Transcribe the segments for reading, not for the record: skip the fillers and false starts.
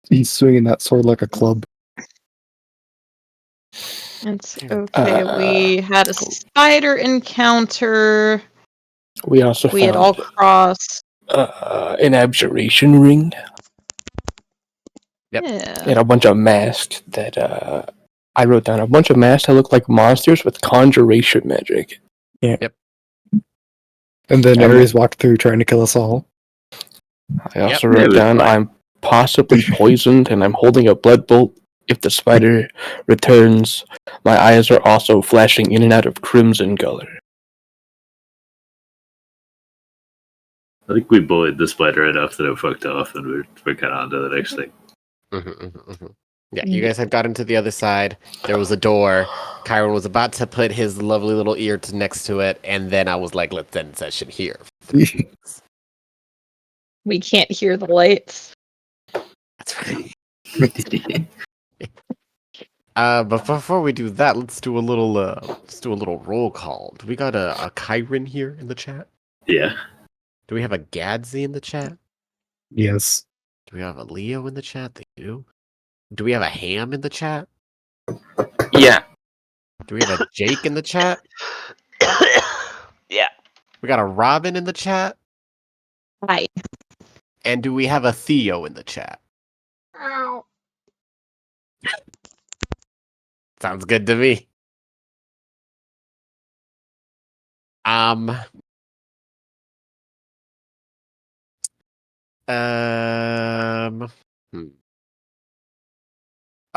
He's swinging that sword like a club. It's okay. We had a spider encounter. We also We had found all crossed. an abjuration ring. Yep. Yeah. And a bunch of masks that I wrote down. A bunch of masks that look like monsters with conjuration magic. Yeah. Yep. And then Ares walked through trying to kill us all. I also wrote down I'm possibly poisoned and I'm holding a blood bolt. If the spider returns, my eyes are also flashing in and out of crimson color. I think we bullied the spider enough that it fucked off, and we're kind of on to the next thing. Yeah, you guys had gotten to the other side. There was a door. Chiron was about to put his lovely little ear next to it, and then I was like, let's end session here. We can't hear the lights. That's right. But before we do that, let's do a little roll call. Do we got a Chiron here in the chat? Yeah. Do we have a Gadsy in the chat? Yes. Do we have a Leo in the chat? They do. Do we have a Ham in the chat? Yeah. Do we have a Jake in the chat? Yeah. We got a Robin in the chat? Hi. And do we have a Theo in the chat? Sounds good to me.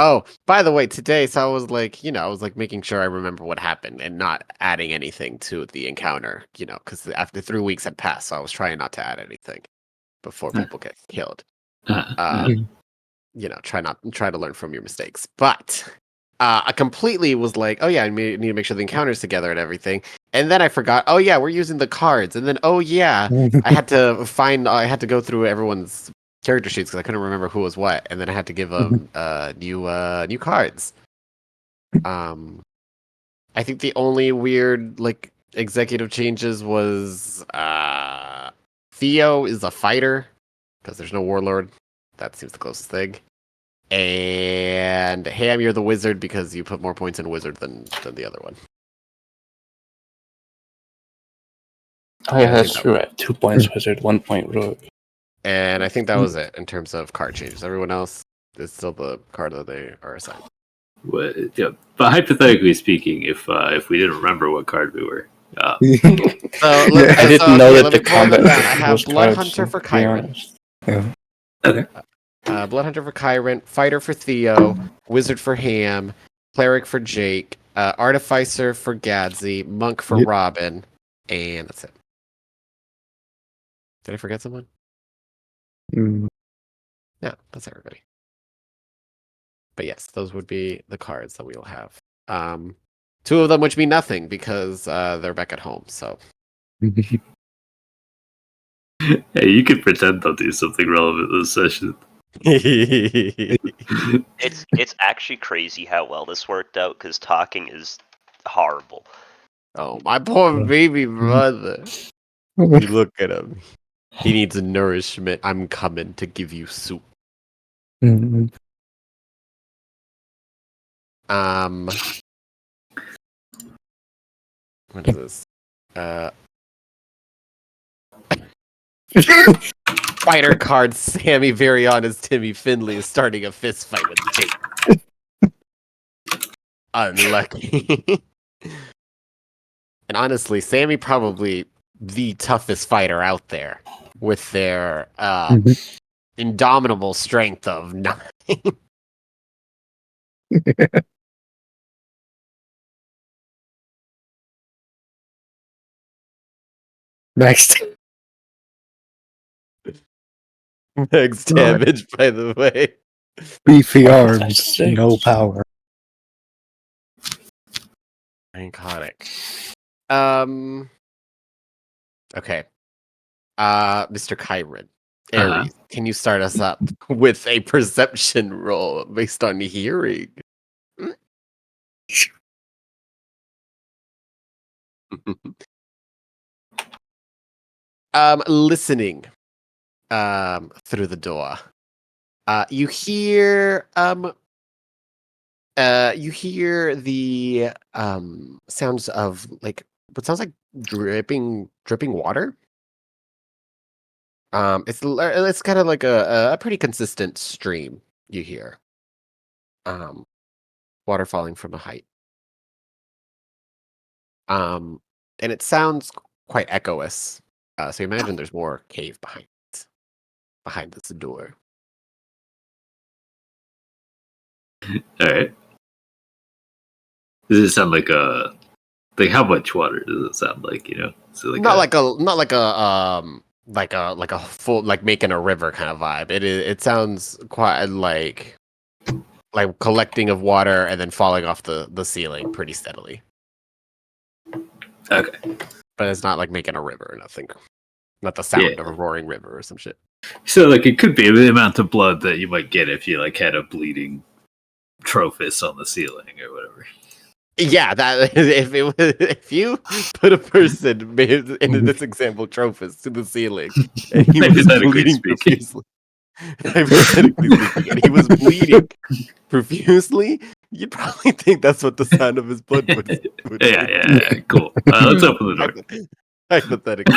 Oh, by the way, today, so I was like, I was like making sure I remember what happened and not adding anything to the encounter, because after 3 weeks had passed, so I was trying not to add anything before people get killed. Try to learn from your mistakes. But I completely was like, oh yeah, I need to make sure the encounter's together and everything. And then I forgot, oh yeah, we're using the cards. And then, oh yeah, I had to go through everyone's character sheets because I couldn't remember who was what. And then I had to give them new cards. I think the only weird executive changes was Theo is a fighter because there's no warlord. That seems the closest thing. And Ham, you're the wizard because you put more points in wizard than the other one. Oh yeah, that's true. I have 2 points wizard, 1 point rogue. And I think that was it in terms of card changes. Everyone else is still the card that they are assigned. Yeah, but hypothetically speaking, if we didn't remember what card we were, I didn't know that the combat I have Blood Hunter for Chiron. Yeah. okay. Blood Hunter for Chiron, Fighter for Theo, Wizard for Ham, Cleric for Jake, Artificer for Gadsy, Monk for Robin, and that's it. Did I forget someone? Yeah, that's everybody. But yes, those would be the cards that we'll have. 2 of them which mean nothing because they're back at home, so. Hey, you can pretend they'll do something relevant this session. It's actually crazy how well this worked out because talking is horrible. Oh, my poor baby brother. You look at him. He needs nourishment. I'm coming to give you soup. What is this? Fighter card Sammy Varian as Timmy Finley is starting a fist fight with Jake. Unlucky. And honestly, Sammy probably the toughest fighter out there with their indomitable strength of 9. Next. Max damage, by the way. Beefy arms, no power. Iconic. Okay. Mr. Chiron. Ares, can you start us up with a perception roll based on hearing? Listening through the door. You hear the sounds of like what sounds like dripping water. It's kind of like a pretty consistent stream you hear. Water falling from a height. And it sounds quite echoous. So you imagine there's more cave behind this door. All right. Does it sound like how much water does it sound like? You know, so Not like a full like making a river kind of vibe. It sounds quite like collecting of water and then falling off the ceiling pretty steadily. Okay. But it's not like making a river or nothing. Not the sound of a roaring river or some shit. So like it could be the amount of blood that you might get if you like had a bleeding Trophus on the ceiling or whatever. Yeah, that if you put a person in this example Trophus to the ceiling and he was bleeding profusely, hypothetically speaking, and he was bleeding profusely, you'd probably think that's what the sound of his blood would Yeah, cool. Let's open the door. Hypothetically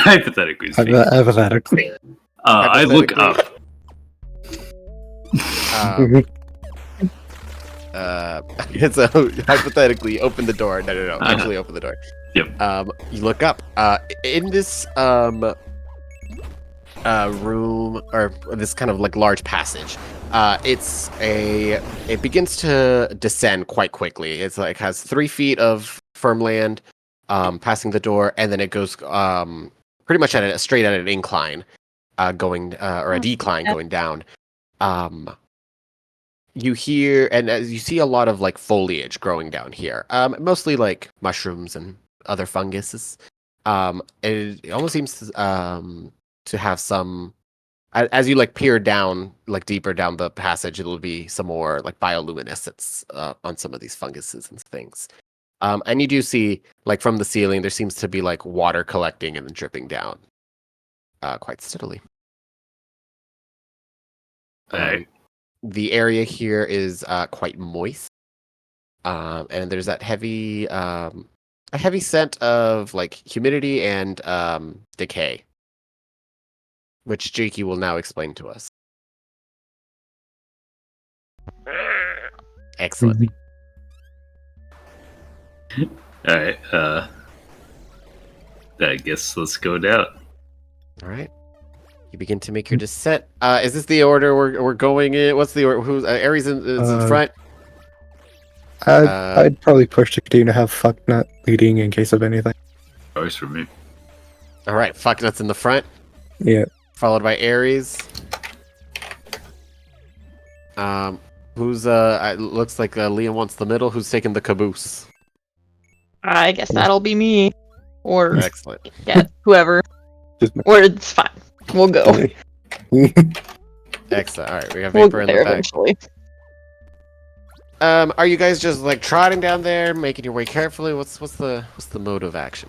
speaking. Hypothetically. I look up. So hypothetically, open the door. No. Actually, open the door. Yep. You look up. In this room or this kind of like large passage. It begins to descend quite quickly. It's like has 3 feet of firm land, passing the door, and then it goes pretty much straight at an incline, going or a decline going down. You hear and you see a lot of like foliage growing down here, mostly like mushrooms and other funguses. It almost seems to have some, as you like peer down, like deeper down the passage, it'll be some more like bioluminescence on some of these funguses and things. And you do see like from the ceiling, there seems to be like water collecting and then dripping down quite steadily. The area here is quite moist, and there's that heavy scent of like humidity and decay, which Jakey will now explain to us. Excellent. All right. I guess let's go down. All right. You begin to make your descent. Is this the order we're going in? What's the order? Who's Ares is in front? I'd probably push to continue to have Fucknut leading in case of anything. Always for me. All right, Fucknut's in the front. Yeah. Followed by Ares. Who's looks like Liam wants the middle. Who's taking the caboose? I guess that'll be me. Or Excellent. yeah, whoever. Or it's fine. We'll go. Excellent. All right, we have We'll Vapor get in there the back. eventually. Are you guys just like trotting down there, making your way carefully? What's the mode of action?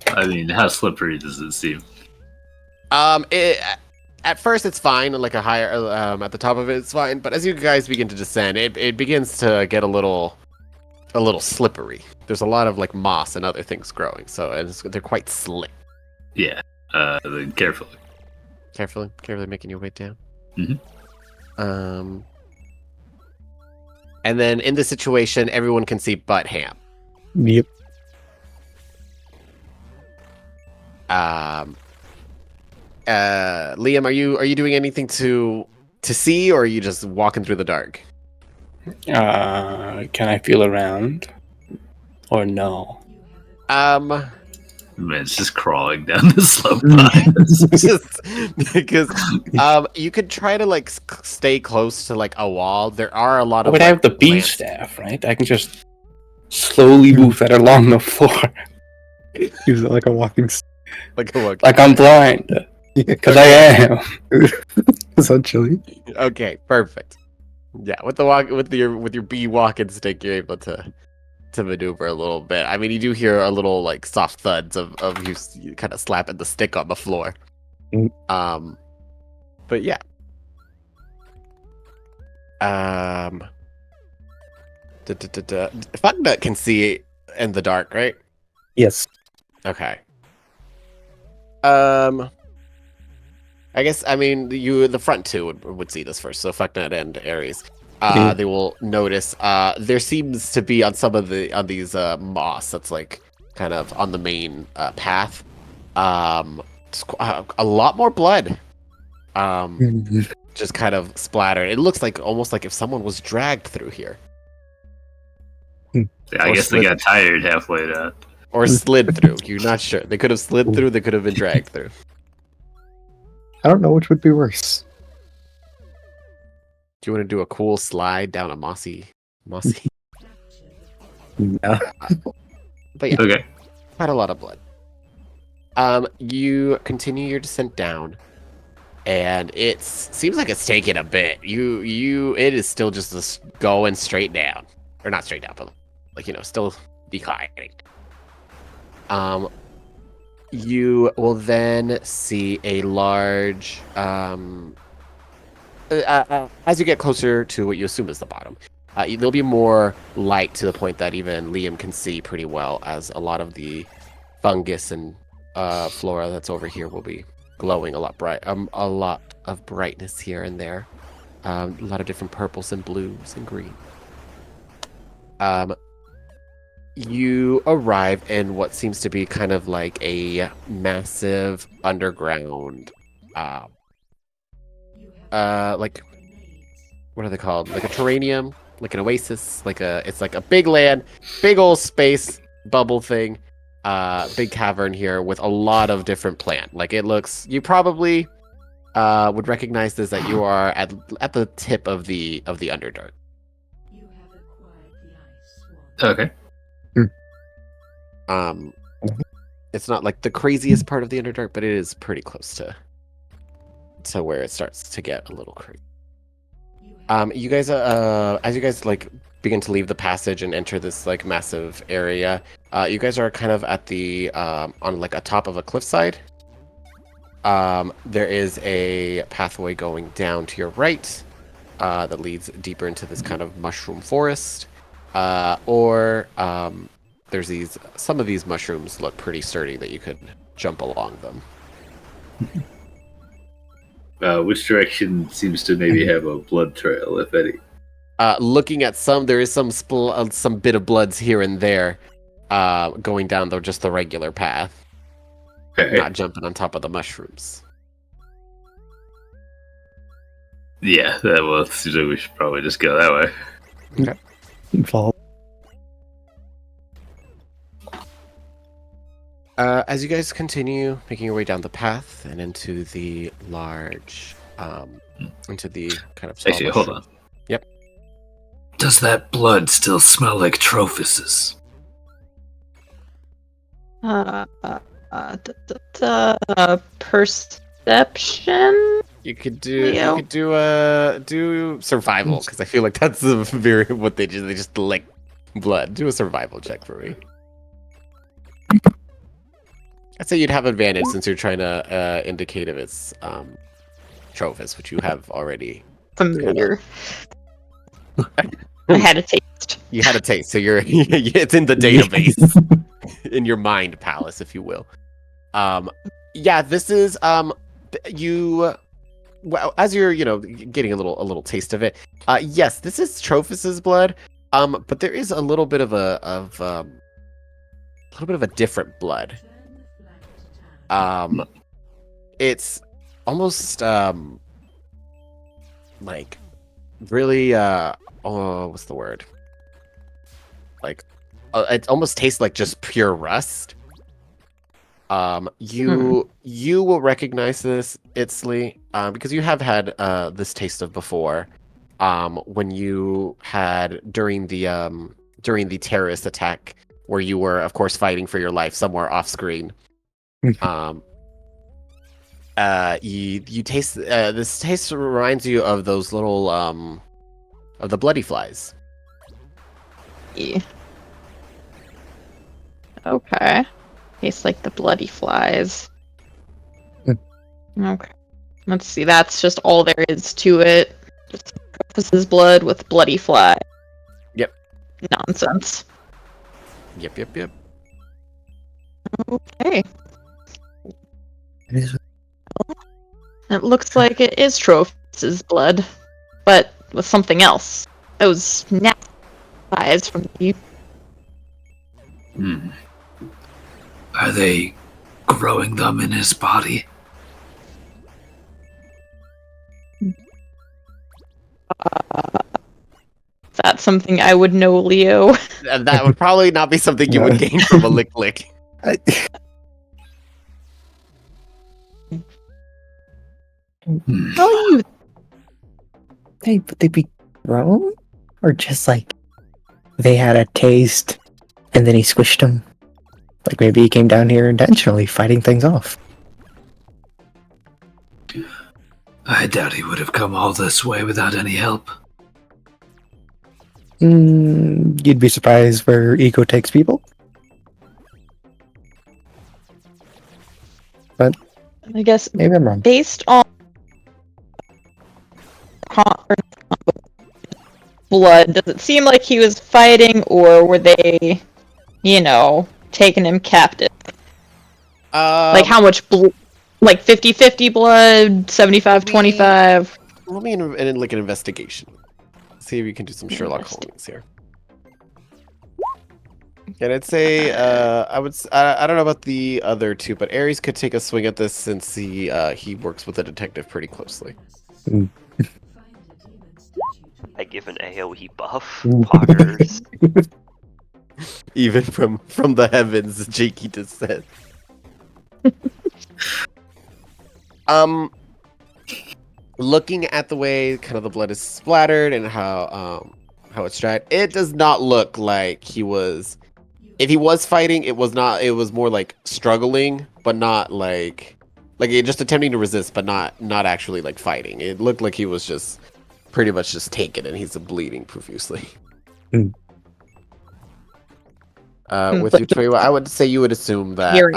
I mean, how slippery does it seem? At first it's fine, like a higher at the top of it, it's fine. But as you guys begin to descend, it begins to get a little slippery. There's a lot of like moss and other things growing, so they're quite slick. Yeah. Then carefully making your way down. Mm-hmm. And then in this situation, everyone can see but Ham. Yep. Liam, are you doing anything to see, or are you just walking through the dark? Can I feel around? Or no? Man, it's just crawling down the slope behind us. Just because you could try to like stay close to like a wall. There are a lot of. But I have the bee staff, right? I can just slowly move that along the floor. Use it like a walking. Like I'm blind. Because I am. Essentially. Okay, perfect. Yeah, with your bee walking stick, you're able to maneuver a little bit. I mean, you do hear a little like soft thuds of you kind of slapping the stick on the floor. But yeah, Fucknut can see in the dark, right? Yes. Okay. I guess the front two would see this first. So Fucknut and Ares. They will notice. There seems to be on these moss that's like kind of on the main path. A lot more blood. Just kind of splattered. It looks like almost like if someone was dragged through here. Yeah, I Or guess they got tired halfway down. Or slid through. You're not sure. They could have slid through. They could have been dragged through. I don't know which would be worse. Do you want to do a cool slide down a mossy? No. But yeah, Okay. quite a lot of blood. You continue your descent down, and it seems like it's taking a bit. It is still just going straight down, or not straight down, but still declining. You will then see a large, as you get closer to what you assume is the bottom, there'll be more light to the point that even Liam can see pretty well, as a lot of the fungus and flora that's over here will be glowing a lot bright. A lot of brightness here and there. A lot of different purples and blues and green. You arrive in what seems to be kind of like a massive underground, like, what are they called? Like a terranium, like an oasis, it's like a big land, big old space bubble thing, big cavern here with a lot of different plant. Like it looks, you probably would recognize this, that you are at the tip of the Underdark. Okay. It's not like the craziest part of the Underdark, but it is pretty close to where it starts to get a little crazy. You guys, as you guys like begin to leave the passage and enter this like massive area, you guys are kind of at the on like a top of a cliffside. There is a pathway going down to your right that leads deeper into this kind of mushroom forest, there's some of these mushrooms look pretty sturdy that you could jump along them. Which direction seems to maybe have a blood trail, if any? Looking at some, there is some bit of bloods here and there, going down just the regular path, Okay. not jumping on top of the mushrooms. Yeah, so we should probably just go that way. Follow. As you guys continue making your way down the path and into the large, into the kind of tall Actually, hold mushroom. on. Yep. Does that blood still smell like Trophus's? Perception? You could do survival, because I feel like that's very what they do. They just lick blood. Do a survival check for me. I'd say you'd have advantage since you're trying to indicate if it's Trophus, which you have already. Familiar. I had a taste. You had a taste, so it's in the database, in your mind palace, if you will. Yeah, this is well, as you're getting a little taste of it. Yes, this is Trophus's blood. But there is a little bit of a different blood. It's almost like really what's the word? Like it almost tastes like just pure rust. You will recognize this, Itzley, because you have had this taste of before. When you had during the terrorist attack, where you were, of course, fighting for your life somewhere off screen. You taste this taste reminds you of those little of the bloody flies. Yeah. Okay. Tastes like the bloody flies. Okay. Let's see. That's just all there is to it. Trophus's blood with bloody fly. Yep. Nonsense. Yep. Okay. It is- It looks like it is Trophus's blood, but with something else. Those nasty eyes from the Hmm. Are they growing them in his body? That's something I would know, Leo. And that would probably not be something you would gain from a lick. I- Hmm. How you? Hey, would they be grown? Or just like they had a taste and then he squished them? Like maybe he came down here intentionally fighting things off. I doubt he would have come all this way without any help. You'd be surprised where ego takes people. I guess Maybe I'm wrong. based on blood, does it seem like he was fighting, or were they, taking him captive? Like how much like 50-50 blood, 75-25? Let me like an investigation. See if you can do some Sherlock Holmes here. And I'd say I don't know about the other two, but Ares could take a swing at this since he works with a detective pretty closely. I give an AoE buff. Poggers. Even from the heavens, Jakey just said. Looking at the way kind of the blood is splattered and how it's dried, it does not look like he was. If he was fighting, it was not. It was more like struggling, but not like just attempting to resist, but not actually like fighting. It looked like he was just pretty much just taken, and he's bleeding profusely. Mm. With Utoiwa, I would say you would assume that Hearing.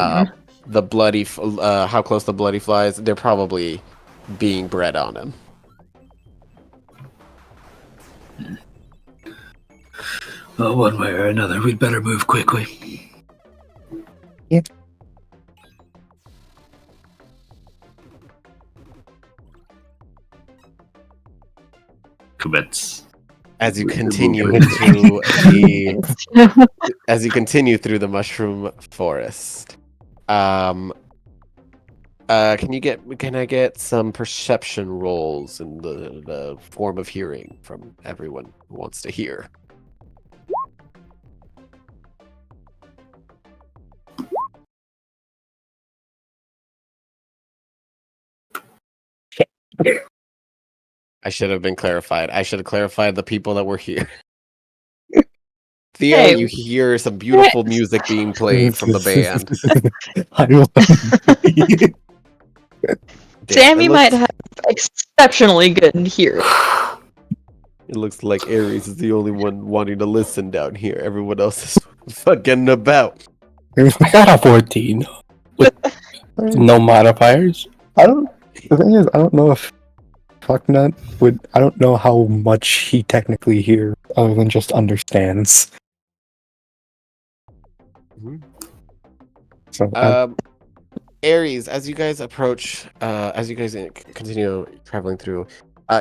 the bloody, how close the bloody flies, they're probably being bred on him. Well, one way or another, we'd better move quickly. Yeah. Commence. As you We can continue move through the mushroom forest, can I get some perception rolls in the form of hearing from everyone who wants to hear? I should have been clarified. I should have clarified the people that were here. Theo, Hey. you hear some beautiful music being played from the band. Sammy It might looks- have exceptionally good hearing. It looks like Ares is the only one wanting to listen down here. Everyone else is fucking about. I got a 14 with no modifiers. The thing is, I don't know if Fucknut would. I don't know how much he technically hears, other than just understands. Mhm. So Ares, as you guys approach, as you guys continue traveling through,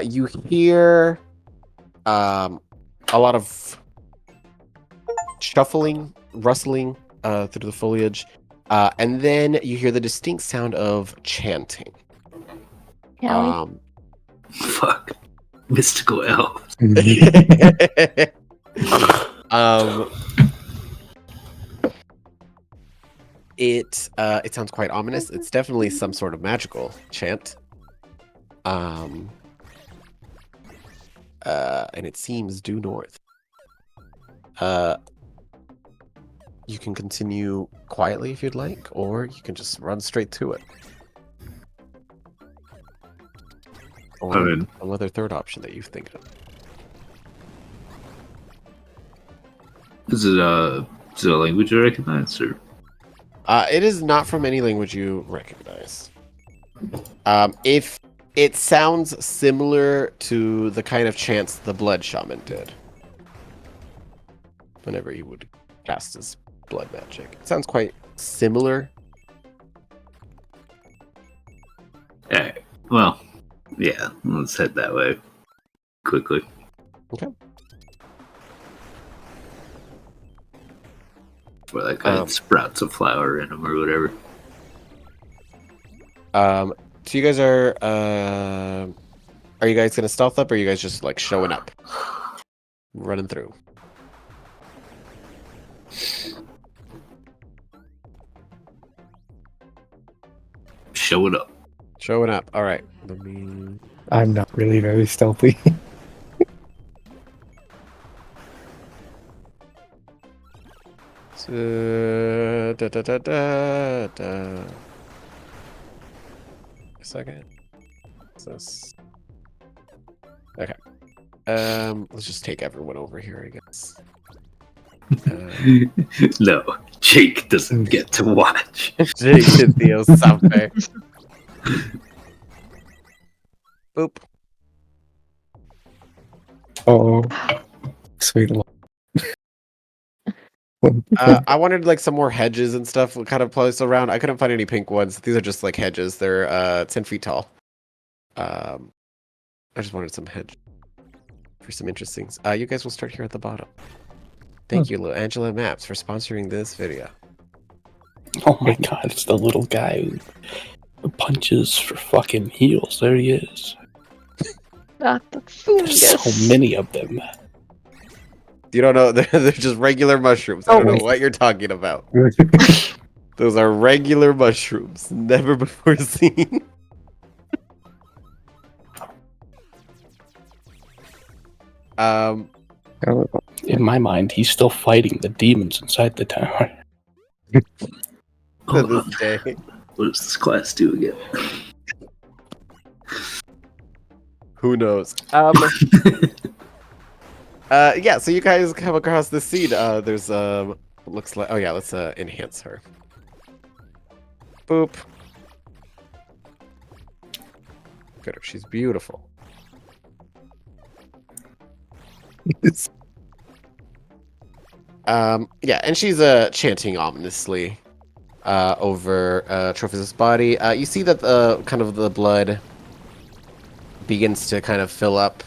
you hear a lot of shuffling, rustling through the foliage, and then you hear the distinct sound of chanting. Fuck. Mystical elves. It sounds quite ominous. It's definitely some sort of magical chant. And it seems due north. You can continue quietly if you'd like, or you can just run straight to it. Or mean- another third option that you think of. Is it a language you recognize, or? It is not from any language you recognize. If It sounds similar to the kind of chants the blood shaman did whenever he would cast his blood magic. It sounds quite similar. Alright. Well, yeah, let's head that way quickly. Okay. Where that guy sprouts a flower in him or whatever. So you guys are you guys gonna stealth up, or are you guys just like showing up, running through? Show it up. Showing up. All right. Let me. I'm not really very stealthy. A second. What's this? Okay. Let's just take everyone over here, I guess. No, Jake doesn't get to watch. Jake did Theo something. Boop. Oh, sweet lord. I wanted like some more hedges and stuff kind of placed around. I couldn't find any pink ones. These are just like hedges. They're 10 feet tall. I just wanted some hedge for some interesting things. You guys will start here at the bottom. Thank you, Angela Maps, for sponsoring this video. Oh my god, it's the little guy who punches for fucking heals. There he is. Not the There's so many of them. You don't know, they're just regular mushrooms. I don't know what you're talking about. Those are regular mushrooms, never before seen. In my mind, he's still fighting the demons inside the tower. To this day. What does this class do again? Who knows? Yeah, so you guys come across this seed. There's looks like, oh yeah, let's enhance her. Boop. Look at her, she's beautiful. Yeah, and she's chanting ominously over Trophy's body. You see that kind of the blood begins to kind of fill up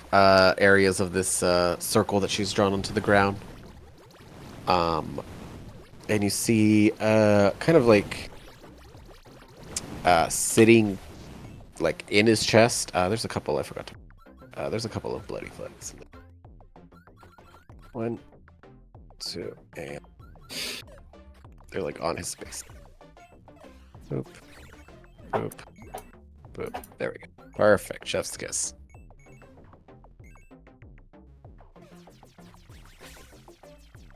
areas of this circle that she's drawn onto the ground. And you see kind of like sitting like in his chest. There's a couple I forgot to. There's a couple of bloody flags. 1, 2, and they're like on his space. Boop, boop, boop. There we go. Perfect. Chef's kiss.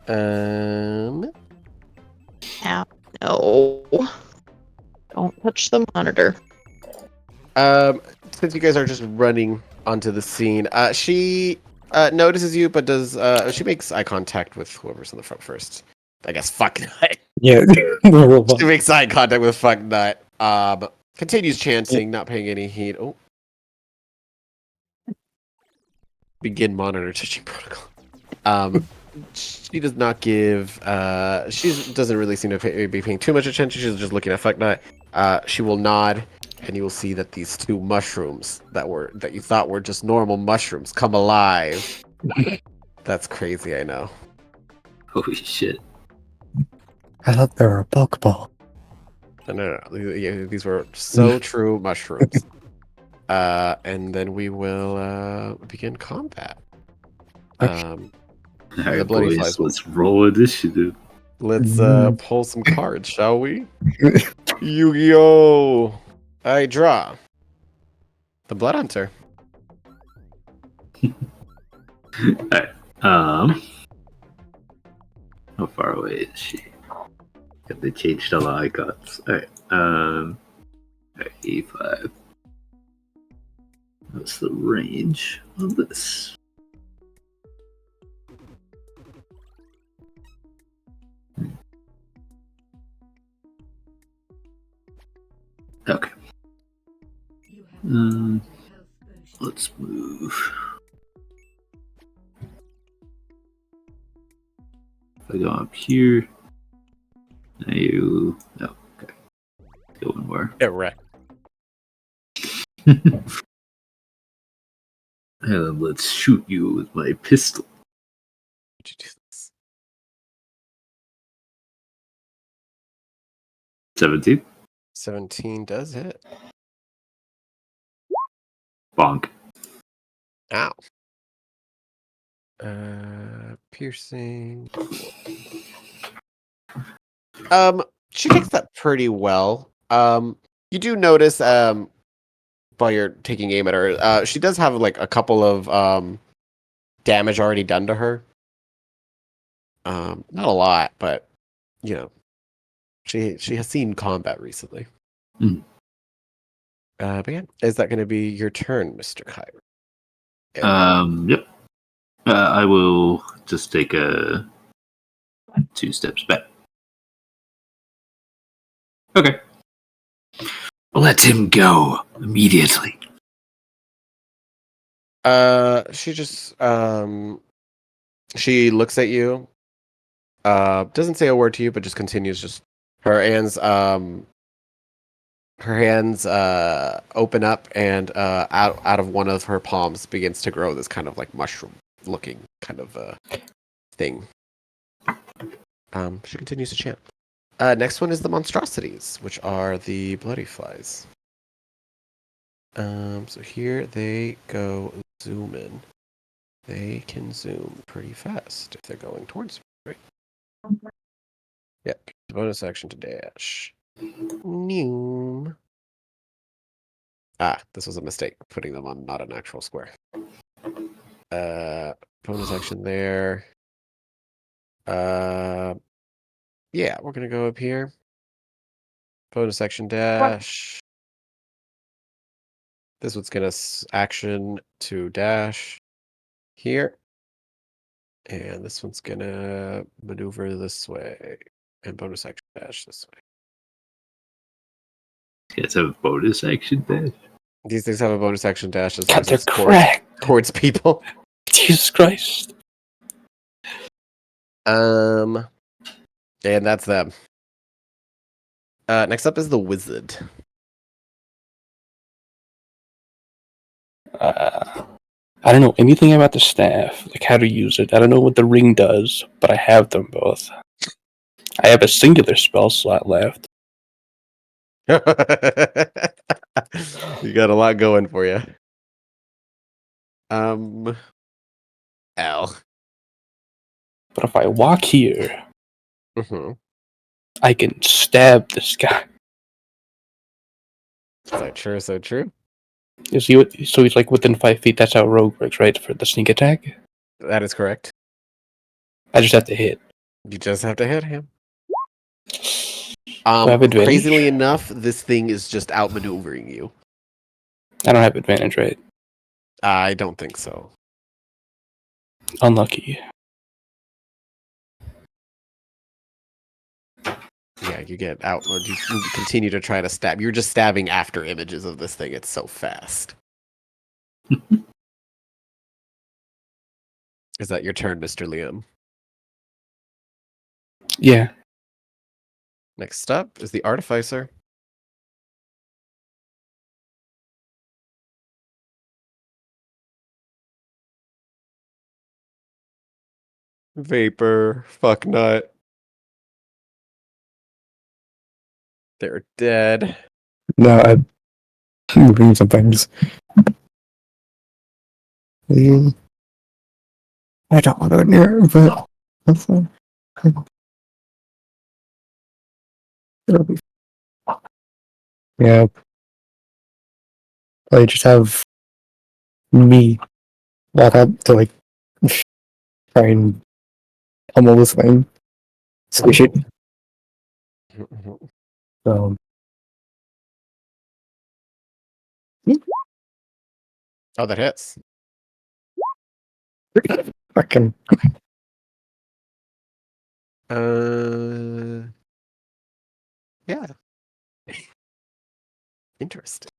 Ow. No. Don't touch the monitor. Since you guys are just running onto the scene, she notices you, but does she makes eye contact with whoever's in the front first. I guess fuck nut. Yeah, the robot. She makes eye contact with fuck nut. Continues chanting, not paying any heed. Oh. Begin monitor touching protocol. She does not give. She doesn't really seem to be paying too much attention. She's just looking at fucknut. She will nod, and you will see that these two mushrooms that you thought were just normal mushrooms come alive. That's crazy, I know. Holy shit! I thought they were a Pokeball. No. These were so true mushrooms. And then we will begin combat. Alright, bloody boys, flies. let's roll initiative. Let's pull some cards, shall we? Yu-Gi-Oh! I draw the Blood Hunter. Alright, how far away is she? Have they changed all the icons? Alright, E5. What's the range of this? Okay. Let's move. If I go up here, now you. Oh, okay. Going where? Erect. And let's shoot you with my pistol. Would you do this? 17. 17 does hit. Bonk. Ow. Piercing. She takes that pretty well. You do notice, while you're taking aim at her, she does have like a couple of damage already done to her. Not a lot, but you know, she has seen combat recently. Mm. But yeah, is that going to be your turn, Mr. Chiron? Yep. I will just take 2 steps back. Okay. Let him go immediately. She just she looks at you. Doesn't say a word to you, but just continues. Just her hands open up, and out of one of her palms begins to grow this kind of like mushroom looking kind of thing. She continues to chant. Next one is the monstrosities, which are the bloody flies. So here they go zoom in. They can zoom pretty fast if they're going towards me, right? Yep. Bonus action to dash. Noom. This was a mistake, putting them on not an actual square. Bonus action there. Yeah, we're gonna go up here. Bonus action dash. This one's gonna action to dash here. And this one's gonna maneuver this way. And bonus action dash this way. It's a bonus action dash. These things have a bonus action dash as long God, as they're it's cracked. towards people. Jesus Christ. And that's them. Next up is the wizard. I don't know anything about the staff, like how to use it. I don't know what the ring does, but I have them both. I have a singular spell slot left. You got a lot going for you. L. But if I walk here, Mm-hmm. I can stab this guy. So true, so true. Is he? So he's like within 5 feet. That's how rogue works, right? For the sneak attack. That is correct. I just have to hit. You just have to hit him. Do I have advantage? Crazily enough, this thing is just outmaneuvering you. I don't have advantage, right? I don't think so. Unlucky. Yeah, you get out. You continue to try to stab. You're just stabbing after images of this thing. It's so fast. Is that your turn, Mr. Liam? Yeah. Next up is the Artificer. Vapor. Fuck nut. They're dead. No, I'm moving some things. I don't want to go near it, but that's fine. It'll be. Yeah. I just have me walk up to like try and pummel this thing, squish it. Um, Oh, that hits. fucking. Yeah. Interesting.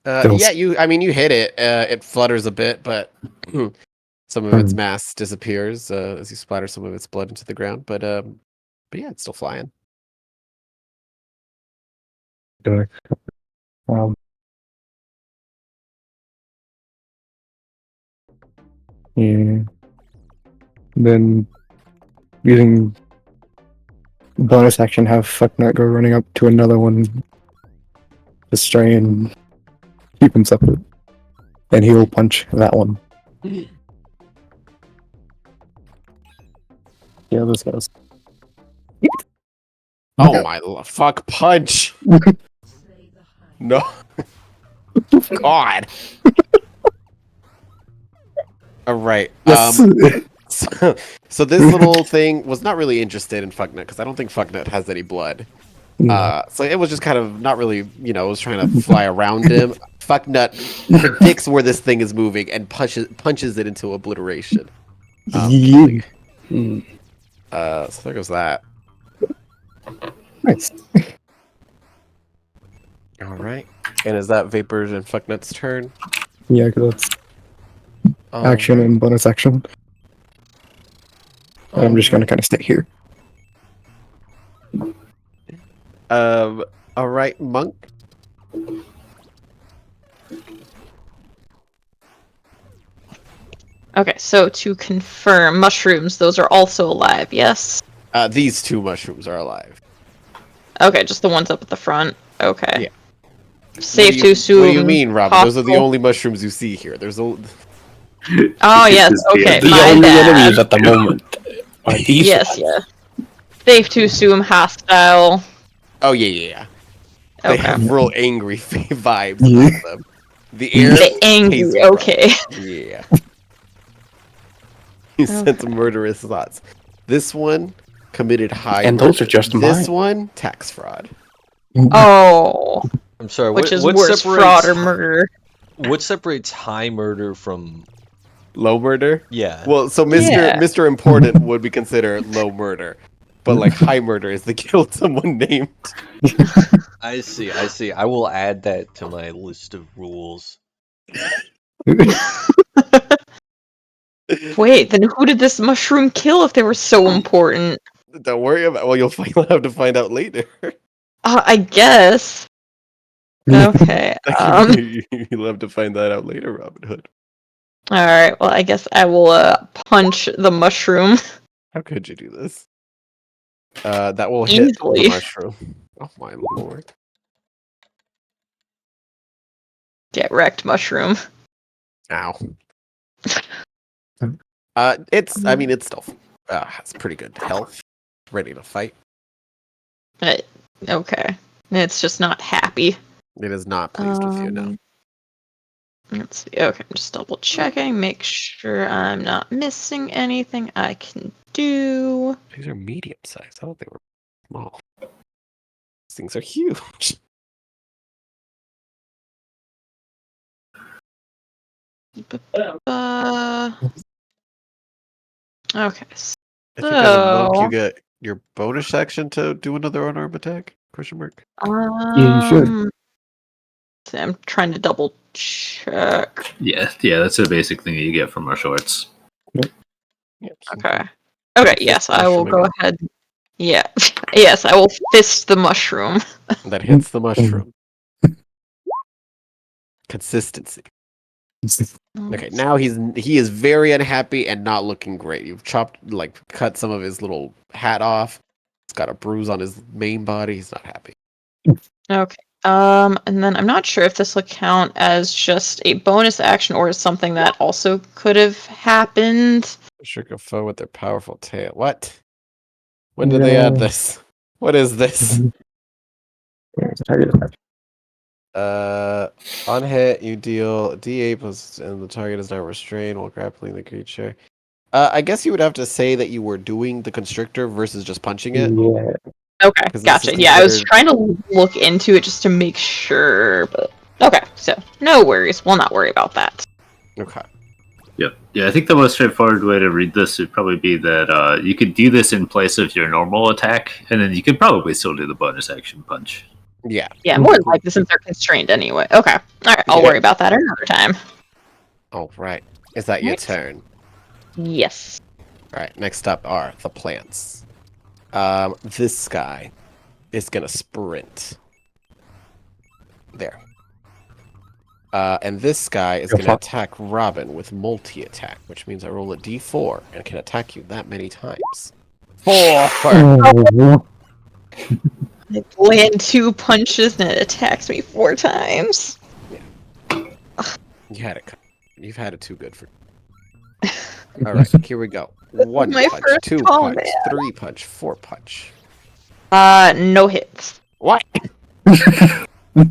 Feels- Yeah, you hit it. It flutters a bit, but some of its mass disappears as you splatter some of its blood into the ground. But yeah, it's still flying. Um, yeah. Then using bonus action, have Fucknut go running up to another one, just try and keep him separate, and he'll punch that one. Yeah, this goes. Oh my fuck! Punch! No, God. All right. Yes. So this little thing was not really interested in Fucknut because I don't think Fucknut has any blood. So it was just kind of not really, it was trying to fly around him. Fucknut predicts where this thing is moving and punches it into obliteration. Yeah. So there goes that. Nice. All right. And is that Vapors and Fucknut's turn? Yeah, because that's action and bonus action. And I'm just gonna kind of stay here. All right, Monk. Okay, so to confirm, mushrooms, those are also alive, yes? These two mushrooms are alive. Okay, just the ones up at the front. Okay. Yeah. Safe to assume. What do you mean, Robin? Those are the possible- only mushrooms you see here. There's a. Oh, yes, okay, The my only bad. enemies at the moment are these. Yes, yeah. Safe to assume hostile. Oh yeah. They Okay. have real angry vibes Yeah. about them. The air. The angry, tastes rough. okay. Yeah. He sent some murderous thoughts. This one committed high. And those murder. are just This mine. one tax fraud. Oh, I'm sorry. which is what worse, separates fraud or murder? What separates high murder from? Low murder. Yeah. Well, so Mr. Important would be considered low murder, but like high murder is the kill someone named. I see. I will add that to my list of rules. Wait, then who did this mushroom kill if they were so important? Don't worry about. Well, you'll have to find out later. I guess. Okay. You'll have to find that out later, Robin Hood. Alright, well, I guess I will punch the mushroom. How could you do this? That will hit Easily. the mushroom. Oh my lord! Get wrecked, mushroom. Ow. It's. I mean, it's still has pretty good health. Ready to fight. Okay. It's just not happy. It is not pleased with you now. Let's see. Okay, I'm just double checking, make sure I'm not missing anything I can do. These are medium sized. I thought they were small. These things are huge. Okay. I think as a monk, So- you get your bonus action to do another unarmed attack? Question mark. Yeah, you should. I'm trying to double check. Yeah, that's a basic thing that you get from martial arts. Yeah, Okay. Okay, yes, I will go ahead. Yeah. Yes, I will fist the mushroom. That hits the mushroom. Consistency. Okay, now he is very unhappy and not looking great. You've cut some of his little hat off. He's got a bruise on his main body. He's not happy. Okay. And then I'm not sure if this will count as just a bonus action or as something that also could have happened. Shook a foe with their powerful tail. What? When did they add this? What is this? On hit, you deal D8 plus, and the target is not restrained while grappling the creature. I guess you would have to say that you were doing the constrictor versus just punching it. Yeah. Okay, 'Cause this gotcha. is Yeah, I was considered- trying to look into it just to make sure, but okay, so no worries. We'll not worry about that. Okay. Yep. Yeah, I think the most straightforward way to read this would probably be that you could do this in place of your normal attack, and then you could probably still do the bonus action punch. Yeah. Yeah, more than likely since they're constrained anyway. Okay. Alright, I'll worry about that another time. All right. Is that your Right. turn? Yes. All right. Next up are the plants. This guy is gonna sprint. There. And this guy is gonna attack Robin with multi-attack, which means I roll a d4 and can attack you that many times. 4! I land 2 punches and it attacks me 4 times. You had it. You've had it too good for. All right, here we go. 1 my punch, first 2 combat. punch, 3 punch, 4 punch. No hits. What? None of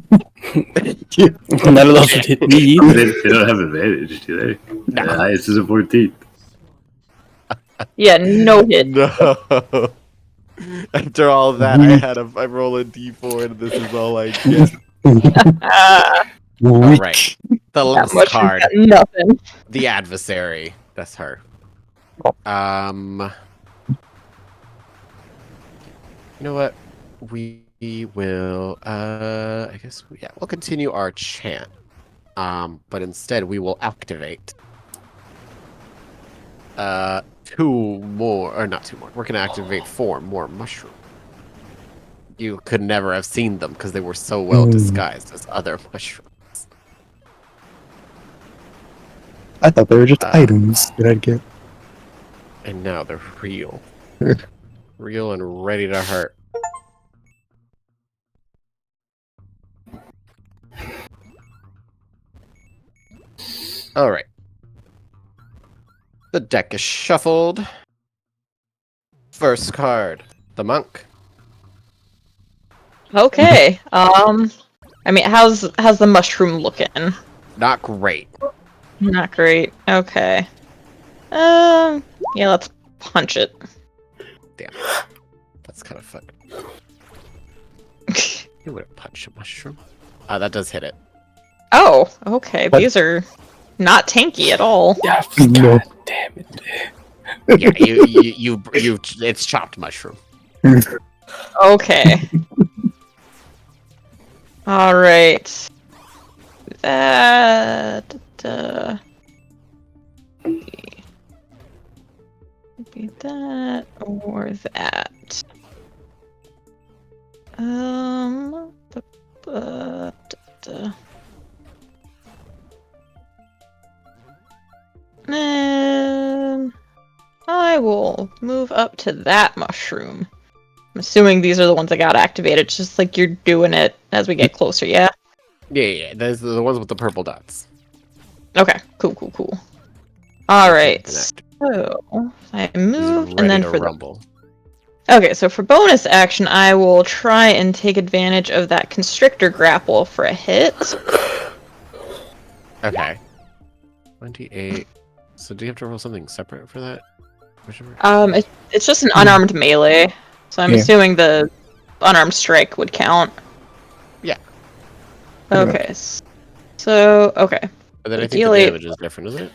those would hit me. They don't have advantage, do they? No. The highest is a 14. Yeah, no hit. No. After all of that, I roll a d4 and this is all I get. All right. The last card. Got nothing. The adversary. That's her. You know what? We will I guess we'll continue our chant. But instead we will activate 2 more, or not 2 more. We're gonna activate 4 more mushrooms. You could never have seen them because they were so well disguised as other mushrooms. I thought they were just items that I'd get. And now they're real. Real and ready to hurt. Alright. The deck is shuffled. First card, the monk. Okay. I mean, how's the mushroom looking? Not great. Not great. Okay. Yeah, let's punch it. Damn. That's kind of fucked. You would have punched a mushroom. That does hit it. Oh, okay. These are not tanky at all. Yeah, No. God damn it. Yeah, you it's chopped mushroom. Okay. All right. That. Be that or that. And I will move up to that mushroom. I'm assuming these are the ones that got activated. It's just like you're doing it as we get closer, yeah? Yeah. Those are the ones with the purple dots. Okay, cool. Alright, so I move, and then for rumble. Okay, so for bonus action, I will try and take advantage of that constrictor grapple for a hit. Okay. 28. So do you have to roll something separate for that? It's just an unarmed melee, so I'm assuming the unarmed strike would count. Yeah. Okay. Okay. But then I think the damage is different, isn't it?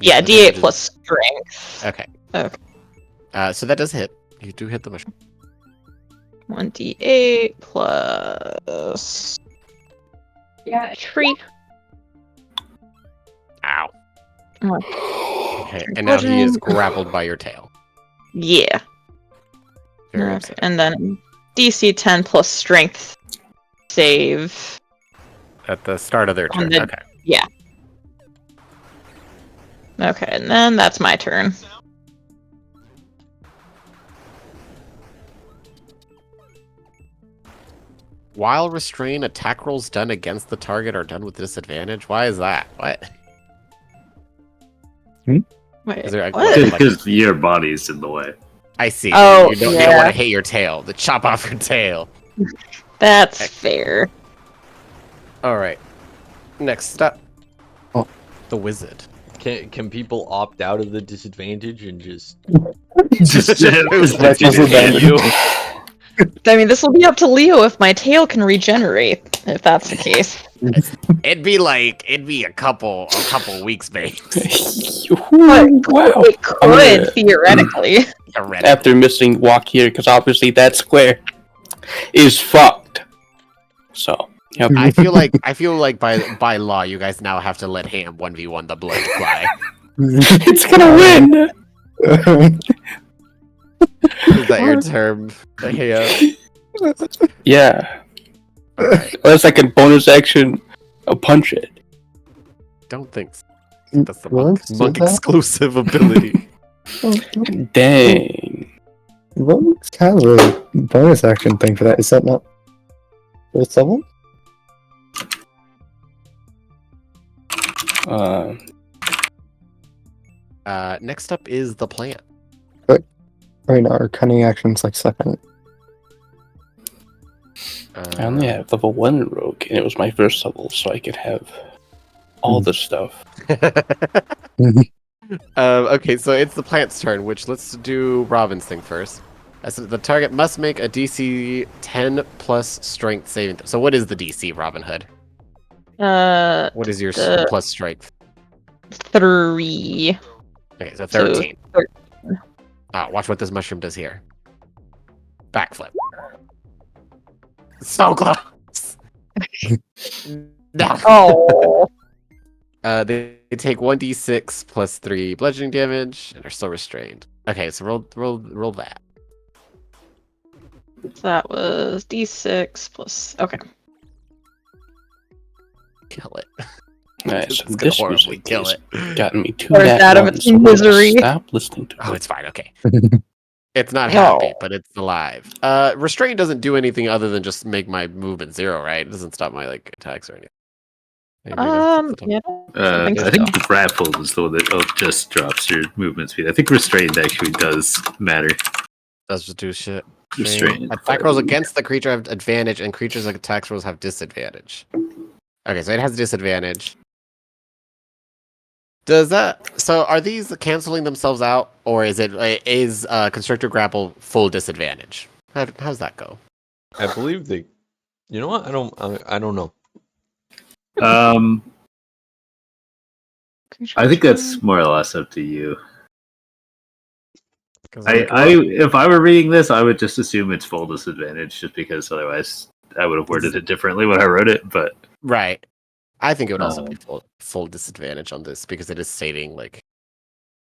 Yeah, D8 plus strength. Okay. Okay. So that does hit. You do hit the mushroom. 1d8 plus... Yeah, 3. Ow. Oh. Okay, and now he is grappled by your tail. Yeah. Very Okay, upsetting. and then DC 10 plus strength save. At the start of their turn. the- Okay. Yeah. Okay, and then that's my turn. While restrain, attack rolls done against the target are done with disadvantage. Why is that? What? Wait, Is there what? Because your body's in the way. I see. Oh, you don't yeah. want to hit your tail. To chop off your tail. That's fair. All right. Next up. Oh. The wizard. Can people opt out of the disadvantage and just Just you? I mean, this will be up to Leo if my tail can regenerate, if that's the case. It'd be a couple weeks, babe. Wow. It could, theoretically. After missing walk here, because obviously that square is fucked. So, yep. I feel like by law, you guys now have to let Ham 1v1 the blood fly. It's gonna win! Is that your term, Ham? Yeah. Alright, Unless I can bonus action punch it. don't think so. That's the monk Rogues do that? exclusive ability. Dang. Rogues have a bonus action thing for that. Is that not first level? Next up is the plant. Right now, our cunning action's like second. I only have level 1 rogue, and it was my first level, so I could have all the stuff. Okay, so it's the plant's turn, which let's do Robin's thing first. So the target must make a DC 10 plus strength saving. So what is the DC, Robin Hood? What is your plus strength? 3. Okay, so 13. So, Watch what this mushroom does here. Backflip. So close. No. Oh. They take 1d6 plus 3 bludgeoning damage and are still restrained. Okay, so roll that. That was D6 plus. Okay. Kill it. Nice. It's gonna This horribly music kill has it. gotten me too Or is nat that of ones, its so I'm gonna misery? stop listening to Oh, it. it's fine. Okay. It's not happy, No. but it's alive. Restrain doesn't do anything other than just make my movement 0, right? It doesn't stop my like attacks or anything. Maybe that's the top. Yeah. I think think so. grappled is the one that just drops your movement speed. I think restrained actually does matter. Does just do shit. Restrained. Attack rolls against the creature have advantage, and creatures' attack rolls have disadvantage. Okay, so it has disadvantage. Does that? So are these canceling themselves out, or is Constrictor Grapple full disadvantage? How's that go? I believe they. You know what? I don't know. I think that's more or less up to you. 'Cause, If I were reading this, I would just assume it's full disadvantage, just because otherwise I would have worded it differently when I wrote it. But right, I think it would also be full disadvantage on this because it is stating like.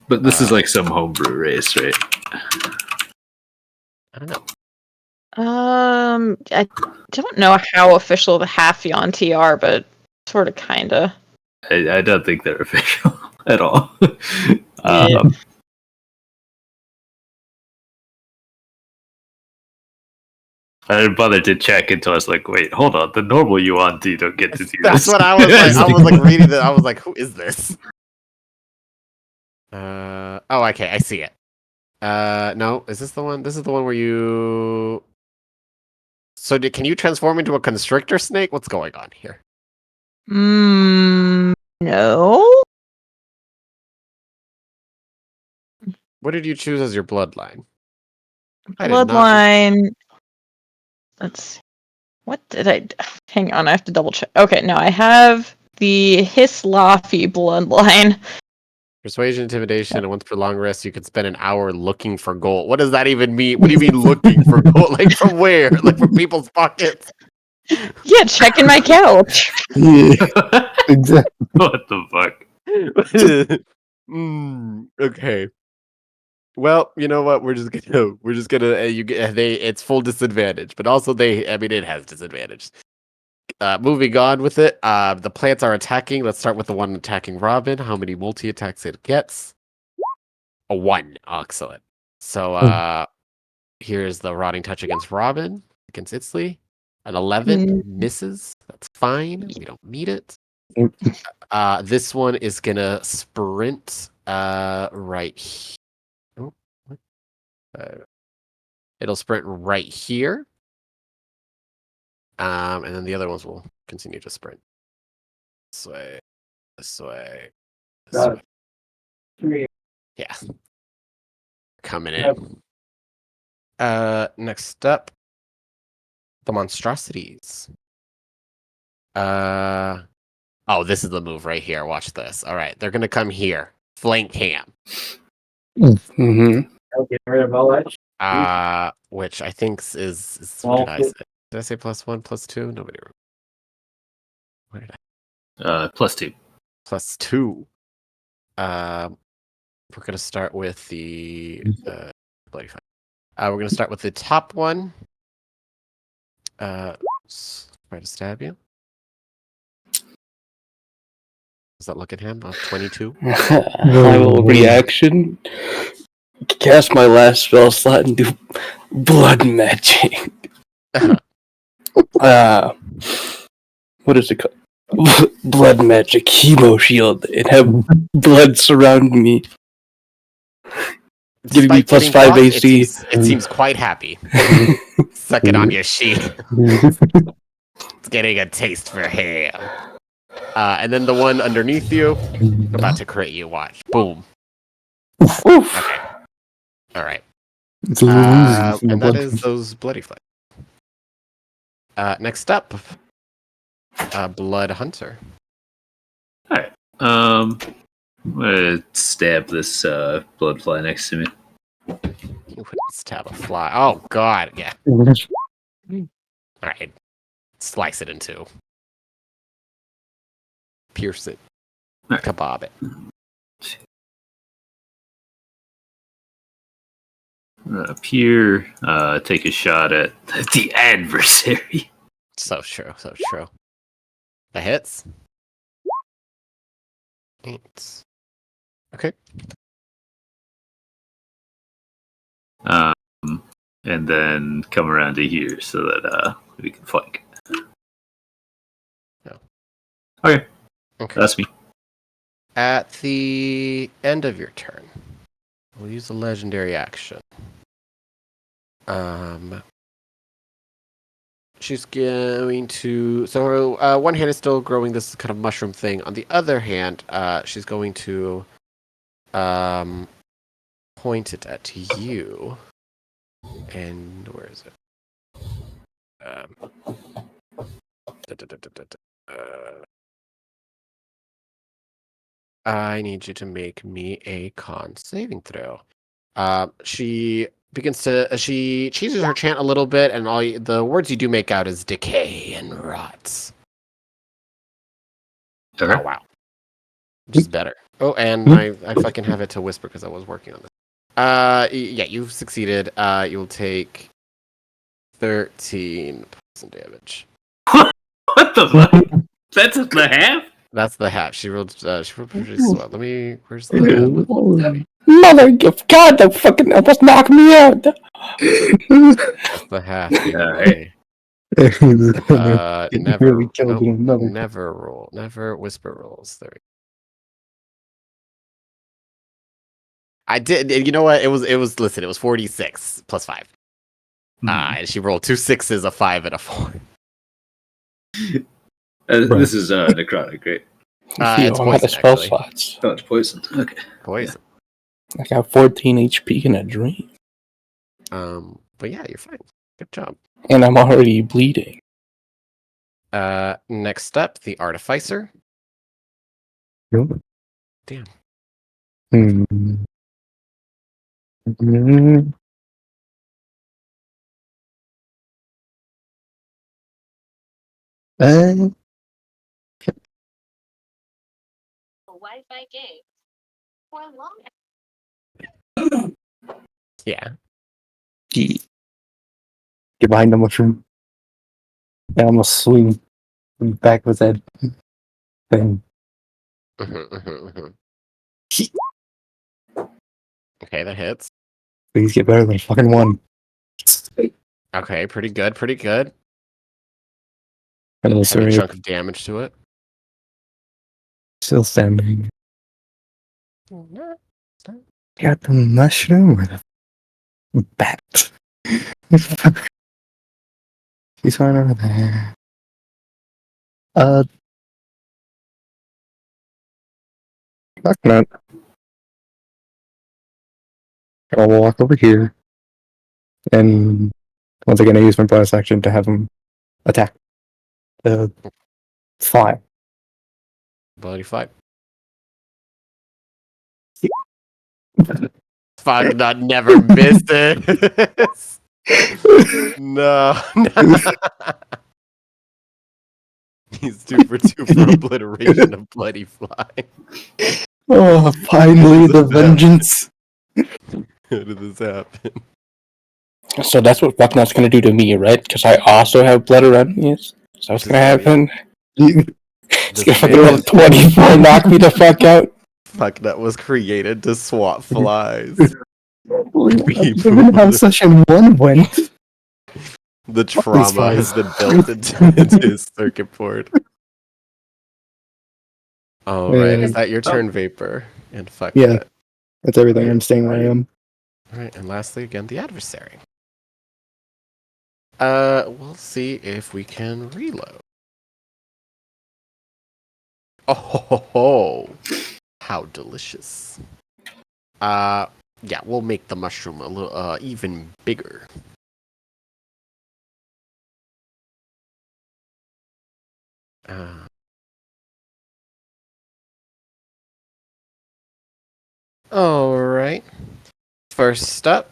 But this is like some homebrew race, right? I don't know. I don't know how official the Halfyon are, but sort of, kinda. I don't think they're official at all. Yeah. I didn't bother to check until I was like, wait, hold on. The normal Yuan D don't get to do That's this. what I was like. I was like reading that. I was like, who is this? Oh, okay, I see it. No, is this the one? This is the one where you. So can you transform into a constrictor snake? What's going on here? No. What did you choose as your bloodline? I did not- Bloodline. Let's see. What did I? Hang on, I have to double check. Okay, no, I have the Hislafi bloodline. Persuasion, intimidation, and once per long rest, you could spend an hour looking for gold. What does that even mean? What do you mean looking for gold? Like from where? Like from people's pockets? Yeah, checking my couch. Yeah, exactly. What the fuck? Okay. Well, you know what? We're just gonna it's full disadvantage, but also it has disadvantage. Moving on with it. The plants are attacking. Let's start with the one attacking Robin. How many multi attacks it gets? A 1. Excellent. So here's the rotting touch against Robin, against Itzley. An 11 misses. That's fine. We don't need it. This one is gonna sprint right here. Oh, what? It'll sprint right here. And then the other ones will continue to sprint. This way, this way, this way. Yeah. Coming in. Next up, the monstrosities. Oh, this is the move right here. Watch this. All right, they're gonna come here. Flank Ham. Mm-hmm. Which I think is what did I say? Did I say +1, +2? Nobody remembers. What did I? +2. +2. We're gonna start with the bloody fine. We're gonna start with the top one. Try to stab you. Does that look at him? 22. I will reaction. Cast my last spell slot and do blood magic. What is it called? Blood magic chemo shield. It have blood surround me. Giving me Despite +5 getting AC. it seems quite happy. Suck it on your shield. It's getting a taste for him. And then the one underneath you, about to crit you. Watch. Boom. Okay. All right. It's a little easy from the And that blood. is those bloody flags. Next up, Blood Hunter. Alright. I'm gonna stab this blood fly next to me. You wouldn't stab a fly. Oh god, yeah. Alright. Slice it in two. Pierce it. Alright. Kebab it. Up here, take a shot at the adversary. So true, so true. The hits. 8. Okay. And then come around to here so that we can flank. No. Okay, Okay. that's me. At the end of your turn, we'll use a legendary action. She's going to. So one hand is still growing this kind of mushroom thing. On the other hand, she's going to point it at you. And where is it? I need you to make me a con saving throw. She begins to. She changes her chant a little bit, and the words you do make out is decay and rot. Okay. Oh wow, just better. Oh, and I fucking have it to whisper because I was working on this. Yeah, you've succeeded. You'll take 13 poison damage. What the fuck? That's the half? That's the half. She rolled pretty swell. Let me. Where's the? Mother of God, that fucking almost knocked me out. The half. Alright. Never. Really killed Nope, another. never roll. Never whisper rolls. There. I did. You know what? It was. Listen, it was 46 plus 5. And she rolled 2 6s, a 5, and a 4. This is necrotic, right? It's I'm out of poison, spell actually. slots. Oh, it's poison. Okay. Poison. I got 14 HP in a dream. But yeah, you're fine. Good job. And I'm already bleeding. Next up, the Artificer. Damn. Hmm. Wi-Fi game for long. Yeah. Get behind the mushroom. And I'm gonna swing back with that thing. Okay, that hits. Please get better than fucking 1. Okay, pretty good. Pretty good. And Heavy also, chunk of damage to it. still standing. Got the mushroom or the bat? He's right over there. Knock knock. I'll walk over here. And once again, I use my bonus action to have him attack the fly. Bloody fight. Fuck, that never misses. No. He's 2 for 2 for obliteration of bloody fly. Oh, finally the vengeance. How did this happen? So that's what Fucknut's gonna do to me, right? Because I also have blood around me. So what's gonna happen? He's gonna fucking roll a 24, knock me the fuck out. Fucknut was created to swat flies. Given how session 1 went. The trauma has been built into his circuit board. All right, is that your turn, Vapor? And fuck Yeah. that. That's everything. I'm staying where I am. All right, and lastly, again, the adversary. We'll see if we can reload. Oh, how delicious! Yeah, we'll make the mushroom a little, even bigger. All right. First up,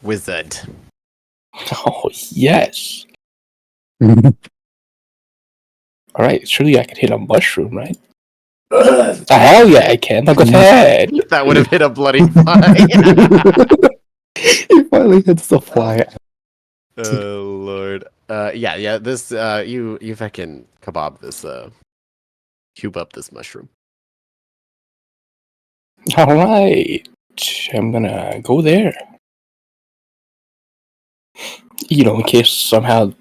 wizard. Oh yes. Alright, surely I can hit a mushroom, right? Hell yeah, I can. Look ahead. That would have hit a bloody fly. He finally hits the fly. Oh lord. Yeah. This, you fucking kebab this, cube up this mushroom. Alright. I'm gonna go there. You know, in case somehow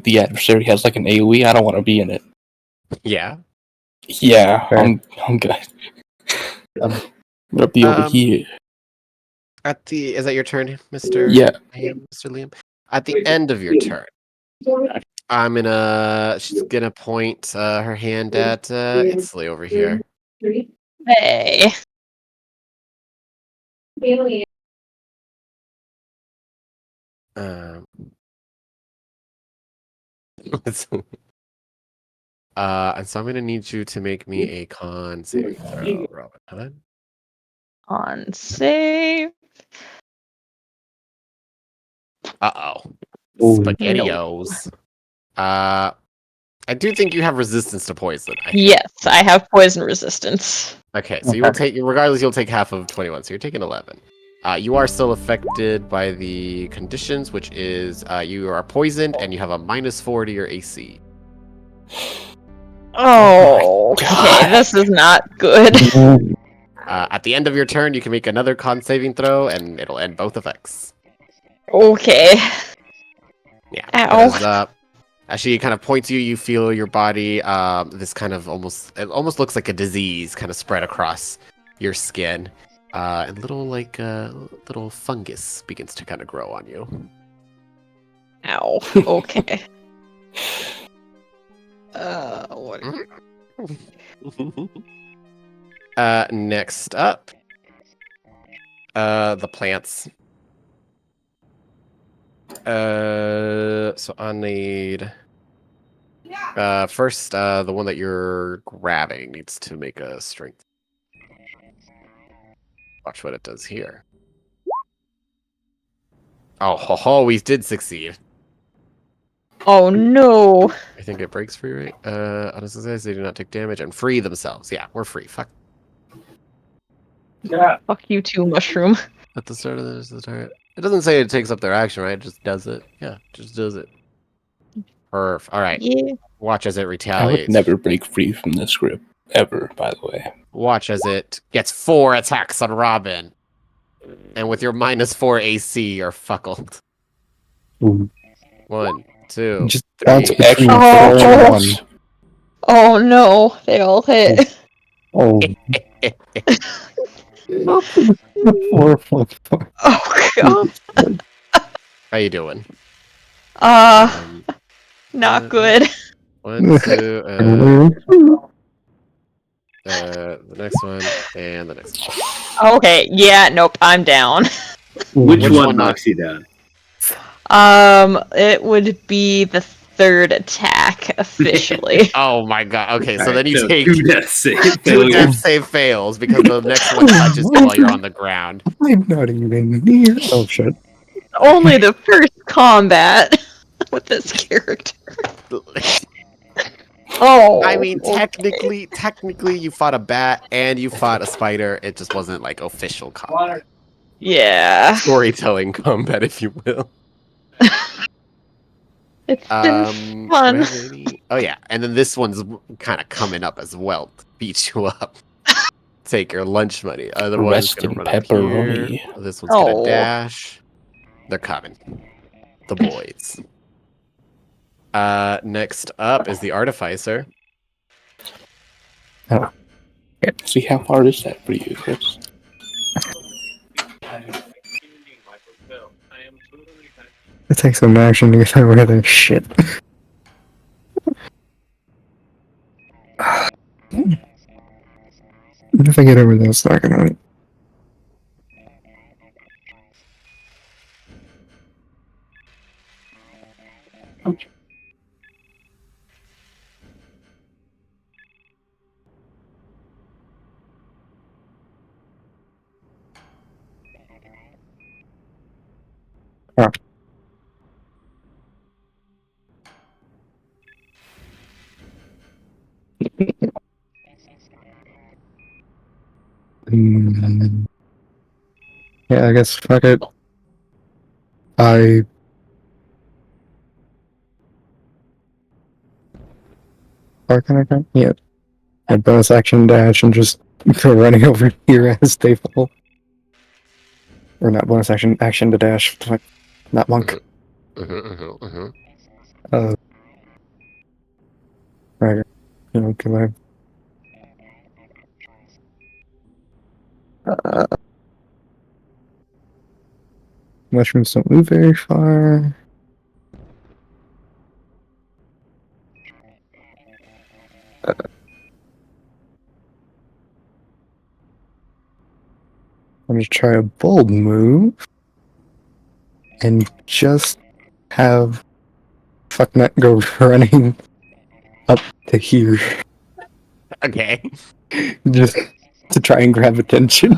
the adversary has like an AoE, I don't want to be in it. Yeah. Yeah, Fair. I'm good. I'm gonna be over here. Is that your turn, Mr. Yeah. Mr. Liam? At the end of your turn, she's gonna point her hand at Itzley over here. Hey. And so I'm gonna need you to make me a con saving throw, Robin Hood. On save. Uh-oh. Oh. SpaghettiOs. I do think you have resistance to poison. Yes, I have poison resistance. Okay, so you will take, regardless, you'll take half of 21, so you're taking 11. You are still affected by the conditions, which is you are poisoned and you have a -4 to your AC. Oh, okay, this is not good. At the end of your turn, you can make another con saving throw, and it'll end both effects. Okay. Yeah. Ow. As she kind of points you feel your body, this kind of almost looks like a disease kind of spread across your skin. And little fungus begins to kind of grow on you. Ow. Okay. What? Next up, the plants. So I need first the one that you're grabbing needs to make a strength. Watch what it does here. Oh, we did succeed. Oh no. I think it breaks free, right? Honestly says they do not take damage and free themselves. Yeah, we're free. Fuck. Yeah. Fuck you too, mushroom. At the start of the turret. It doesn't say it takes up their action, right? It just does it. Yeah, just does it. Perf. Alright. Yeah. Watch as it I would retaliates. never break free from this grip. Ever, by the way. Watch as it gets 4 attacks on Robin. And with your -4 AC, you're fuckled. Ooh. 1, 2, Just 3. bounce between Oh. 4 and 1. Oh no, they all hit. Oh. 4, 4, 4. Oh god. How you doing? Not good. 1, 2, the next one, and the next one. Okay, yeah, nope, I'm down. Which Which one one knocks you down? It would be the third attack officially. Oh my god. Okay, so Alright, then you so take 2 death save 2 failures. death save fails because the next one touches you while you're on the ground. I'm not even near. Oh shit. Only the first combat with this character. Oh. I mean, technically, you fought a bat and you fought a spider. It just wasn't like official combat. Yeah. Storytelling combat, if you will. It's been Do I fun. have any? Oh yeah, and then this one's kind of coming up as well to beat you up. Take your lunch money. Other one's Rest gonna in run up here. pepperoni. This one's gonna Oh. dash. They're coming. The boys. Next up is the artificer. Oh. Yeah, see how hard is that for you, Chris? It takes some action to get over that shit. If I get over this, not gonna. Oh. Yeah, I guess fuck it. I Or can I go? Yeah. A bonus action dash and just go running over here as they fall. Or not bonus action to dash. What the fuck? Not monk. Right. You know, can I? Mushrooms don't move very far. I'm gonna try a bold move and just have Fucknut go running up to here Okay. just to try and grab attention.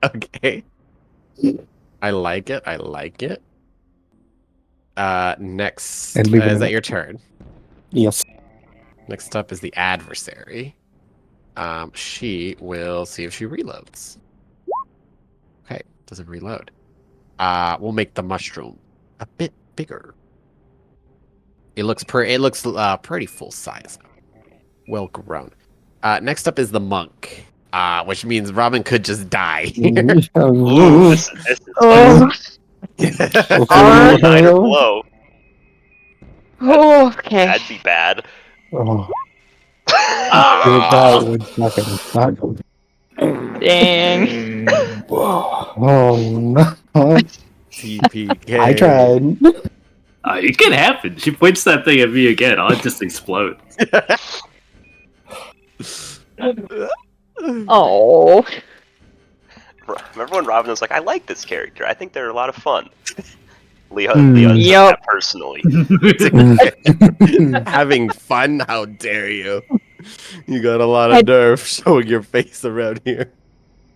Okay. I like it. I like it. Next, And leave it is in that it. your turn? Yes. Next up is the adversary. She will see if she reloads. Okay, doesn't reload. We'll make the mushroom a bit bigger. It looks pretty full size. Well grown. Next up is the monk. Which means Robin could just die here. Ooh, this is Oh. a niner blow. Oh, okay. That'd be bad. Oh, Ah! that would fucking suck. Dang. Oh no. TPK. I tried. It can happen. She points that thing at me again. I'll just explode. Oh. Remember when Robin was like, I like this character. I think they're a lot of fun. Leon took Yup. that personally. Having fun? How dare you? You got a lot of nerve showing your face around here.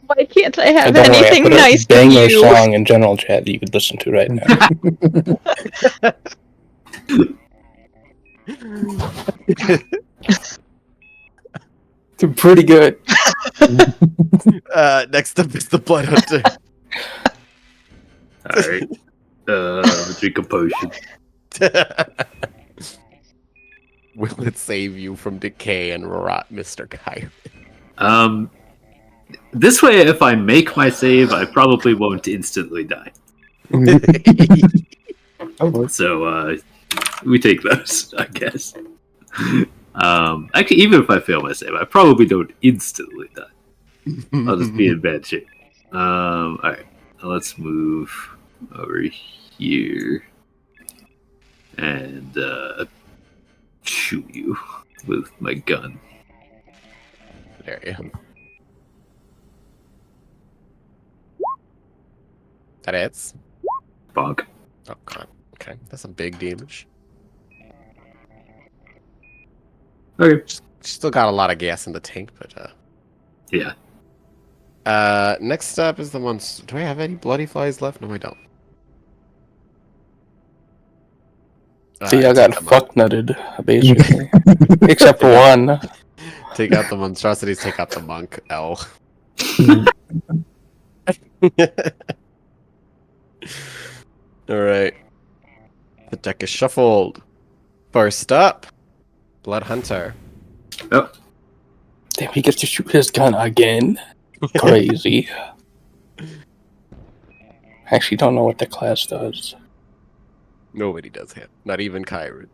Why can't I have Don't worry, I anything put nice a banger with you? song in general chat that you could listen to right now. It's pretty good. Next up is the Blood Hunter. Alright. Drink a potion. Will it save you from decay and rot, Mr. Chiron? This way, if I make my save, I probably won't instantly die. So, we take those, I guess. Actually, even if I fail my save, I probably don't instantly die. I'll just be in bad shape. Alright. Let's move over here. And, shoot you with my gun. There you. That hits. Bonk. Oh god. Okay, that's some big damage. Okay. Still got a lot of gas in the tank, but Yeah. next up is the ones. Do I have any bloody flies left? No, I don't. See, I got take them fuck nutted, basically. Except for one. Take out the monstrosities, take out the monk, L. Alright. The deck is shuffled. First up, Blood Hunter. Oh, Damn, he gets to shoot his gun again. Crazy. Actually, don't know what the class does. Nobody does him. Not even Chiron.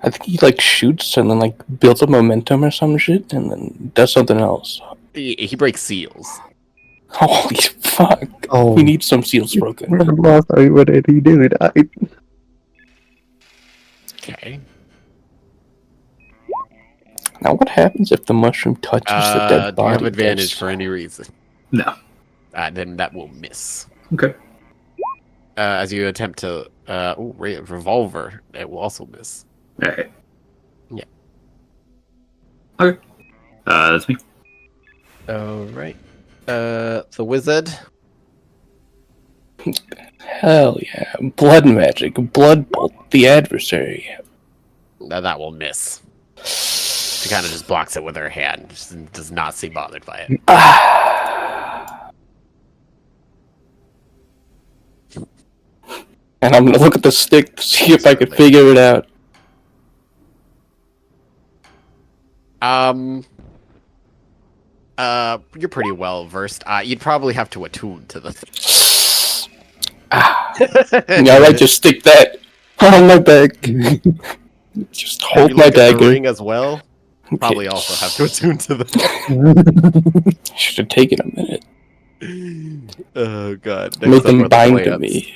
I think he like shoots and then like builds up momentum or some shit and then does something else. He breaks seals. Holy fuck. Oh, We need some seals broken. what did he do? Okay. Now what happens if the mushroom touches the dead Do you body? have advantage That's- for any reason? no. Then that will miss. Okay. As you attempt to, revolver, it will also miss. Alright. Yeah. Okay. That's me. Alright. The wizard. Hell yeah. Blood magic. Blood bolt. The adversary. That will miss. She kind of just blocks it with her hand. Just does not seem bothered by it. And I'm gonna look at the stick to see if I can figure it out. You're pretty well versed. You'd probably have to attune to the thing. Yeah, I just stick that on my back. Just If hold you my look at the dagger. ring as well. Probably also have to attune to the. Should have taken a minute. Oh god. Make them bind to me.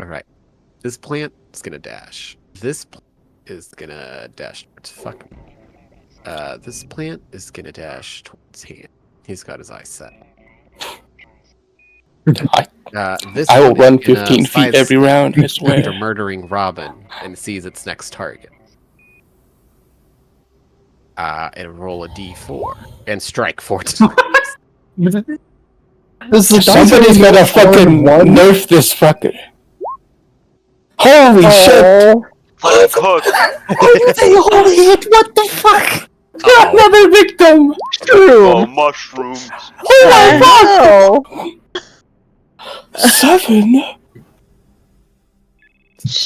Alright. This plant is gonna dash. This plant is gonna dash towards fuck me. This plant is gonna dash towards hand. He's got his eyes set. This I will one run is gonna 15 feet every sidestep round, I after swear. murdering Robin and sees its next target. And roll a d4 and strike 4 times. Somebody's gotta fucking nerf this fucker. Holy shit! Let him cook. Holy shit, what the fuck? Another victim! Oh, mushrooms. Oh my god! 7?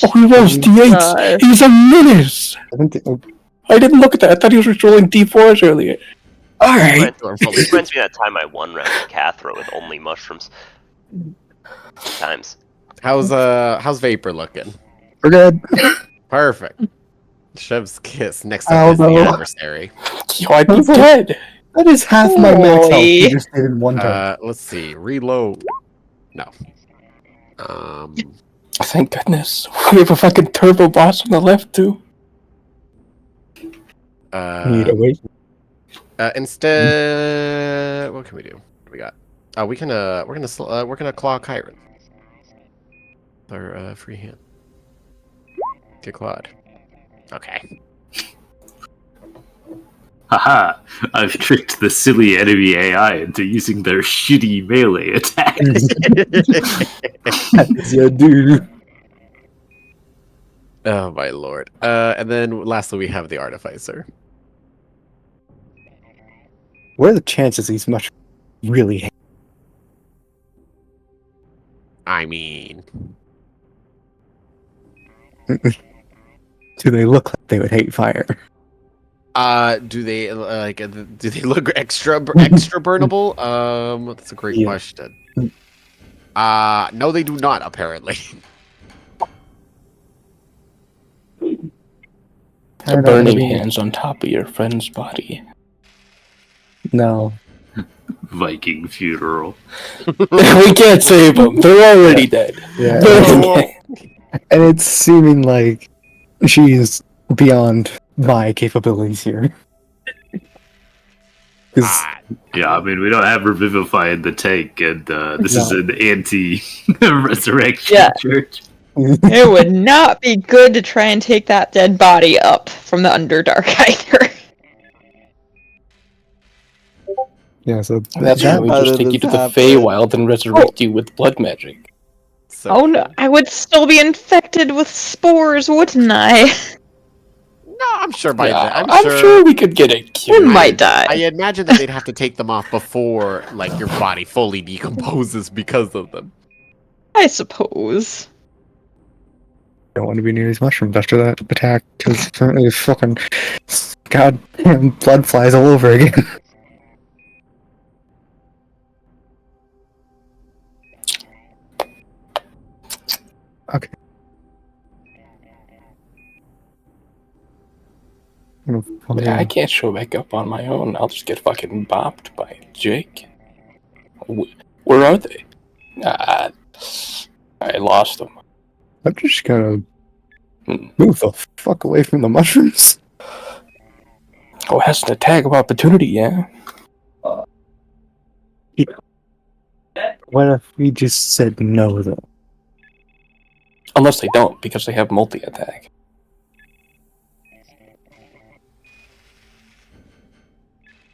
Oh, he rolls d8s! He's a menace! I didn't look at that, I thought he was rolling d4s earlier. Alright! This reminds me of that time I won round with Cathro with only mushrooms. Times. How's Vapor looking? We're good. Perfect. Chef's kiss. Next up is the adversary. Yo, I'd be dead! That is half my max health. Holy. You just did in one turn. Let's see. Reload. No. Thank goodness. We have a fucking turbo boss on the left, too. Need a wait. Instead, what can we do? What do we got? We're gonna claw Chiron. Our free hand. Get clawed. Okay. Haha, I've tricked the silly enemy AI into using their shitty melee attacks. That's your dude. Oh my lord. And then lastly we have the artificer. What are the chances these much really hate? I mean, Do they look like they would hate fire? do they look extra burnable? That's a great question. No, they do not. Apparently, The burning hands on top of your friend's body. No. Viking funeral. We can't save them. They're already dead. Yeah. Burning And it's seeming like she's beyond my capabilities here. 'Cause Yeah, I mean, we don't have Revivify in the tank, and this is an anti-resurrection church. It would not be good to try and take that dead body up from the Underdark either. yeah, so That's why we just take you to the Feywild and resurrect you with blood magic. So Oh no, I would still be infected with spores, wouldn't I? No, I'm sure by Yeah, then. I'm I'm sure. sure we could get it We cured. might I die. imagine that they'd have to take them off before, like, your body fully decomposes because of them. I suppose. Don't want to be near these mushrooms after that attack because apparently fucking goddamn blood flies all over again. Okay. I can't show back up on my own. I'll just get fucking bopped by Jake. Where are they? I lost them. I'm just gonna move the fuck away from the mushrooms. Oh, it has an attack of opportunity, yeah? What if we just said no, though? Unless they don't, because they have multi-attack.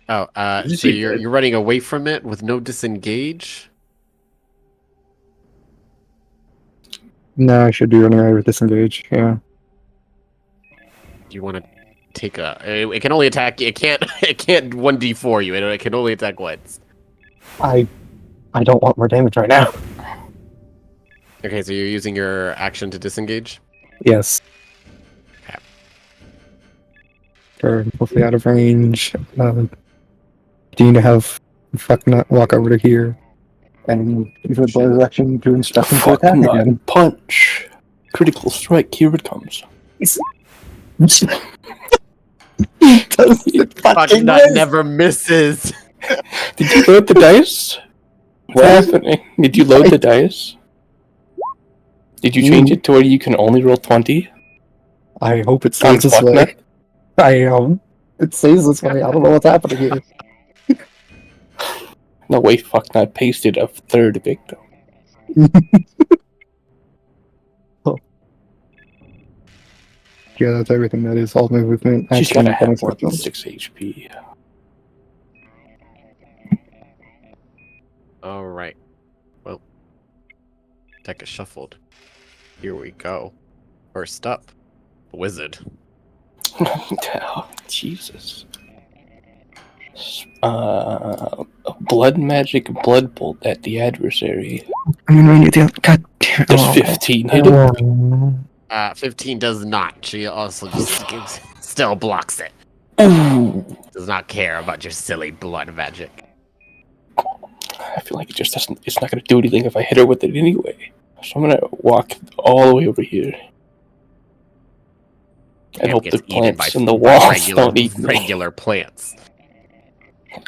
Oh, Is so he you're dead? running away from it with no disengage? No, I should be running away with disengage, yeah. Do you want to take a? It can only attack. It can't. It can't 1d4 you. It can only attack once. I don't want more damage right now. Okay, so you're using your action to disengage. Yes. Okay. Or hopefully out of range. Do you need to have fuck nut walk over to here and use a bonus action to instruction to Fuck attack nut. again? Punch. Critical strike. Here it comes. Fucking nut never misses. Did you load the dice? What's happening? Did you load the dice? Did you change it to where you can only roll 20? I hope it On stays this fuck way. nut? I hope it stays this way. I don't know what's happening here. No way, fuck nut pasted a third victim. Yeah, that's everything. That is all my movement. She's action, gotta bonus have more than actions. 6 HP. All right. Well, deck is shuffled. Here we go. First up, wizard. Oh, Jesus. Blood magic blood bolt at the adversary. I'm gonna need the god damn. Does 15 hit him? 15 does not. She also just still blocks it. Ooh. Does not care about your silly blood magic. I feel like it just doesn't. It's not gonna do anything if I hit her with it anyway. So I'm gonna walk all the way over here and hope the plants in the walls don't eat me. regular plants.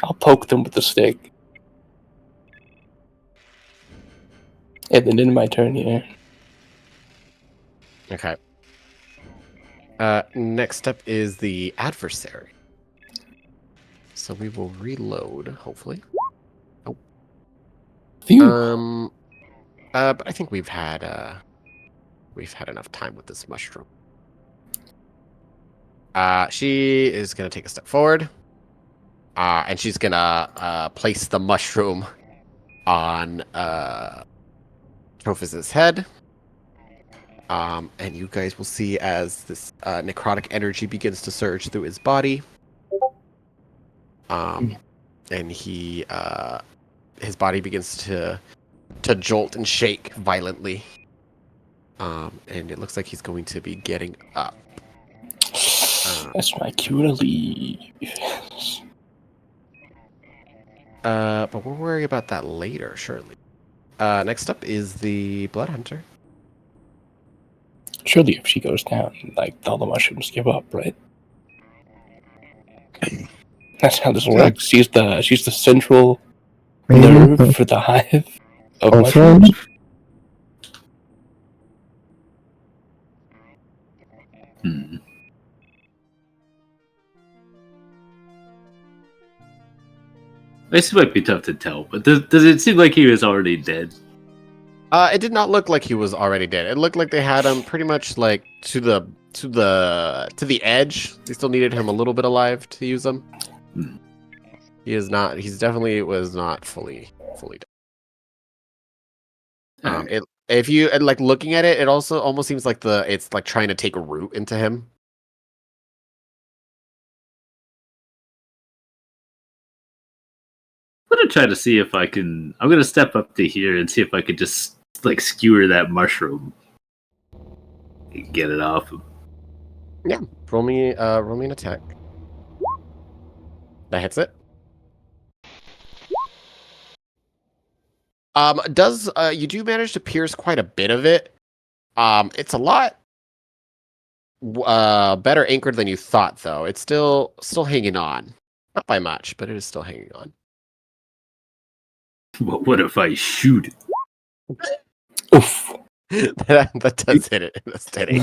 I'll poke them with the stick, and then in my turn here. Okay. Next up is the adversary. So we will reload, hopefully. Phew. But I think we've had enough time with this mushroom. She is gonna take a step forward. And she's gonna place the mushroom on Trophus's head. And you guys will see as this necrotic energy begins to surge through his body. And his body begins to jolt and shake violently. And it looks like he's going to be getting up. That's my cue to leave. But we'll worry about that later, surely. Next up is the Blood Hunter. Surely, if she goes down, like all the mushrooms give up, right? That's how this works. She's the central nerve for the hive of mushrooms. This might be tough to tell, but does it seem like he was already dead? It did not look like he was already dead. It looked like they had him pretty much like to the edge. They still needed him a little bit alive to use him. He is not. He's definitely was not fully dead. If you like looking at it, it also almost seems like it's like trying to take a root into him. I'm gonna try to see if I can. I'm gonna step up to here and see if I could just like skewer that mushroom and get it off him. Yeah, roll me an attack. That hits it. Does you do manage to pierce quite a bit of it. It's a lot better anchored than you thought, though. It's still hanging on, not by much, but it is still hanging on. What if I shoot it? Oof. that does hit it in a steady.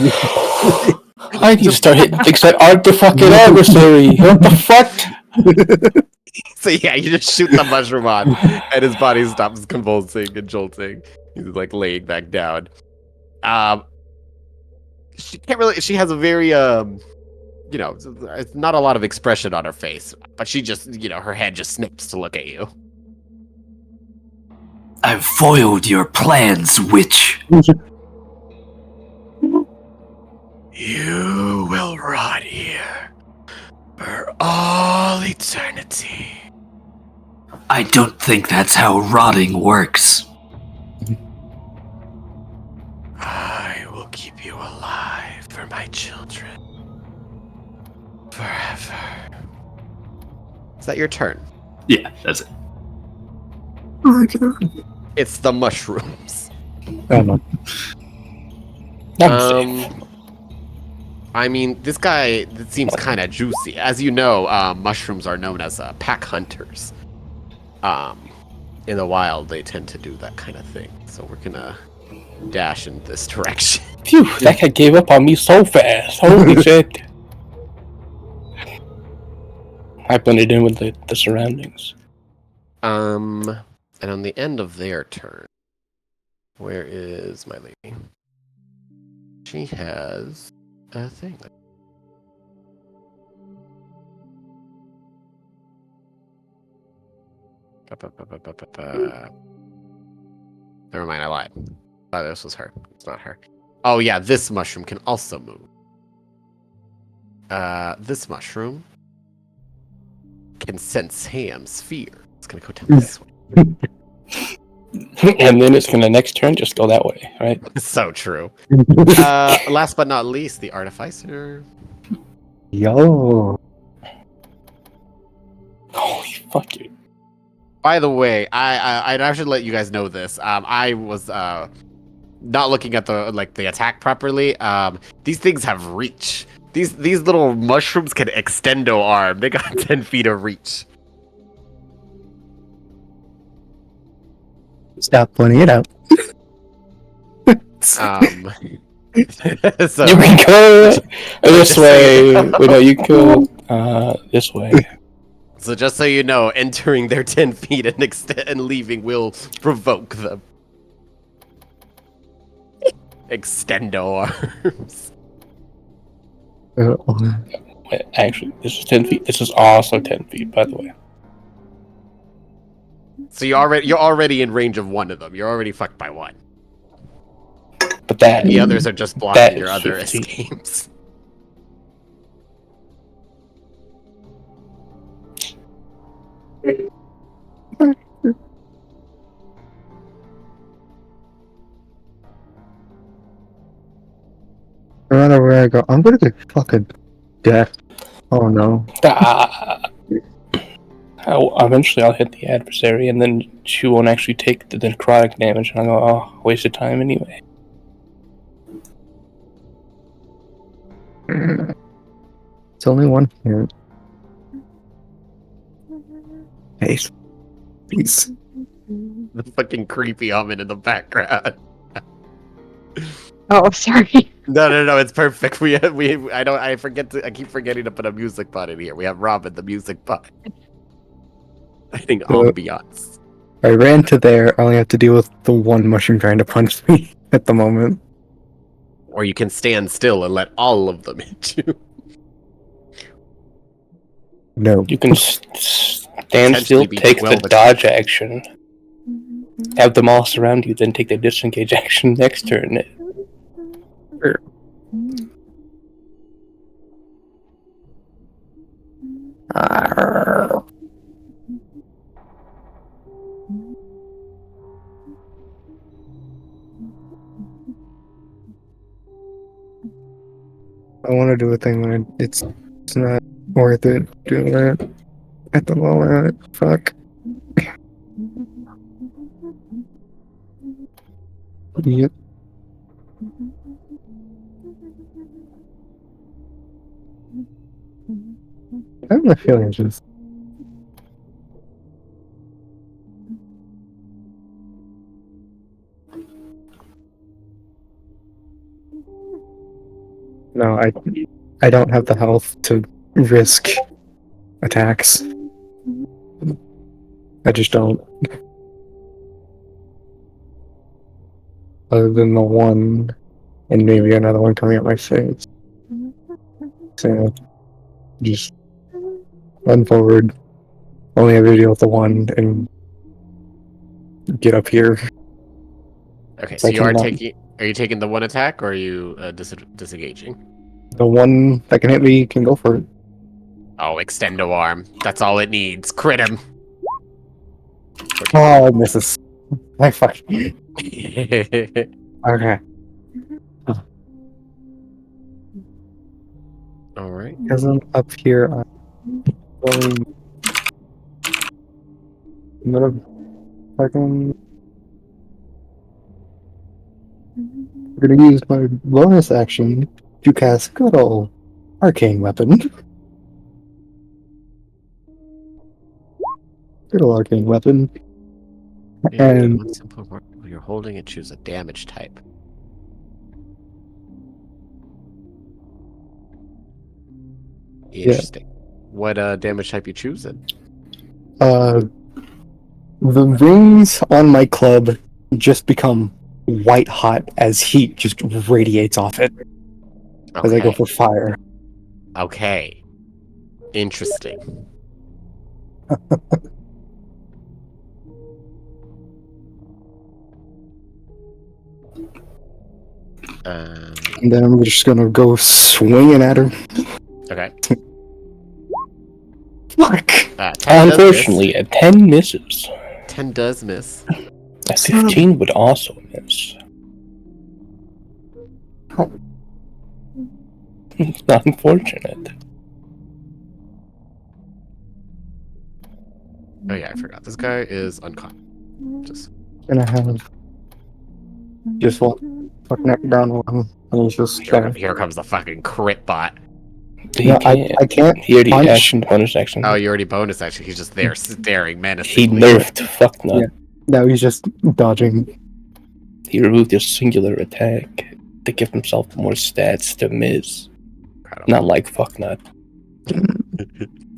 I need to start hitting things that aren't the fucking adversary. What the fuck? So yeah, you just shoot the mushroom on, and his body stops convulsing and jolting. He's like laying back down. She can't really. She has a very it's not a lot of expression on her face, but she just, her head just snips to look at you. I've foiled your plans, witch. You will rot here for all eternity. I don't think that's how rotting works. I will keep you alive for my children. Forever. Is that your turn? Yeah, that's it. It's the mushrooms. Oh no. I'm safe. I mean, this guy seems kind of juicy. As you know, mushrooms are known as pack hunters. In the wild, they tend to do that kind of thing. So we're gonna dash in this direction. Phew, that guy gave up on me so fast. Holy shit. I blended in with the surroundings. And on the end of their turn, where is my lady? She has a thing. Never mind, I lied. Oh, this was her. It's not her. Oh yeah, this mushroom can also move. This mushroom can sense Ham's fear. It's gonna go down this way. And then it's gonna next turn just go that way, right? So true. Last but not least, the artificer. Yo. Holy fuck you. By the way, I should let you guys know this. I was not looking at the attack properly. These things have reach. These little mushrooms can extendo arm. They got 10 feet of reach. Stop pointing it out. So, You can go this way. Wait, no, you can go this way. So just so you know, entering their 10 feet and leaving will provoke them. Extendo arms. Wait, actually, this is 10 feet. This is also 10 feet, by the way. So you're already in range of one of them. You're already fucked by one. But that The others are just blocking that your is other 15. escapes. No matter where I go, I'm gonna get fucking death. Oh no. Eventually I'll hit the adversary, and then she won't actually take the necrotic damage, and I'll go, oh, waste of time anyway. It's only one here. Hey, please. The fucking creepy omen in the background. Oh, sorry. No, it's perfect. I keep forgetting to put a music bot in here. We have Robin, the music bot. I think ambiance. I ran to there. I only have to deal with the one mushroom trying to punch me at the moment. Or you can stand still and let all of them hit you. No. You can stand still, Potentially be take the well dodge action. Have them all surround you, then take the disengage action next turn. I want to do a thing when it's not worth it doing that at the moment. Fuck. Yep. I have a feeling it's just. No, I don't have the health to risk attacks. I just don't. Other than the one, and maybe another one coming at my face. So, just run forward. Only have to deal with the one and get up here. Okay, so you are taking. Are you taking the one attack, or are you disengaging? The one that can hit me can go for it. Oh, extendo arm. That's all it needs. Crit him. Oh, it misses. I fuck. Okay. All right. Because I'm up here, I'm going. I'm gonna fucking. I'm gonna use my bonus action to cast good old arcane weapon. Good old arcane weapon. And one simple word. You're holding and choose a damage type. Interesting. What damage type you choosing? the rings on my club just become white hot as heat just radiates off it as I go for fire. Okay. Interesting. And then I'm just gonna go swinging at her. Okay. Fuck! Unfortunately, a 10 misses. 10 does miss. A 15 would also miss. It's not unfortunate. Oh yeah, I forgot. This guy is uncommon. Just Gonna have just one fuck neck down one. And he's just here comes the fucking crit bot. No, I can't. He already punch. action bonus action. Oh, you already bonus action. He's just there staring menacingly. He nerfed fuck nut. Yeah. No, he's just dodging. He removed his singular attack to give himself more stats to miss. Not like fuck nut.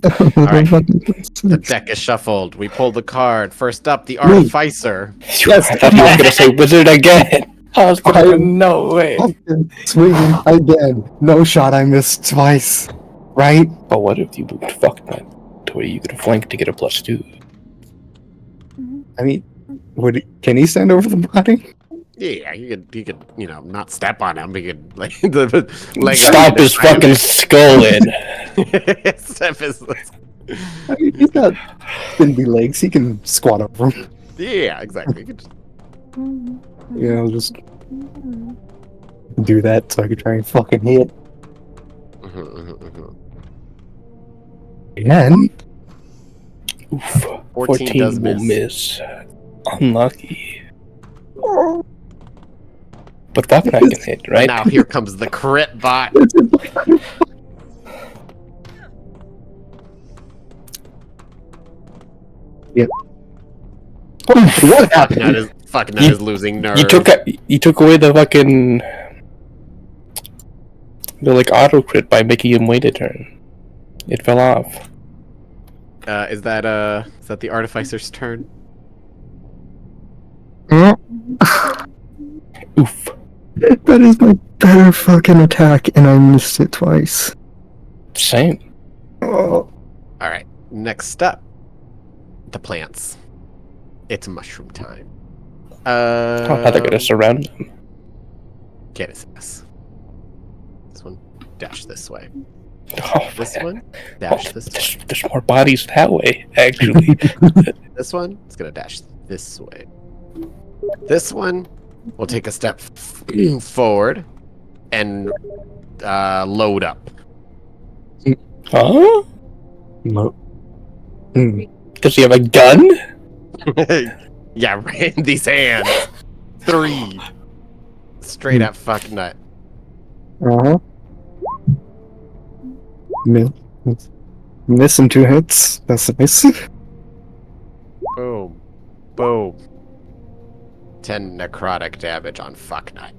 Alright. The deck is shuffled. We pulled the card. First up, the Artificer. Yes, I thought he was gonna say wizard again. I was gonna no way. Swinging again. No shot, I missed twice. Right? But what if you moved fuck nut to where you could flank to get a +2? I mean, can he stand over the body? Yeah, you could, not step on him. You could, like, the leg. Stomp his fucking skull in. Step his. I mean, he's got spindly legs. He can squat over him. Yeah, exactly. You could just... Yeah, I'll just do that so I could try and fucking hit. Again? Oof. 14 does will miss. Unlucky. But fuck nut can hit, right? Now here comes the crit bot. Yep. What happened? Fuck nut is losing nerve. You took away the fucking auto crit by making him wait a turn. It fell off. Is that the Artificer's turn? Oof. That is my better fucking attack, and I missed it twice. Same. Oh. Alright, next up. The plants. It's mushroom time. How they're gonna surround them? Get his ass. This one, dash this way. Oh, This man. one, dash this way. There's more bodies that way, actually. This one is gonna dash this way. This one will take a step forward and load up. Huh? No. Does he have a gun? Yeah, Randy's hands. 3. Straight up fuck nut. Uh-huh. Missing 2 hits. That's a miss. Boom. Boom. 10 necrotic damage on fuck nut.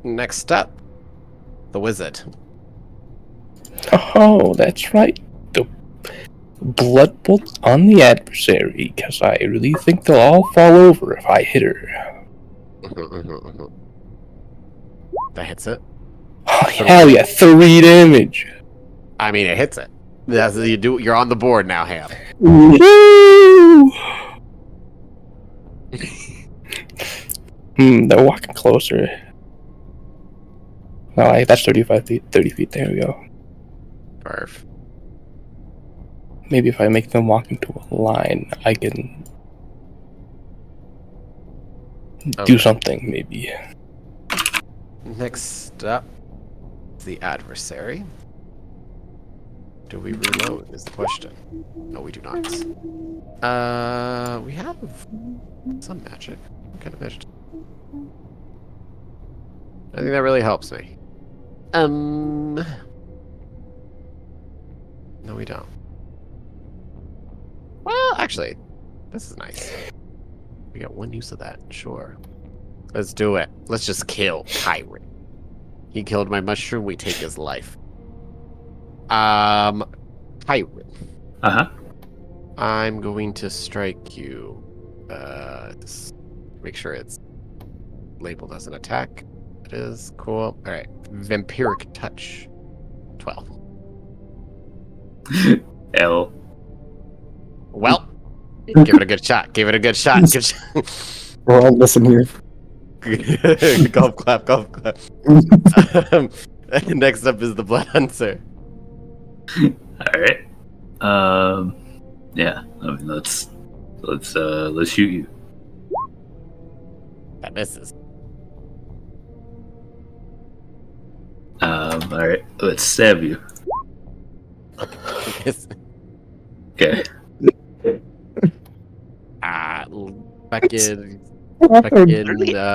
Next up, the wizard. Oh, that's right. The blood bolt on the adversary, because I really think they'll all fall over if I hit her. That hits it. Oh, hell yeah, 3 damage. I mean, it hits it. That's you do. You're on the board now, Ham. Woo! They're walking closer. No, that's 35 feet. 30 feet. There we go. Perf. Maybe if I make them walk into a line, I can do something, maybe. Next up, the adversary. Do we reload is the question. No, we do not. We have some magic. What kind of magic? I think that really helps me. No, we don't. Well, actually, this is nice. We got 1 use of that, sure. Let's do it. Let's just kill Chiron. He killed my mushroom, we take his life. Chiron. Uh-huh. I'm going to strike you. Just make sure it's labeled as an attack. It is. Cool. Alright. Vampiric touch. 12. L. Well, give it a good shot. Give it a good shot. Good shot. We're all listening here. Golf clap, golf clap. Next up is the Blood Hunter. Alright. Yeah. I mean, let's shoot you. That misses. Alright. Let's stab you. Okay. Fucking.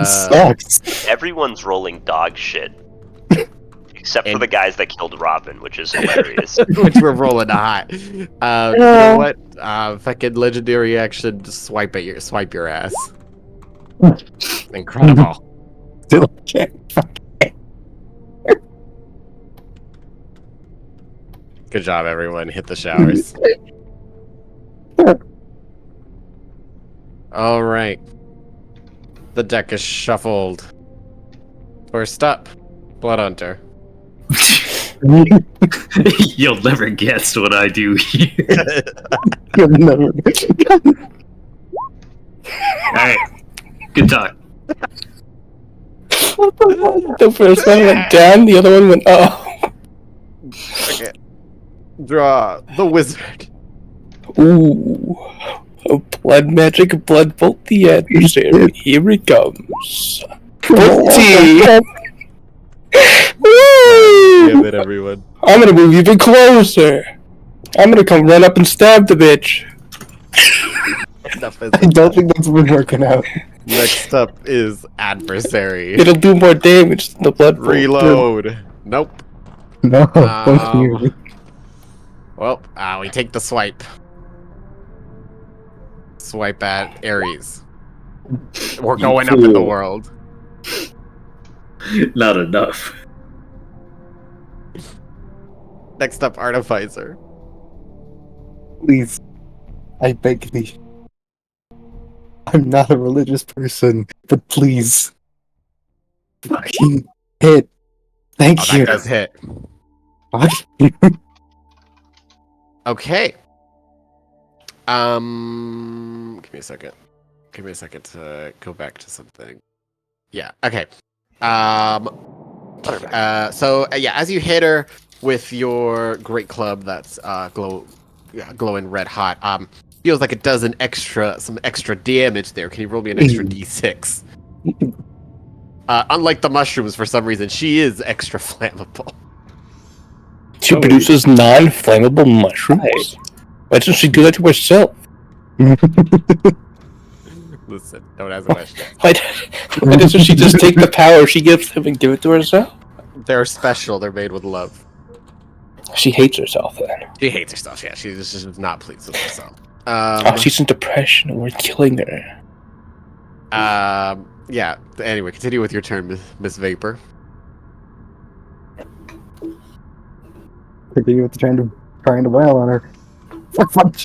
Sucks. Everyone's rolling dog shit. Except for And- the guys that killed Robin, which is hilarious. Which we're rolling hot. You know what? Fucking legendary action. Just swipe your ass. Incredible. Still can't. Good job, everyone. Hit the showers. All right. The deck is shuffled. First up, Blood Hunter. You'll never guess what I do here. You'll never. Alright. Good talk. The first one went down, the other one went up. Okay. Draw the wizard. Ooh. A blood magic, blood bolt the adversary. Here it comes. 14! Woo! Give it, everyone. I'm gonna move even closer. I'm gonna come run up and stab the bitch. I don't think that's been working out. Next up is adversary. It'll do more damage than the blood bolt. Reload. Nope. No, fuck you. Well, we take the swipe. Swipe at Ares. We're going up in the world. Not enough. Next up, Artificer. Please. I beg thee. I'm not a religious person, but please. Fucking hit. Thank Oh, you. that does hit. Fuck you. Okay. Give me a second. Give me a second to go back to something. Yeah. Okay. Yeah, as you hit her with your great club that's glowing red hot, feels like it does some extra damage there. Can you roll me an extra d6? Unlike the mushrooms, for some reason, she is extra flammable. She produces non-flammable mushrooms? Why doesn't she do that to herself? Listen, don't ask questions. Why doesn't she just take the power she gives him and give it to herself? They're special. They're made with love. She hates herself then. She hates herself. Yeah, she's just not pleased with herself. She's in depression and we're killing her. Yeah. Anyway, continue with your turn, Miss Vapor. Continue with the trying to wail on her. Fuck.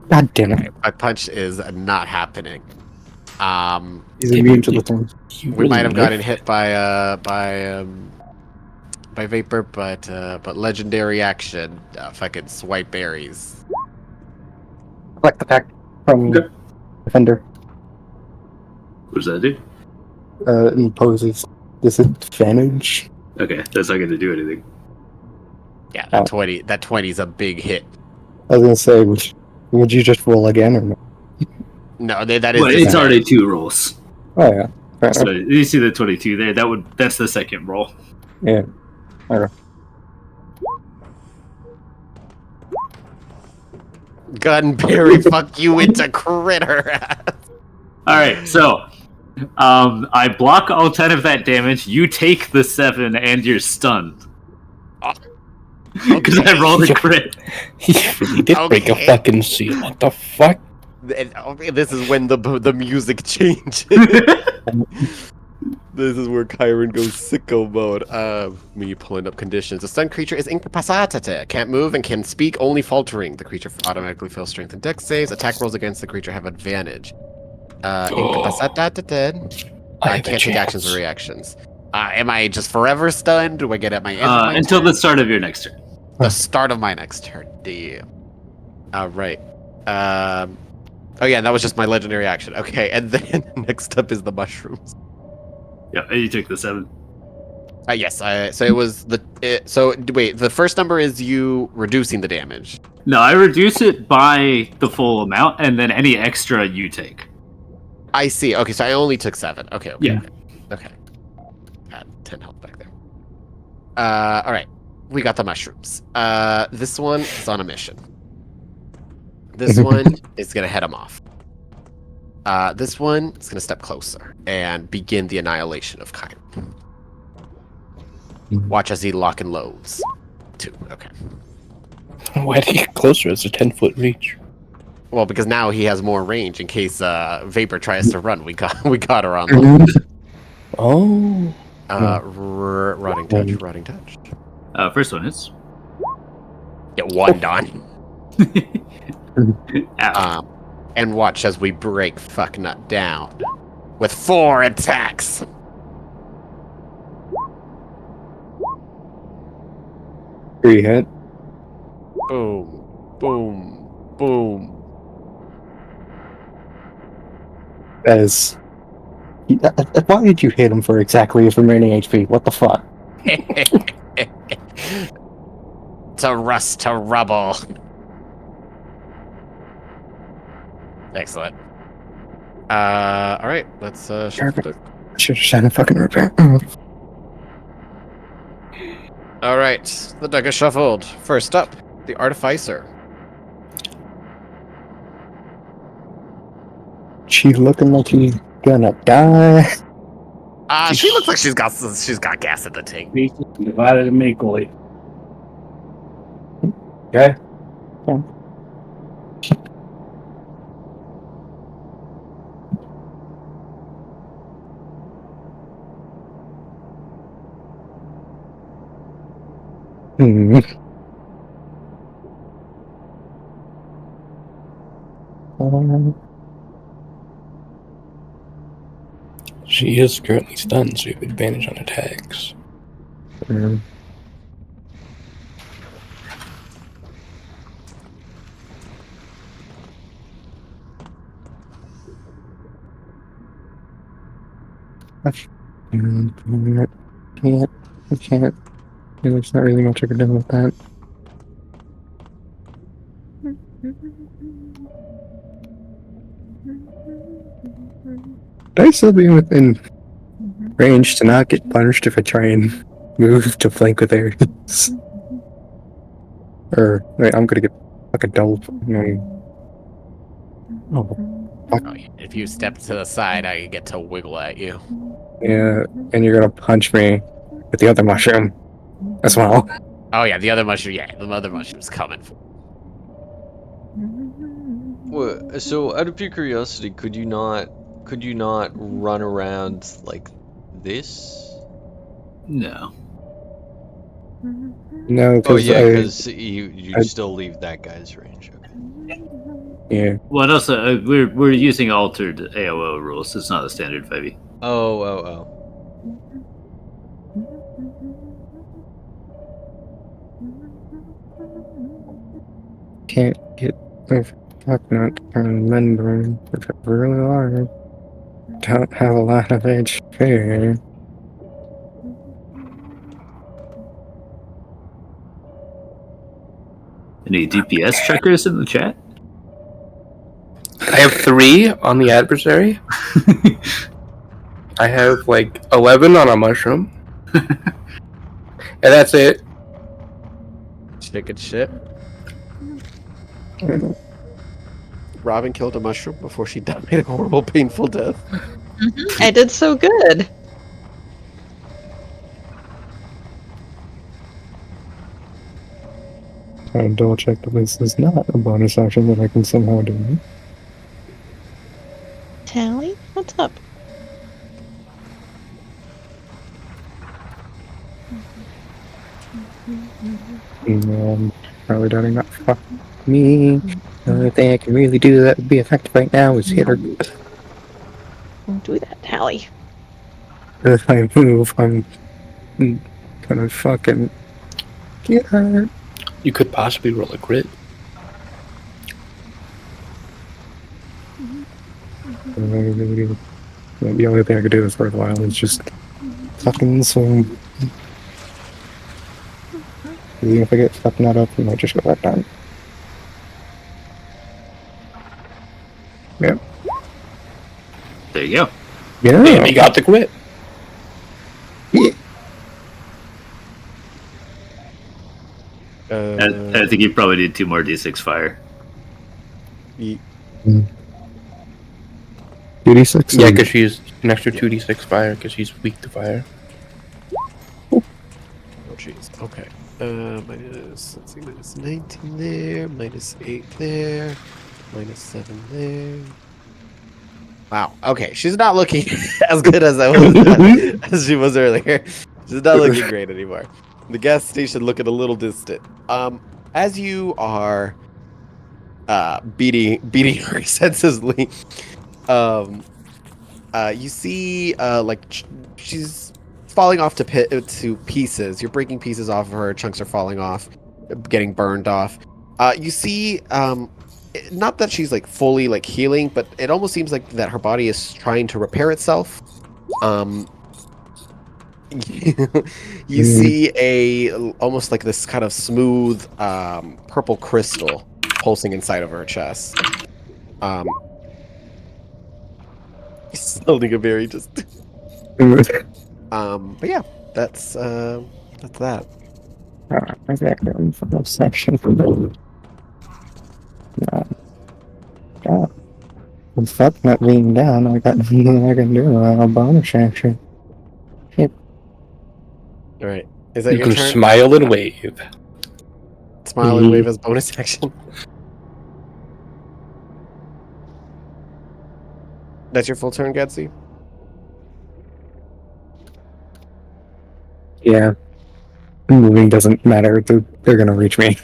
God damn it. Okay, my punch is not happening. He's immune to the thing. We might have gotten hit by Vapor, but legendary action, fucking swipe berries. Collect the pack from Defender. What does that do? Imposes disadvantage. Okay, that's not going to do anything. Yeah, that 20 is a big hit. I was gonna say, would you just roll again or no? No, that is. Well, it's already 2 rolls. Oh yeah. Fair So enough. you see the 22 there? That's the second roll. Yeah. Okay. Gunberry, fuck you into critter. All right, so I block all 10 of that damage. You take the 7, and you're stunned. Because I rolled a crit. He really did break a fucking seal. What the fuck? This is when the music changes. This is where Chiron goes sicko mode. Me pulling up conditions. The stunned creature is incapacitated, can't move, and can speak only faltering. The creature automatically fails strength and dex saves. Attack rolls against the creature have advantage. Incapacitated. I can't take actions or reactions. Am I just forever stunned? Do I get at my end? Of my Until turn? the start of your next turn. The start of my next turn. Damn. Alright. Oh yeah, that was just my legendary action. Okay, and then next up is the mushrooms. Yeah, and you took the 7. Yes. So it was wait. The first number is you reducing the damage. No, I reduce it by the full amount, and then any extra you take. I see. Okay, so I only took 7. Okay. Yeah. Okay. Had 10 health back there. All right. We got the mushrooms. This one is on a mission. This one is gonna head him off. This one is gonna step closer and begin the annihilation of Chiron. Watch as he lock and loads. 2. Okay. Why did he get closer? It's a 10-foot reach. Well, because now he has more range in case Vapor tries to run. We got her on the Oh. rotting touch. First one is. Get one done. Ow. And watch as we break Fucknut down with 4 attacks. Three hit. Boom, boom, boom. That is. Why did you hit him for exactly his remaining HP? What the fuck? To rust to rubble. Excellent. All right. Let's shift it. Should have said a fucking repair. All right. The deck is shuffled. First up, the Artificer. She looking like she's gonna die. She looks like she's got gas in the tank. Divided and equally. Okay. Hmm. She is currently stunned, so you have advantage on attacks. I can't. There's not really much I can do with that. Would I still be within range to not get punished if I try and move to flank with Ares? Or, wait, I'm gonna get like a double. Oh, fuck. Oh, if you step to the side, I get to wiggle at you. Yeah, and you're gonna punch me with the other mushroom as well. Oh yeah, the other mushroom. Yeah, the other mushroom's coming. Well, so out of pure curiosity, could you not run around like this? No. No, Oh because yeah, because you'd I- still leave that guy's range. Okay. yeah. Well, and also we're using altered AOO rules. It's not a standard 5e. Oh. Can't get the fuck not remembering if it really are. Don't have a lot of HP. Any DPS checkers in the chat? I have 3 on the adversary. I have like 11 on a mushroom. And that's it. Chicken shit. Robin killed a mushroom before she died a horrible, painful death. I did so good. I double check that this is not a bonus action that I can somehow do. Tally, what's up? And probably doubting that. Fuck me. The only thing I can really do that would be effective right now is hit her. Don't do that, Tally. If I move, I'm gonna fucking get hurt. You could possibly roll a crit. The only thing I could do is for a while is just fucking swim. Even if I get fucking that up, I might just go back down. Yep. There you go. Yeah. Damn, he got the crit. Yeah. I think you probably need 2 more d6 fire. 2d6? Yeah, because she's an extra 2d6 fire because she's weak to fire. Oh jeez. Okay. Minus, let's see, minus 19 there, minus 8 there, minus 7 there. Wow. Okay, she's not looking as good as as she was earlier. She's not looking great anymore. The gas station looking a little distant. As you are beating her senselessly, you see like she's falling off to pieces. You're breaking pieces off of her. Chunks are falling off, getting burned off. You see, not that she's like fully like healing, but it almost seems like that her body is trying to repair itself. You see almost like this kind of smooth purple crystal pulsing inside of her chest. He's holding a berry just. But yeah, that's that. Exactly. I'm from that section for the. God. I'm fuck not being down. I got nothing I can do. I'm a bonus action. Shit. All right, is that You your can turn? smile and wave. Smile and wave as bonus action. That's your full turn, Gatsy? Yeah. Moving doesn't matter. They're gonna reach me.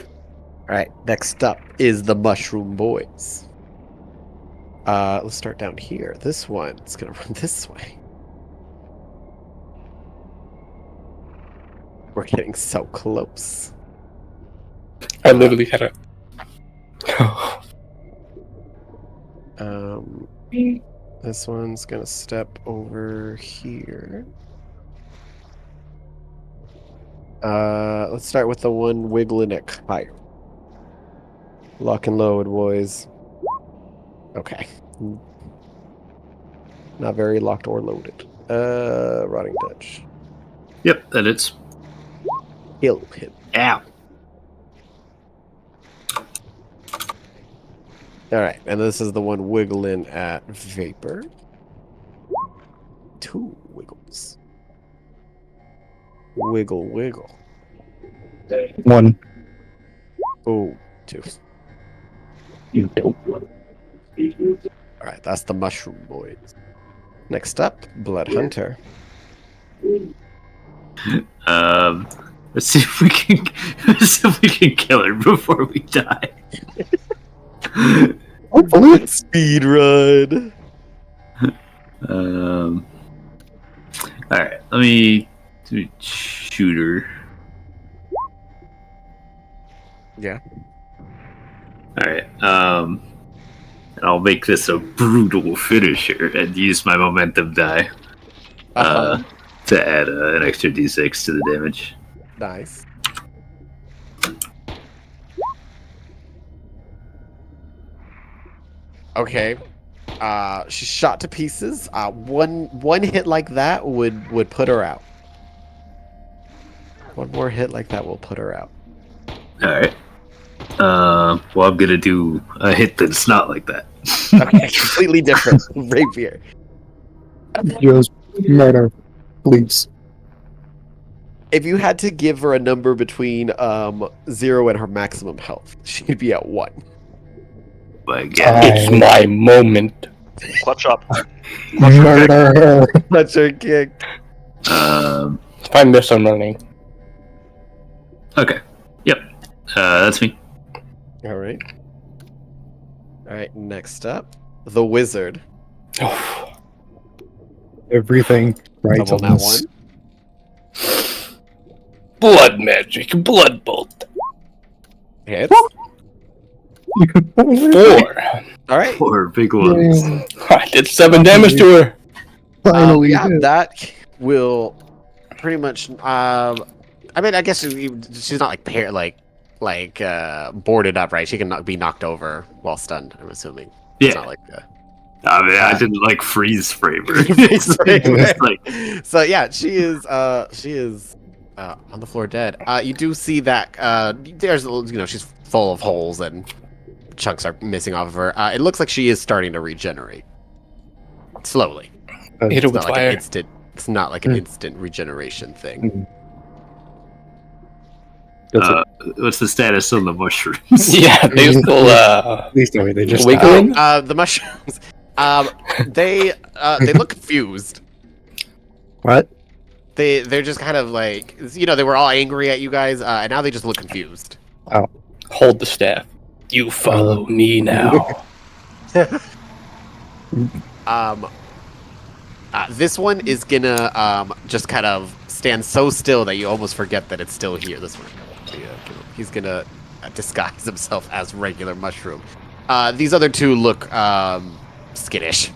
Alright, next up is the Mushroom Boys. Let's start down here. This one is gonna run this way. We're getting so close. I literally had a. This one's gonna step over here. Let's start with the one wiggling at Chiron. Lock and load, boys. Okay. Not very locked or loaded. Rotting Touch. Yep, that is. Kill him. Ow. Alright, and this is the one wiggling at Vapor. 2 wiggles. Wiggle, wiggle. 1. Oh, 2. You don't. Alright, that's the mushroom boys. Next up, Blood Hunter. Let's see if we can kill her before we die. Hopefully. Speed run. Alright, let me do shooter. Yeah. Alright, I'll make this a brutal finisher and use my momentum die to add an extra d6 to the damage. Nice. Okay. She's shot to pieces. One hit like that would put her out. One more hit like that will put her out. Alright. Well, I'm gonna do a hit that's not like that. Okay, completely different. Rapier. Just murder. Please. If you had to give her a number between 0 and her maximum health, she'd be at 1. But again, It's my moment. Clutch up. Murder. That's her kick. If I miss, I'm running. okay. Yep. That's me. Alright. Alright, next up. The Wizard. Everything right Double on that this. one. Blood magic, blood bolt. Hits. 4. Alright. 4 big ones. I did 7 damage to her. Finally. Yeah, hit. that will pretty much. I mean, I guess she's not like boarded up, right? She can be knocked over while stunned. I'm assuming. Yeah. It's not like. I mean, I didn't like freeze frame her. Freeze frame her. It's like, So yeah, she is on the floor dead. You do see that there's she's full of holes and chunks are missing off of her. It looks like she is starting to regenerate slowly. Hit her It's with not like fire. an instant. It's not like an instant regeneration thing. what's the status on the mushrooms? Yeah, they still At least no, they just wiggling. The mushrooms. They look confused. What? They're just kind of like they were all angry at you guys, and now they just look confused. Hold the staff. You follow me now. This one is gonna just kind of stand so still that you almost forget that it's still here. This one, he's gonna disguise himself as regular mushroom. These other two look skittish,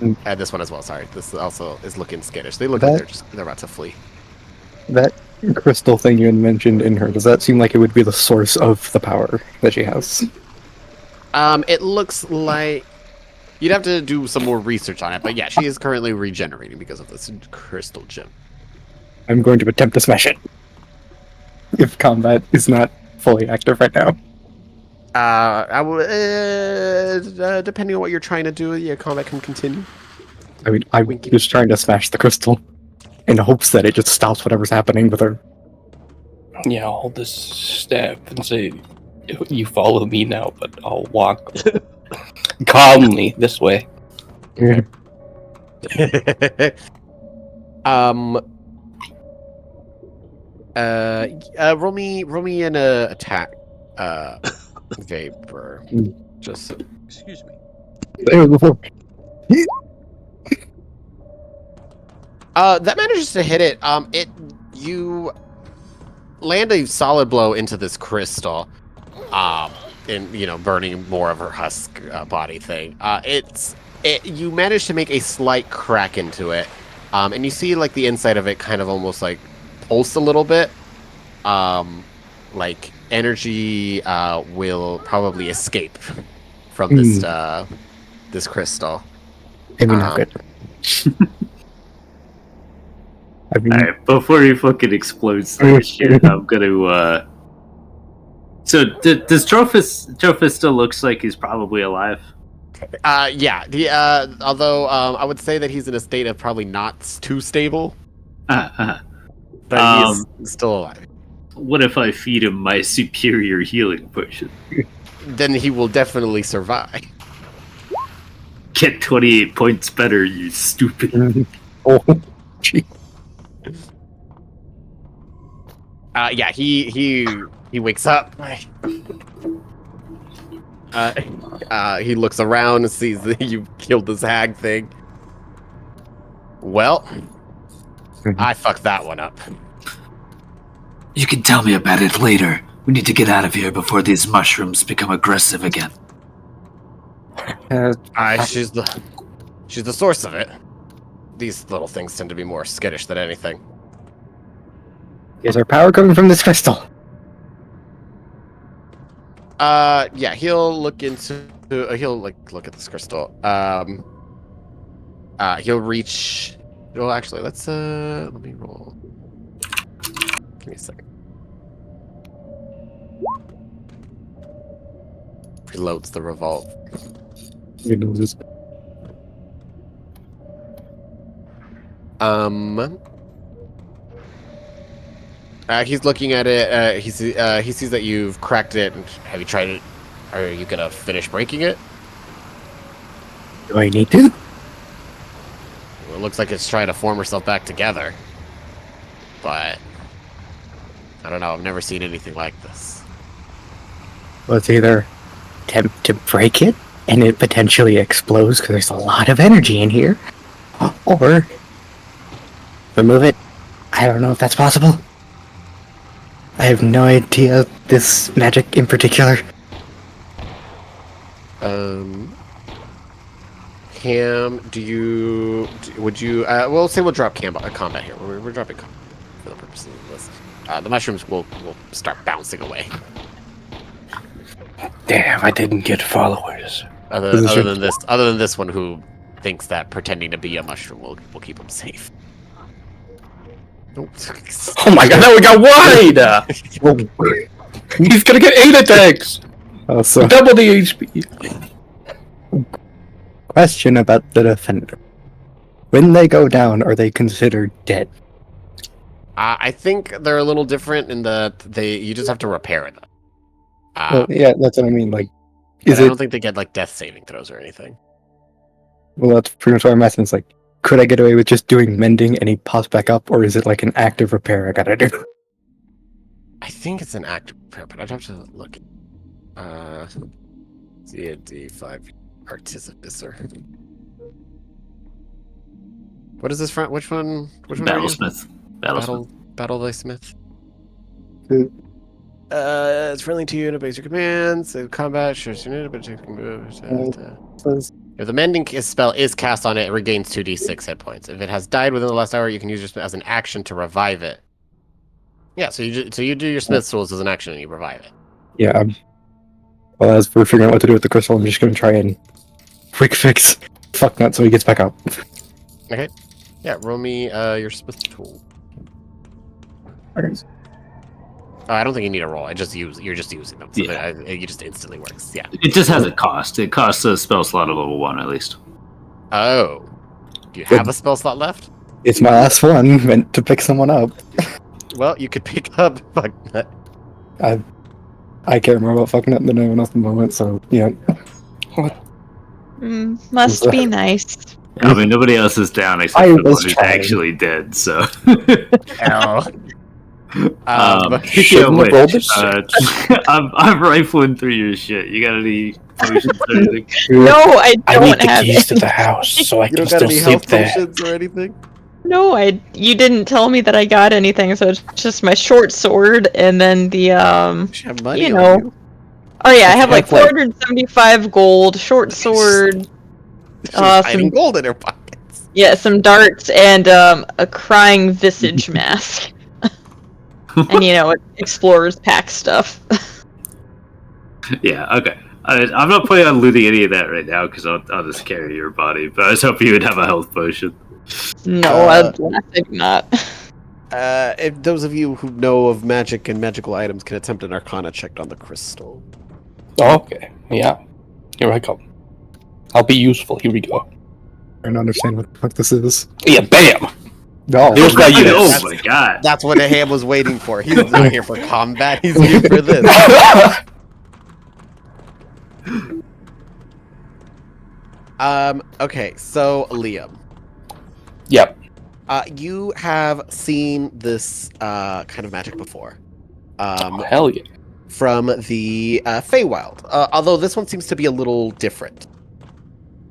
and this one as well. Sorry, this also is looking skittish. They look like they're about to flee. That crystal thing you had mentioned in her, does that seem like it would be the source of the power that she has? It looks like you'd have to do some more research on it, but yeah, she is currently regenerating because of this crystal gem. I'm going to attempt to smash it. If combat is not fully active right now. I will. Depending on what you're trying to do, yeah, combat can continue. I mean, I'm just trying to smash the crystal in hopes that it just stops whatever's happening with her. Yeah, I'll hold this staff and say, "You follow me now," but I'll walk calmly this way. Roll me an attack. Vapor. Just Excuse me. that manages to hit it. You land a solid blow into this crystal. And burning more of her husk body thing. It's You manage to make a slight crack into it, and you see like the inside of it kind of almost like pulse a little bit. Like energy will probably escape from this crystal. Maybe not good. I mean, Alright, before he fucking explodes that shit, I'm gonna, So, does Trophus still looks like he's probably alive? Yeah. Although, I would say that he's in a state of probably not too stable. But he's still alive. What if I feed him my superior healing potion? Then he will definitely survive. Get 28 points better, you stupid. oh, gee. Yeah, he wakes up. He looks around and sees that you killed this hag thing. Well, I fucked that one up. You can tell me about it later. We need to get out of here before these mushrooms become aggressive again. She's the source of it. These little things tend to be more skittish than anything. Is our power coming from this crystal? Yeah, he'll look into. He'll look at this crystal. He'll reach. Well, actually, let me roll. Give me a second. Reloads the revolve. He's looking at it. He sees that you've cracked it. Have you tried it? Are you gonna finish breaking it? Do I need to? Well, it looks like it's trying to form herself back together. But I don't know. I've never seen anything like this. Let's either attempt to break it and it potentially explodes because there's a lot of energy in here, or remove it. I don't know if that's possible. I have no idea this magic in particular. Cam, would you, well, say we'll drop combat here. We're dropping combat for the purposes of this. The mushrooms will start bouncing away. Damn, I didn't get followers. Other than this one who thinks that pretending to be a mushroom will keep him safe. Nope. Oh my god, now we got wide! He's gonna get 8 attacks! Also, Double the HP. question about the defender. When they go down, are they considered dead? I think they're a little different in that you just have to repair them. Well, yeah, that's what I mean. Like, I don't think they get like death saving throws or anything. Well, that's pretty much what I'm asking. It's like, could I get away with just doing mending and he pops back up, or is it like an active repair I gotta do? I think it's an active repair, but I'd have to look. D5 Artificer. What is this front? Which one? Battlesmith. Battlesmith. It's friendly to you and obeys your commands. So combat, sure, but you can move. If the mending spell is cast on it, it regains 2d6 hit points. If it has died within the last hour, you can use your spell as an action to revive it. Yeah, so you do your smith's tools as an action and you revive it. Yeah. Well, as we're figuring out what to do with the crystal, I'm just gonna try and quick fix fuck nut so he gets back up. Okay. Yeah, roll me your smith's tool. Okay. I don't think you need a roll. You're just using them. So Yeah. It just instantly works. Yeah. It just has a cost. It costs a spell slot of level 1 at least. Oh. Do you have a spell slot left? It's my last one, meant to pick someone up. Well, you could pick up fuck nut. I care more about fucking up than anyone else at the moment, so yeah. Must be nice. I mean, nobody else is down except I for the was one who's trying. actually dead, so. Ow. Speaking of shouldn't have rolled which, this I'm rifling through your shit. You got any potions or anything? No, I I don't need the have keys to any. the house so I You can don't got still any sleep health there. potions or anything? No, you didn't tell me that I got anything, so it's just my short sword and then the You have money you on know. you. Oh yeah, I have like Have, like- 475 gold, short sword, She was hiding some gold in her pockets. yeah, some darts and a crying visage mask. And explorers pack stuff. Yeah, okay. I'm not planning on looting any of that right now because I'll just carry your body. But I was hoping you would have a health potion. No, I think not. If those of you who know of magic and magical items can attempt an Arcana check on the crystal. Okay, yeah. Here I come. I'll be useful. Here we go. I don't understand what the fuck this is. Yeah, bam! No. There's my units. Oh my god. That's what Ahab was waiting for. He's not here for combat. He's here for this. Okay, so Liam. Yep. You have seen this kind of magic before. Hell yeah. From the Feywild. Although this one seems to be a little different.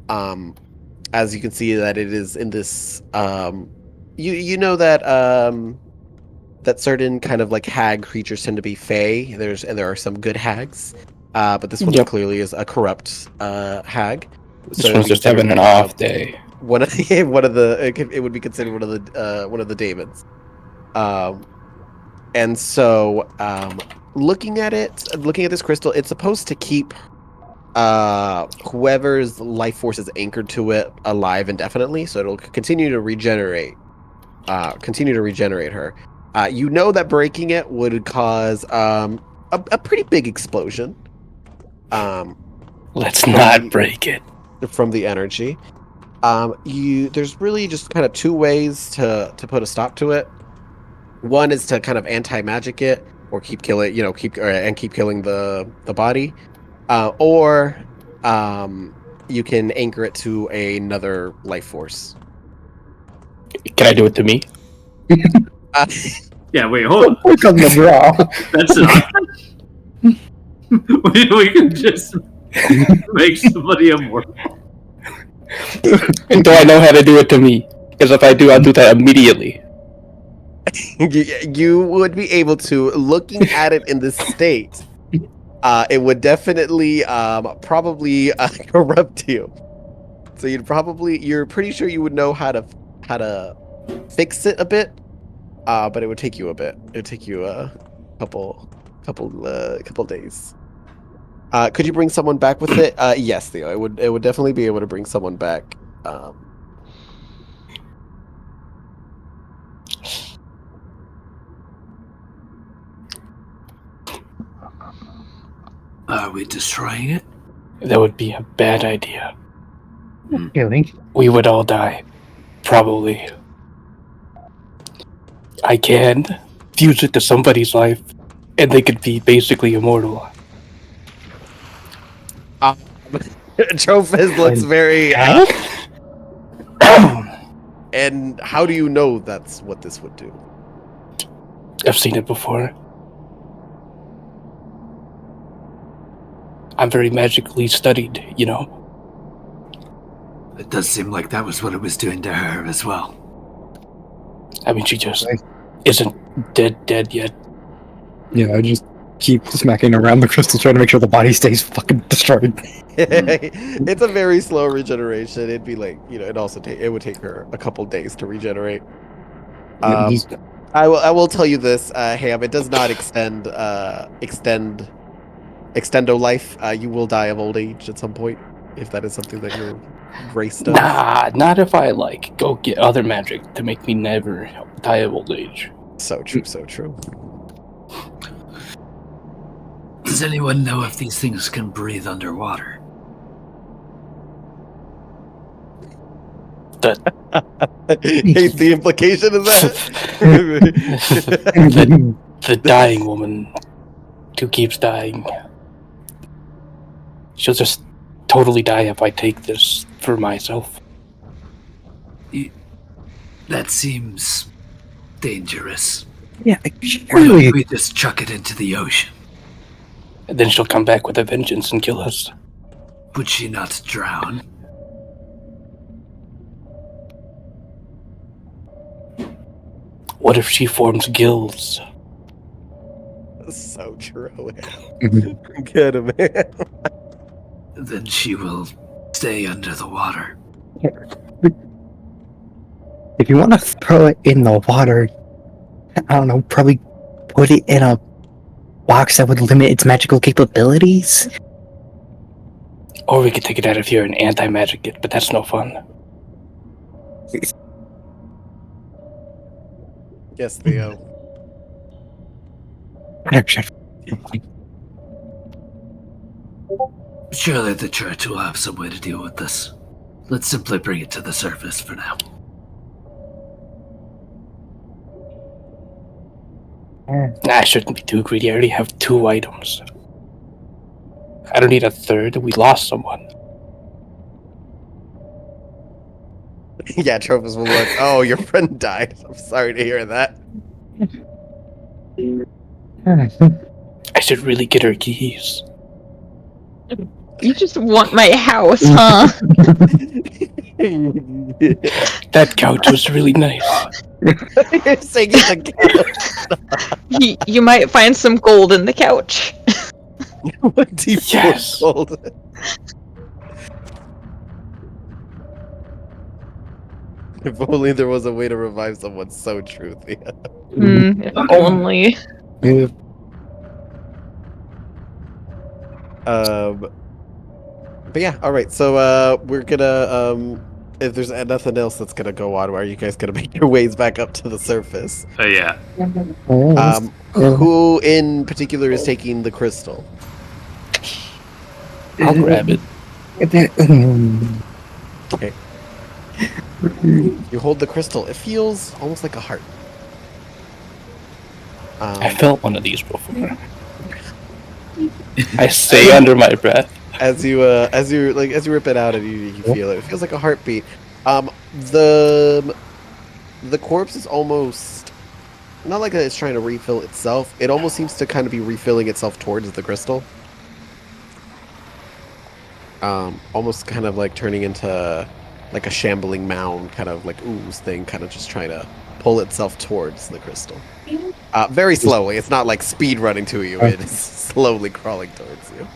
As you can see that it is in this you know that that certain kind of like hag creatures tend to be fey. There are some good hags. But this one clearly is a corrupt hag. This one's just having an off day. It would be considered one of the demons. And so looking at this crystal, it's supposed to keep whoever's life force is anchored to it alive indefinitely, so it'll continue to regenerate her. You know that breaking it would cause a pretty big explosion. Let's not break it. From the energy. There's really just kind of two ways to put a stop to it. One is to kind of anti-magic it or keep killing the body. Or you can anchor it to another life force. Can I do it to me? Yeah, wait, hold on. Look on the draw. That's it. we can just make somebody immortal. Do I know how to do it to me? Because if I do, I'll do that immediately. You would be able to, looking at it in this state, it would definitely probably corrupt you. So you're pretty sure you would know how to fix it a bit, but it would take you a bit. It would take you a couple days. Could you bring someone back with it? Yes, Theo. It would definitely be able to bring someone back. Are we destroying it? That would be a bad idea. Killing. We would all die. Probably. I can fuse it to somebody's life, and they could be basically immortal. Trophis looks very. And how do you know that's what this would do? I've seen it before. I'm very magically studied, you know? It does seem like that was what it was doing to her as well. I mean, she just isn't dead yet. Yeah, I just keep smacking around the crystal trying to make sure the body stays fucking destroyed. It's a very slow regeneration. It'd be like, it would take her a couple days to regenerate. I will tell you this, Ham, it does not extendo life. You will die of old age at some point, if that is something that your grace does. Nah, not if I go get other magic to make me never die of old age. So true, so true. Does anyone know if these things can breathe underwater? Hate the implication of that. The dying woman who keeps dying. She'll just totally die if I take this for myself. That seems dangerous. Yeah, Why surely. don't we just chuck it into the ocean? And then she'll come back with a vengeance and kill us. Would she not drown? What if she forms guilds? So true. Good man. Then she will stay under the water. If you want to throw it in the water, I don't know, probably put it in a box that would limit its magical capabilities. Or we could take it out of here and anti-magic it, but that's no fun. Yes, Theo. Surely the church will have some way to deal with this. Let's simply bring it to the surface for now. I shouldn't be too greedy. I already have 2 items. I don't need a third. We lost someone. Yeah, Trophus will look. Oh, your friend died. I'm sorry to hear that. I should really get her keys. You just want my house, huh? That couch was really nice. You're saying it's a couch. You might find some gold in the couch. What deep Yes. gold? If only there was a way to revive someone so true, Thea. If only. Yeah. But yeah, all right. So we're gonna if there's nothing else that's gonna go on, are you guys gonna make your ways back up to the surface? Oh yeah. Who in particular is taking the crystal? I'll grab it. Okay. You hold the crystal. It feels almost like a heart. I felt one of these before. I say under my breath. As you rip it out and you feel it. It feels like a heartbeat. The corpse is almost not like it's trying to refill itself. It almost seems to kind of be refilling itself towards the crystal. Almost kind of like turning into like a shambling mound, kind of like ooze thing, kind of just trying to pull itself towards the crystal. Very slowly. It's not like speed running to you. It is slowly crawling towards you.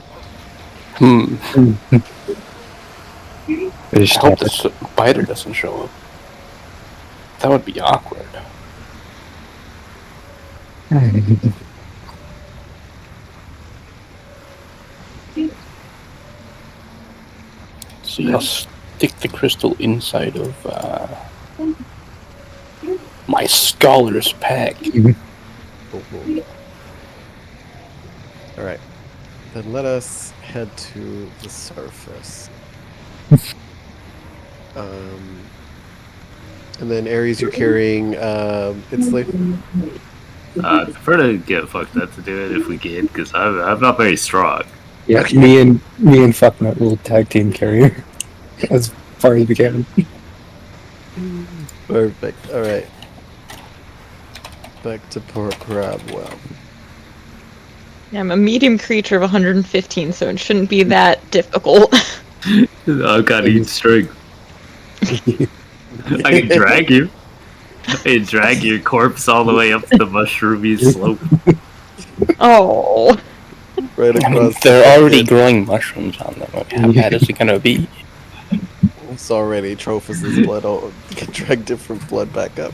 I hope the spider doesn't show up. That would be awkward. See, I'll stick the crystal inside of my scholar's pack. Cool. Alright. Then let us head to the surface. And then Ares, you're carrying Itzley? I prefer to get fucked up to do it if we can, because I'm not very strong. Yeah, me and Fucknut will tag team carrier as far as we can. Perfect. Alright. Back to Port Crabwell. Yeah, I'm a medium creature of 115, so it shouldn't be that difficult. I've got to eat string. I can drag you. I can drag your corpse all the way up the mushroomy slope. Oh. Right across. They're already growing mushrooms on them. How bad is it gonna be? It's already Trophus's blood. You can drag different blood back up.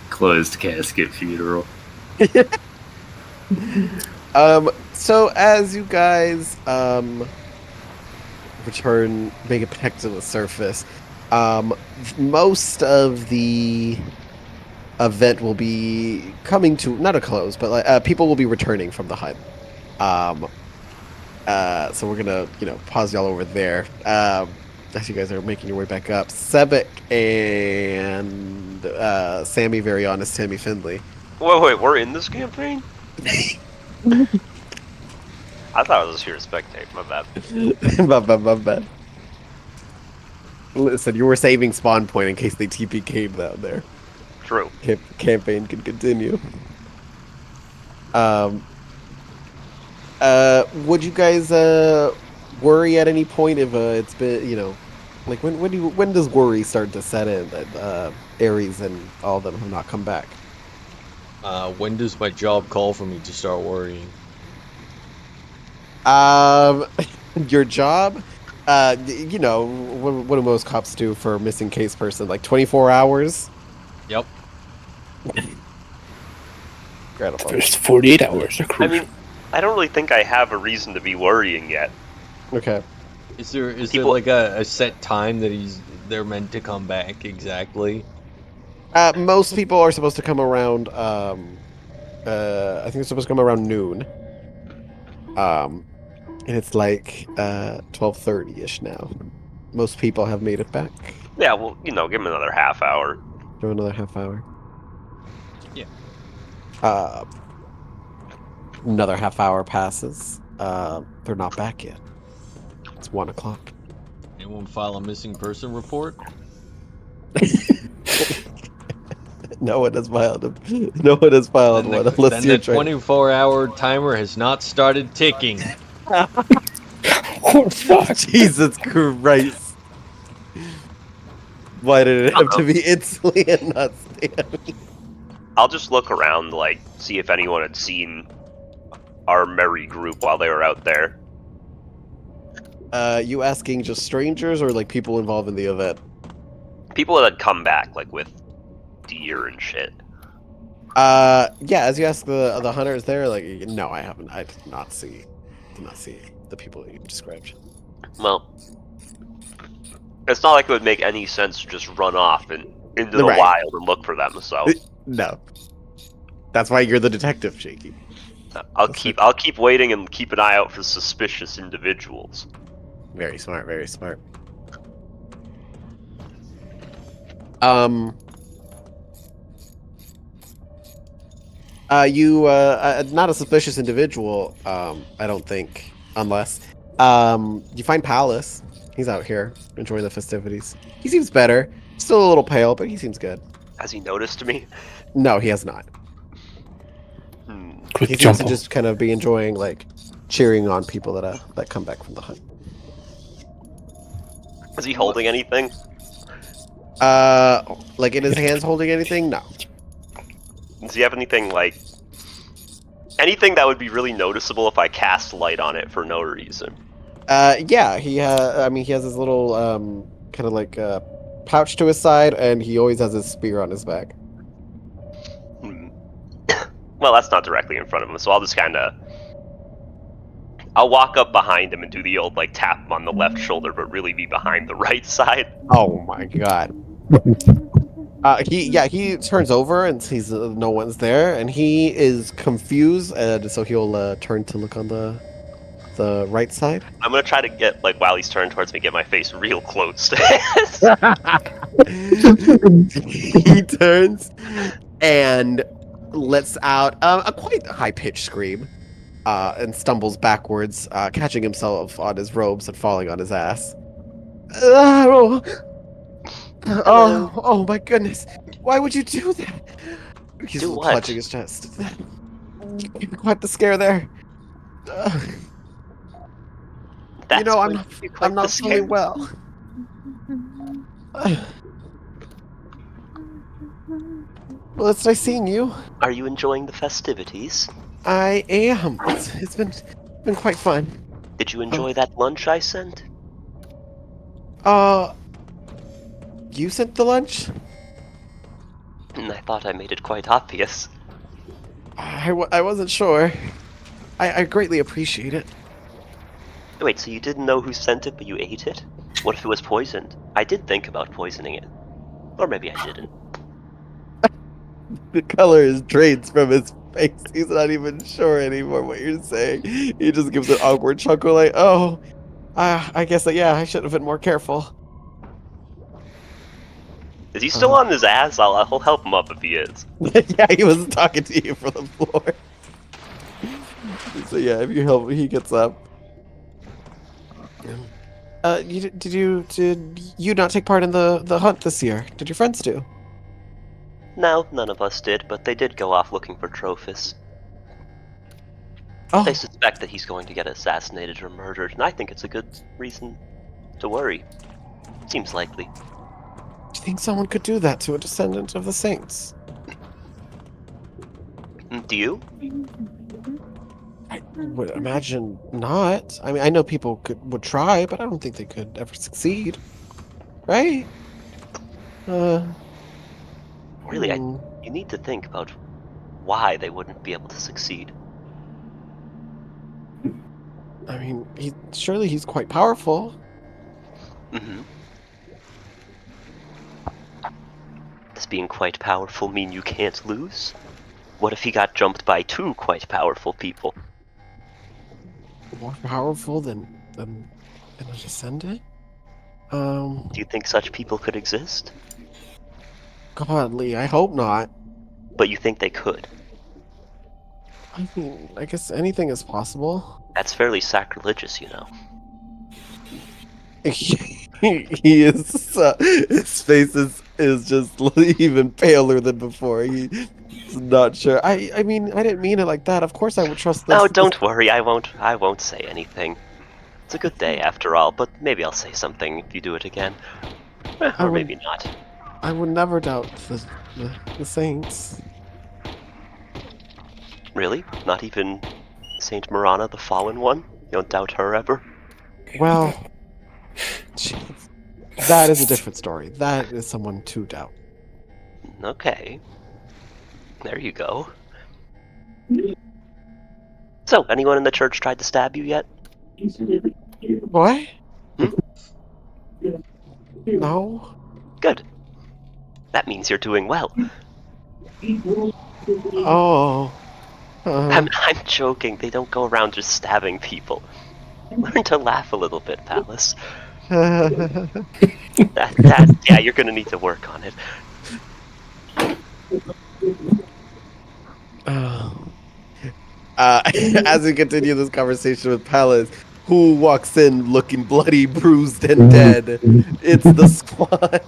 Closed casket funeral. So as you guys return, make it back to the surface, most of the event will be coming to not a close, but like people will be returning from the hut. So we're gonna pause y'all over there. As you guys are making your way back up, Sebek and Sammy, very honest Sammy Findlay. Wait, we're in this campaign? I thought I was just here to spectate. My bad. my bad. Listen, you were saving spawn point in case they TP came down there. True. Campaign can continue. Would you guys worry at any point if it's been like when does worry start to set in that Ares and all of them have not come back? When does my job call for me to start worrying? Your job? You know, what do most cops do for a missing case person? Like 24 hours? Yep. Incredible. First 48 hours are I crucial. mean, I don't really think I have a reason to be worrying yet. Okay. Is there People- like a set time that they're meant to come back exactly? Most people are supposed to come around, I think they're supposed to come around noon. And it's like, 12:30-ish now. Most people have made it back. Yeah, well, you know, give him another half hour. Do another half hour. Yeah. Another half hour passes. They're not back yet. It's 1 o'clock. Anyone file a missing person report? No one has filed one. No one has filed one unless Then you're the trying. 24-hour timer has not started ticking. Oh, fuck. Jesus Christ! Why did it have to be instantly and not Stanley? I'll just look around, like, see if anyone had seen our merry group while they were out there. You asking just strangers or like people involved in the event? People that had come back, like, with deer and shit. Yeah. As you ask the hunters there, like, no, I haven't. I did not see the people that you described. Well, it's not like it would make any sense to just run off and into the Right. wild and look for them. So No. That's why you're the detective, Shaky. I'll keep waiting and keep an eye out for suspicious individuals. Very smart. Very smart. You not a suspicious individual. I don't think, unless you find Palace. He's out here enjoying the festivities. He seems better. Still a little pale, but he seems good. Has he noticed me? No, he has not. Quick He seems jump to off. just kind of be enjoying, like, cheering on people that come back from the hunt. Is he holding anything? Like in his hands holding anything? No. Does he have anything anything that would be really noticeable if I cast light on it for no reason? Yeah, he has his little kind of like pouch to his side, and he always has his spear on his back. Well, that's not directly in front of him, so I'll just I'll walk up behind him and do the old like tap him on the left shoulder, but really be behind the right side. Oh my god. He turns over and sees no one's there, and he is confused, and so he'll turn to look on the right side. I'm gonna try to get while he's turned towards me, get my face real close. He turns and lets out a quite high-pitched scream, and stumbles backwards, catching himself on his robes and falling on his ass. Oh my goodness! Why would you do that? He's Do what? clutching his chest. Quite the scare there. You know, I'm not feeling well. Well, it's nice seeing you. Are you enjoying the festivities? I am. It's been quite fun. Did you enjoy that lunch I sent? You sent the lunch? I thought I made it quite obvious. I wasn't sure. I greatly appreciate it. Wait, so you didn't know who sent it, but you ate it? What if it was poisoned? I did think about poisoning it. Or maybe I didn't. The color is drains from his face. He's not even sure anymore what you're saying. He just gives an awkward chuckle like, oh, I guess that, yeah, I should have been more careful. Is he still on his ass? I'll help him up if he is. Yeah, he was talking to you from the floor. So yeah, if you help, he gets up. Did you not take part in the hunt this year? Did your friends do? No, none of us did, but they did go off looking for Trophus. Oh, They suspect that he's going to get assassinated or murdered, and I think it's a good reason to worry. Seems likely. do you think someone could do that to a descendant of the saints? Do you? I would imagine not. I mean, I know people would try, but I don't think they could ever succeed. Right? Really, hmm. you need to think about why they wouldn't be able to succeed. I mean, surely he's quite powerful. Mm-hmm. Does being quite powerful mean you can't lose? What if he got jumped by 2 quite powerful people? More powerful than a descendant? Do you think such people could exist? Godly, I hope not. But you think they could? I mean, I guess anything is possible. That's fairly sacrilegious, you know. He is. His face is just even paler than before. He's not sure. I mean, I didn't mean it like that. Of course, I would trust this. Oh, don't worry. I won't say anything. It's a good day after all. But maybe I'll say something if you do it again, or maybe not. I would never doubt the saints. Really? Not even Saint Marana, the Fallen One? You don't doubt her ever? Well, that is a different story. That is someone to doubt. Okay. There you go. So, anyone in the church tried to stab you yet? What? Hmm? No. Good. That means you're doing well. Oh. I'm joking. They don't go around just stabbing people. Learn to laugh a little bit, Palace. Yeah, you're gonna need to work on it. As we continue this conversation with Palace, who walks in looking bloody, bruised, and dead? It's the squad.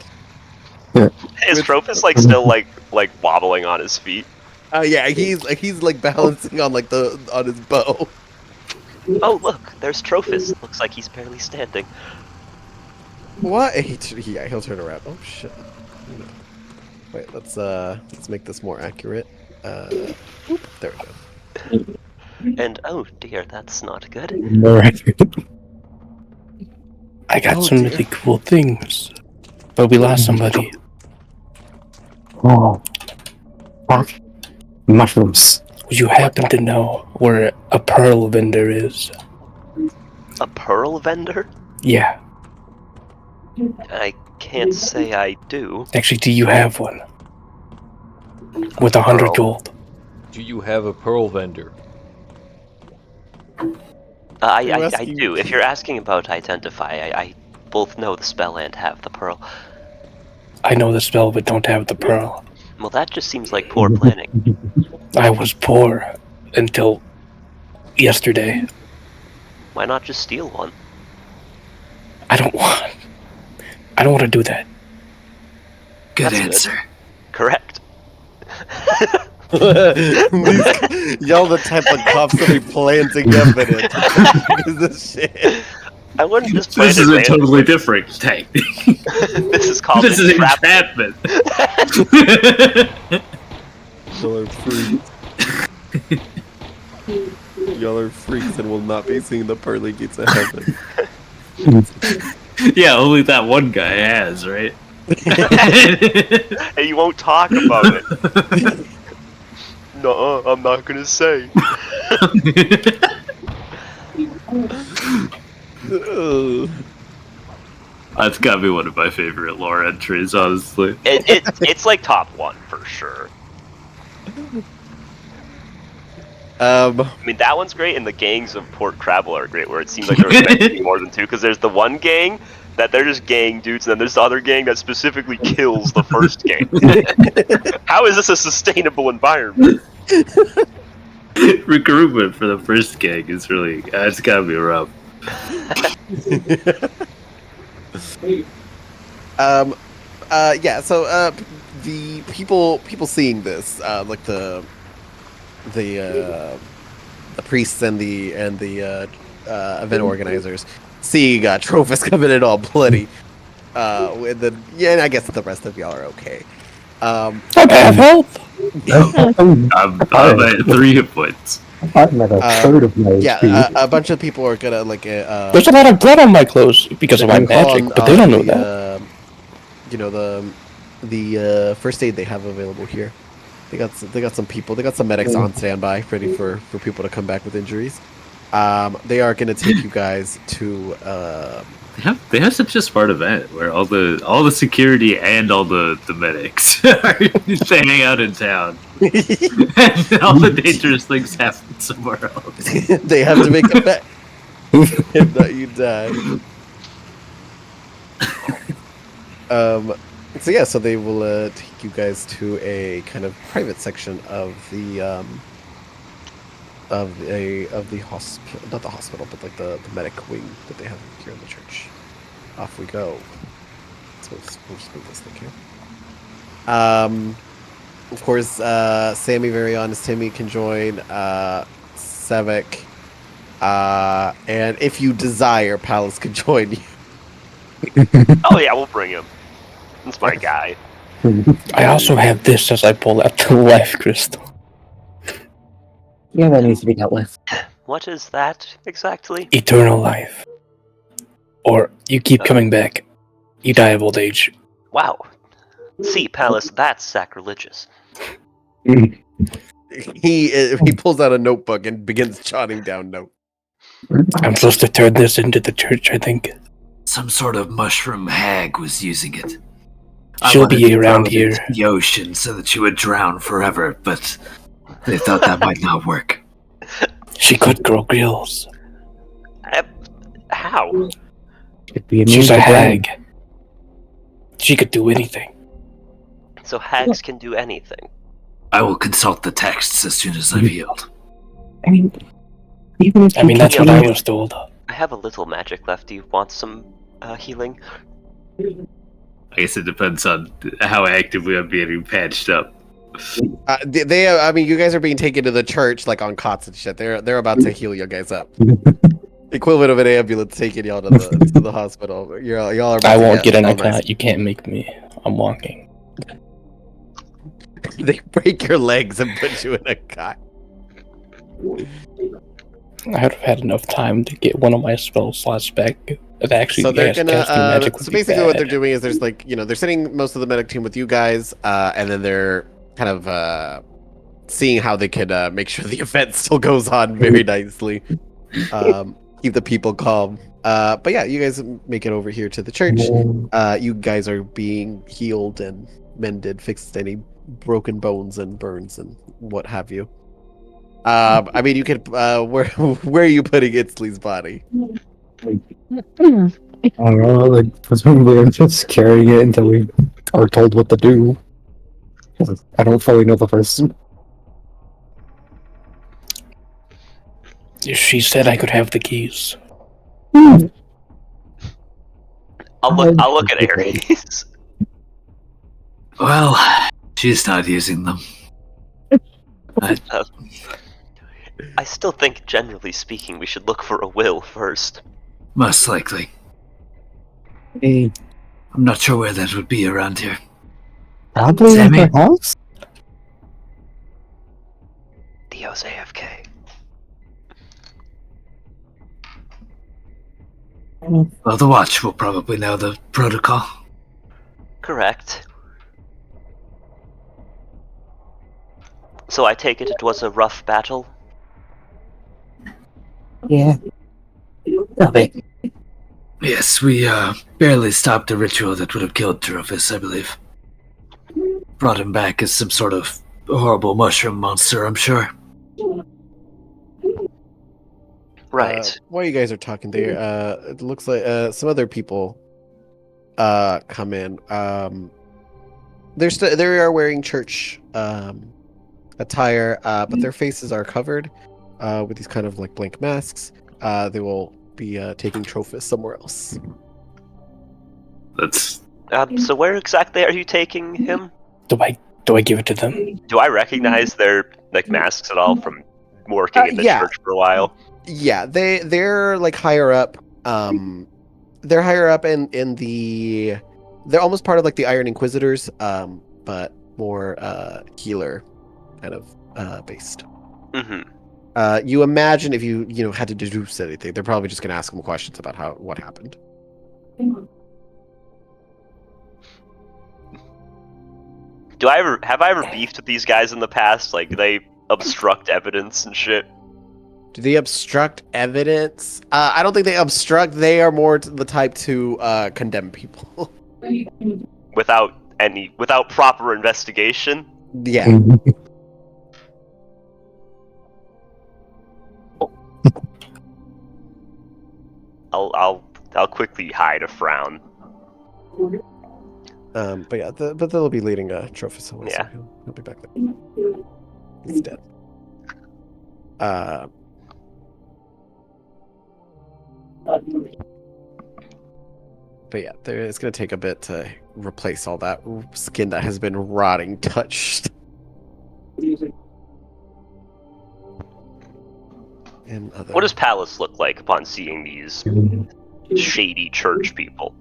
Is Trophus like still like wobbling on his feet? Yeah, he's like balancing on like on his bow. Oh look, there's Trophus. Looks like he's barely standing. What? Yeah, he'll turn around. Oh shit. Wait, let's make this more accurate. There we go. And oh dear, that's not good. I got some really cool things, but we lost somebody. Oh. Fuck. Mushrooms. Would you happen to know where a pearl vendor is? A pearl vendor? Yeah. I can't say I do. Actually, do you have one? With 100 pearl? gold. Do you have a pearl vendor? I do. If you're asking about identify, I both know the spell and have the pearl. I know the spell, but don't have the pearl. Well, that just seems like poor planning. I was poor until yesterday. Why not just steal one? I don't want to do that. Good That's answer. Good. Correct. Y'all the type of cops that be planting evidence. This shit. I wouldn't just plant This is a it totally different technique. This is called This is entrapment. Y'all are freaks. Y'all are freaks and will not be seeing the pearly gates of heaven. Yeah, only that one guy has, right? Hey, you won't talk about it. No, I'm not gonna say. That's gotta be one of my favorite lore entries, honestly. It's like top 1 for sure. I mean, that one's great, and the gangs of Port Crabble are great, where it seems like there was meant to be more than 2, because there's the one gang that they're just gang dudes, and then there's the other gang that specifically kills the first gang. How is this a sustainable environment? Recruitment for the first gang is really, it's gotta be rough. Yeah, so the people seeing this, like the priests and the event organizers seeing Trophus coming in all bloody. And I guess the rest of y'all are okay. I have help. I'm at 3 hit points. I'm at a third of my Yeah, speed. a bunch of people are gonna like. There's a lot of blood on my clothes because of my magic, but they don't know that. You know the first aid they have available here. They got some people. They got some medics on standby, ready for people to come back with injuries. They are gonna take you guys to. They have such a smart event where all the security and all the medics they hang out in town, and all the dangerous things happen somewhere else. They have to make a bet. If not, you die. So yeah, so they will take you guys to a kind of private section of the hospital, not the hospital, but like the medic wing that they have here in the church. Off we go. So we'll just move this thing here. Of course, Sammy, very honest Timmy can join. Sevek, and if you desire, Palace can join you. Oh yeah, we'll bring him. That's my guy. I also have this as I pull out the life crystal. Yeah, that needs to be dealt with. What is that exactly? Eternal life. Or you keep coming back. You die of old age. Wow. See, Palace, that's sacrilegious. He pulls out a notebook and begins jotting down notes. I'm supposed to turn this into the church, I think. Some sort of mushroom hag was using it. She'll I wanted be to around throw it into here. the ocean so that she would drown forever, but they thought that might not work. She could grow grills. How? She's a hag. She could do anything. So hags can do anything. I will consult the texts as soon as I've healed. I mean, even if that's what I was told. I have a little magic left. Do you want some healing? I guess it depends on how active we are being patched up. I mean, you guys are being taken to the church like on cots and shit. They're about to heal you guys up. Equivalent of an ambulance taking y'all to the hospital. Y'all are. I won't get in a cot. You can't make me. I'm walking. They break your legs and put you in a cot. I would have had enough time to get one of my spell slots back. It actually So they're gonna. casting magic would So be basically, what bad. they're doing is there's like they're sending most of the medic team with you guys, and then they're kind of seeing how they can make sure the event still goes on very nicely. Keep the people calm. But yeah, you guys make it over here to the church. You guys are being healed and mended, fixed any broken bones and burns and what have you. I mean, you could. Where are you putting Itzley's body? I don't know, like, presumably I'm just carrying it until we are told what to do. I don't fully know the person. She said I could have the keys. I'll look at Ares. Well, she's not using them. I still think, generally speaking, we should look for a will first. Most likely. Hey, I'm not sure where that would be around here. Probably in Sammy? her house? Theo's AFK. Well, the watch will probably know the protocol. Correct. So I take it was a rough battle? yeah. A bit. Yes, we barely stopped a ritual that would have killed Turophis, I believe. Brought him back as some sort of horrible mushroom monster, I'm sure. Right. While you guys are talking there, it looks like some other people come in. They are wearing church attire, but their faces are covered with these kind of like blank masks. They will be taking Trophis somewhere else. That's So where exactly are you taking him? Do I give it to them? Do I recognize their masks at all from working in the yeah. church for a while? Yeah, they're like higher up. They're higher up in the. They're almost part of like the Iron Inquisitors, but more healer kind of based. Mm-hmm. You imagine if you had to deduce anything, they're probably just going to ask him questions about what happened. Have I ever beefed with these guys in the past? Like, do they obstruct evidence and shit? Do they obstruct evidence? I don't think they obstruct. They are more the type to condemn people. Without proper investigation? Yeah. I'll quickly hide a frown. But yeah, but they'll be leading a trophy, so Yeah. he'll be back there. He's dead. But yeah, it's going to take a bit to replace all that skin that has been rotting touched. What does Palace look like upon seeing these shady church people?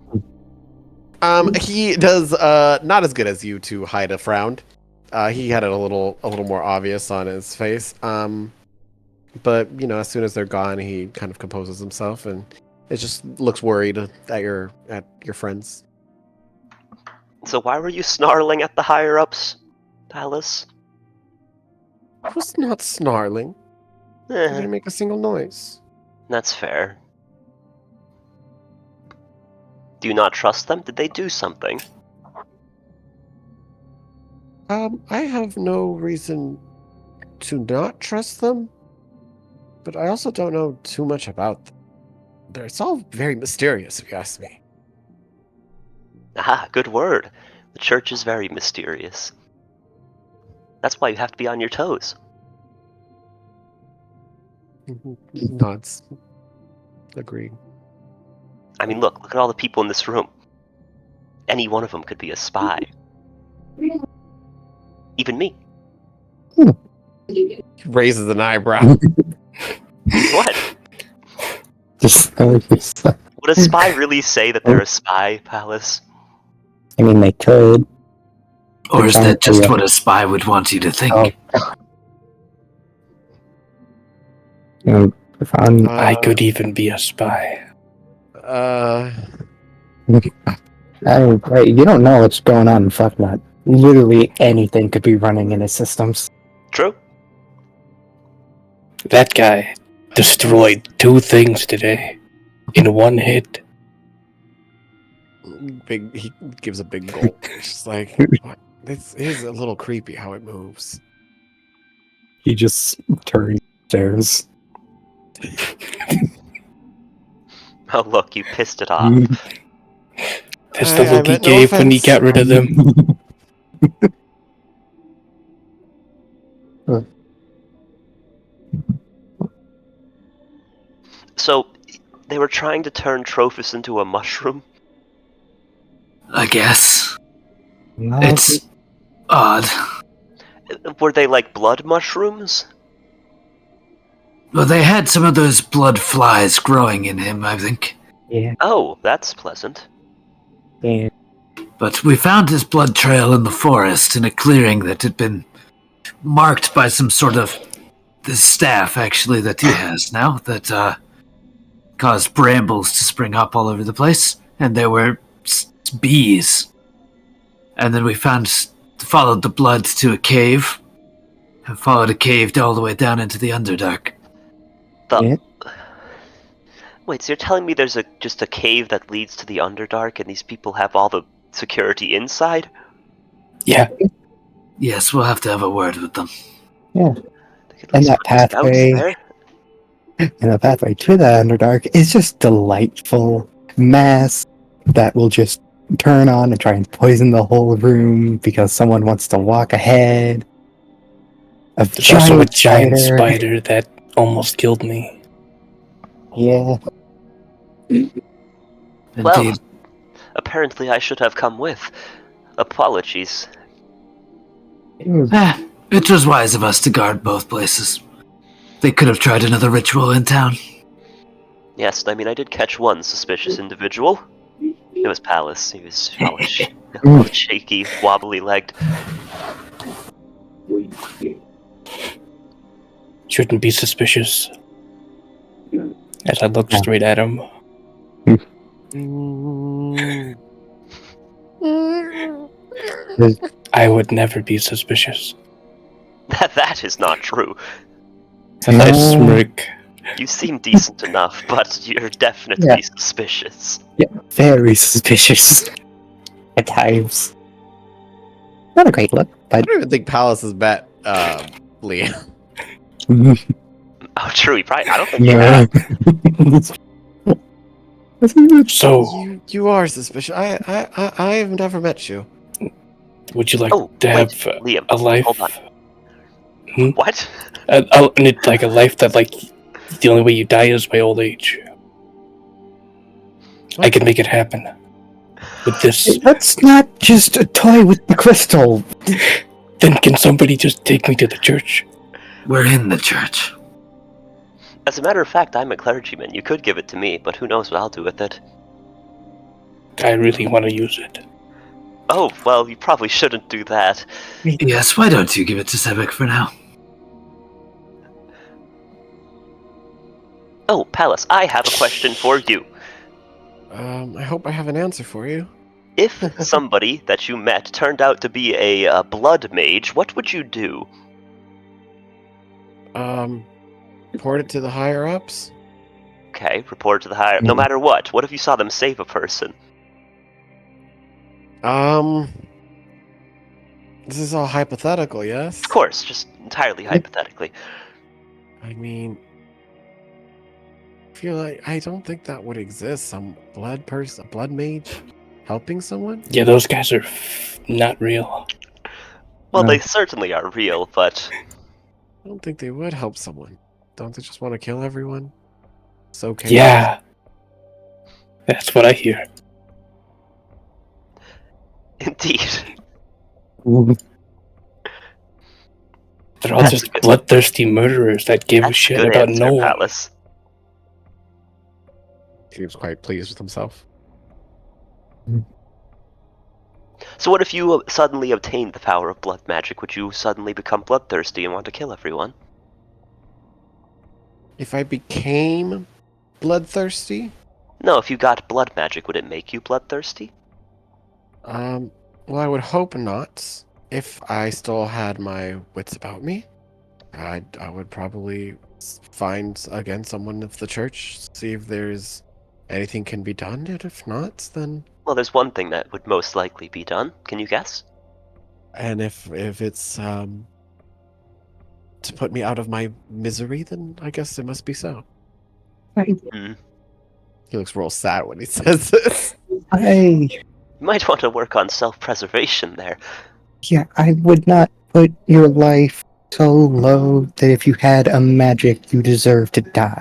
He does not as good as you to hide a frown. He had it a little more obvious on his face. But as soon as they're gone, he kind of composes himself and it just looks worried at your friends. So why were you snarling at the higher ups, Palace? I was not snarling. I didn't make a single noise. That's fair. Do you not trust them? Did they do something? I have no reason to not trust them, but I also don't know too much about them. It's all very mysterious, if you ask me. Ah, good word. The church is very mysterious. That's why you have to be on your toes. Nods. Agreed. I mean, look at all the people in this room. Any one of them could be a spy. Even me. He raises an eyebrow. What? Would a spy really say that they're a spy, Palace? I mean, they could. Or is that just what a spy would want you to think? I could even be a spy. Right, you don't know what's going on in Fucknut. Literally anything could be running in his systems. True. That guy destroyed 2 things today in one hit. He gives a big gulp. It's just like, this is a little creepy how it moves. He just turns stairs. Oh, look, you pissed it off. That's the look he gave when he got rid of them. So, they were trying to turn Trophus into a mushroom? I guess. It's odd. Were they like blood mushrooms? Well, they had some of those blood flies growing in him, I think. Yeah. Oh, that's pleasant. Yeah. But we found his blood trail in the forest in a clearing that had been marked by some sort of this staff, actually, that he has now, that caused brambles to spring up all over the place, and there were bees. And then we followed the blood to a cave, and followed a cave all the way down into the Underdark. Wait, so you're telling me there's just a cave that leads to the Underdark, and these people have all the security inside? Yeah. Yes, we'll have to have a word with them. Yeah. And that pathway, to the Underdark is just delightful mass that will just turn on and try and poison the whole room because someone wants to walk ahead. There's also a giant spider that almost killed me. Yeah. Well, apparently I should have come with. Apologies. It was wise of us to guard both places. They could have tried another ritual in town. Yes, I mean, I did catch one suspicious individual. It was Palace. He was all shaky, wobbly-legged. shouldn't be suspicious. As I look straight at him. I would never be suspicious. That is not true. And I smirk. You seem decent enough, but you're definitely suspicious. Yeah, very suspicious. At times. Not a great look, I but don't even think Palace has met Liam. Oh, true. I don't think you have. So, You are suspicious. I have never met you. would you like Oh, to wait, have Liam, a life? hold on. Hmm? What? Like a life that, like, the only way you die is by old age. I can make it happen. With this. that's not just a toy with the crystal. Then can somebody just take me to the church? We're in the church. As a matter of fact, I'm a clergyman. You could give it to me, but who knows what I'll do with it. I really want to use it. Oh, well, you probably shouldn't do that. Yes, why don't you give it to Sebek for now? Oh, Pallas, I have a question for you. I hope I have an answer for you. If somebody that you met turned out to be a blood mage, what would you do? Report it to the higher ups. Okay, report to the higher... No matter what. What if you saw them save a person? This is all hypothetical, yes? Of course, just entirely hypothetically. I mean, I feel like I don't think that would exist. Some blood person, a blood mage, helping someone. Yeah, those guys are not real. Well, they certainly are real, but... I don't think they would help someone. Don't they just want to kill everyone? It's okay. Yeah. That's what I hear. Indeed. They're all just bloodthirsty murderers that give a shit about no one. Pallas. Seems quite pleased with himself. So what if you suddenly obtained the power of blood magic? Would you suddenly become bloodthirsty and want to kill everyone? If I became bloodthirsty? No, if you got blood magic, would it make you bloodthirsty? Well, I would hope not. If I still had my wits about me, I would probably find, again, someone of the church, see if there's anything can be done, and if not, then... Well, there's one thing that would most likely be done. Can you guess? And if it's, to put me out of my misery, then I guess it must be so. Hmm. He looks real sad when he says this. You might want to work on self-preservation there. Yeah, I would not put your life so low that if you had a magic, you deserve to die.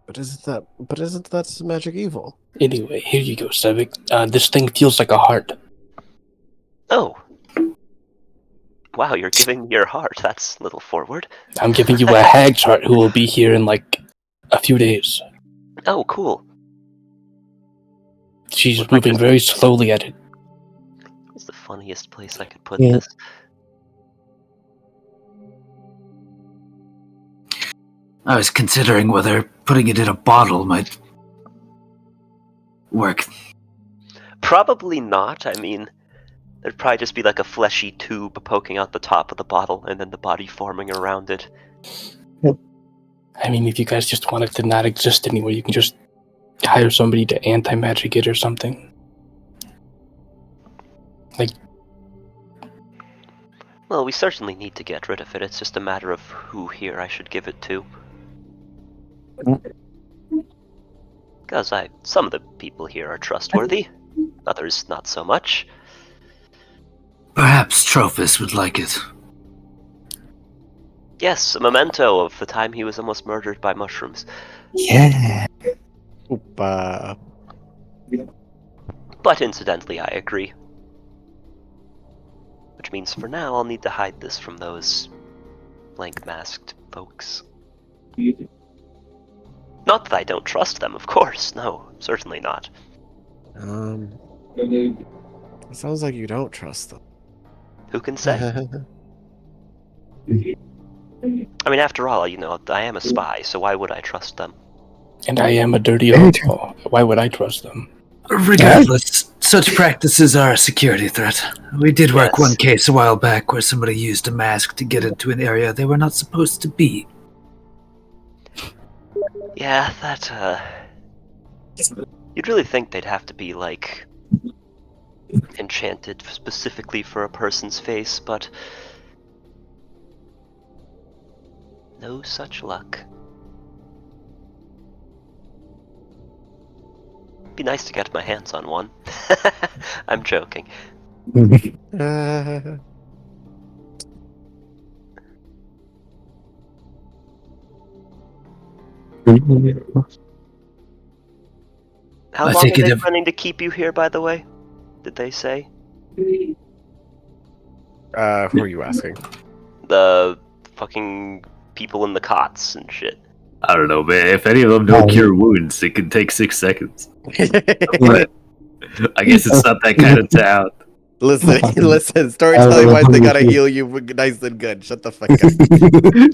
But isn't that magic evil? Anyway, here you go, Sevik. This thing feels like a heart. Oh. Wow, you're giving me your heart. That's a little forward. I'm giving you a hag's heart who will be here in, like, a few days. Oh, cool. She's moving very slowly at it. What's the funniest place I could put this? I was considering whether putting it in a bottle might work. Probably not. I mean, there'd probably just be like a fleshy tube poking out the top of the bottle and then the body forming around it. I mean, if you guys just want it to not exist anymore, you can just hire somebody to anti-magic it or something. Like... Well, we certainly need to get rid of it. It's just a matter of who here I should give it to. Because some of the people here are trustworthy, others not so much. Perhaps Trophus would like it. Yes, a memento of the time he was almost murdered by mushrooms. Yeah. But incidentally, I agree. Which means for now, I'll need to hide this from those blank-masked folks. Not that I don't trust them, of course. No, certainly not. It sounds like you don't trust them. Who can say? I mean, after all, you know, I am a spy, so why would I trust them? And I am a dirty Very hobo. Why would I trust them? Regardless, such practices are a security threat. We did work Yes. one case a while back where somebody used a mask to get into an area they were not supposed to be. Yeah, that, you'd really think they'd have to be, like, enchanted specifically for a person's face, but no such luck. Be nice to get my hands on one. I'm joking. How I long think are they it- planning to keep you here, by the way? Did they say? Who are you asking? The fucking people in the cots and shit. I don't know, man. If any of them don't cure wounds, it can take 6 seconds. But I guess it's not that kind of town. Listen. Storytelling wise, they gotta heal you nice and good. Shut the fuck up.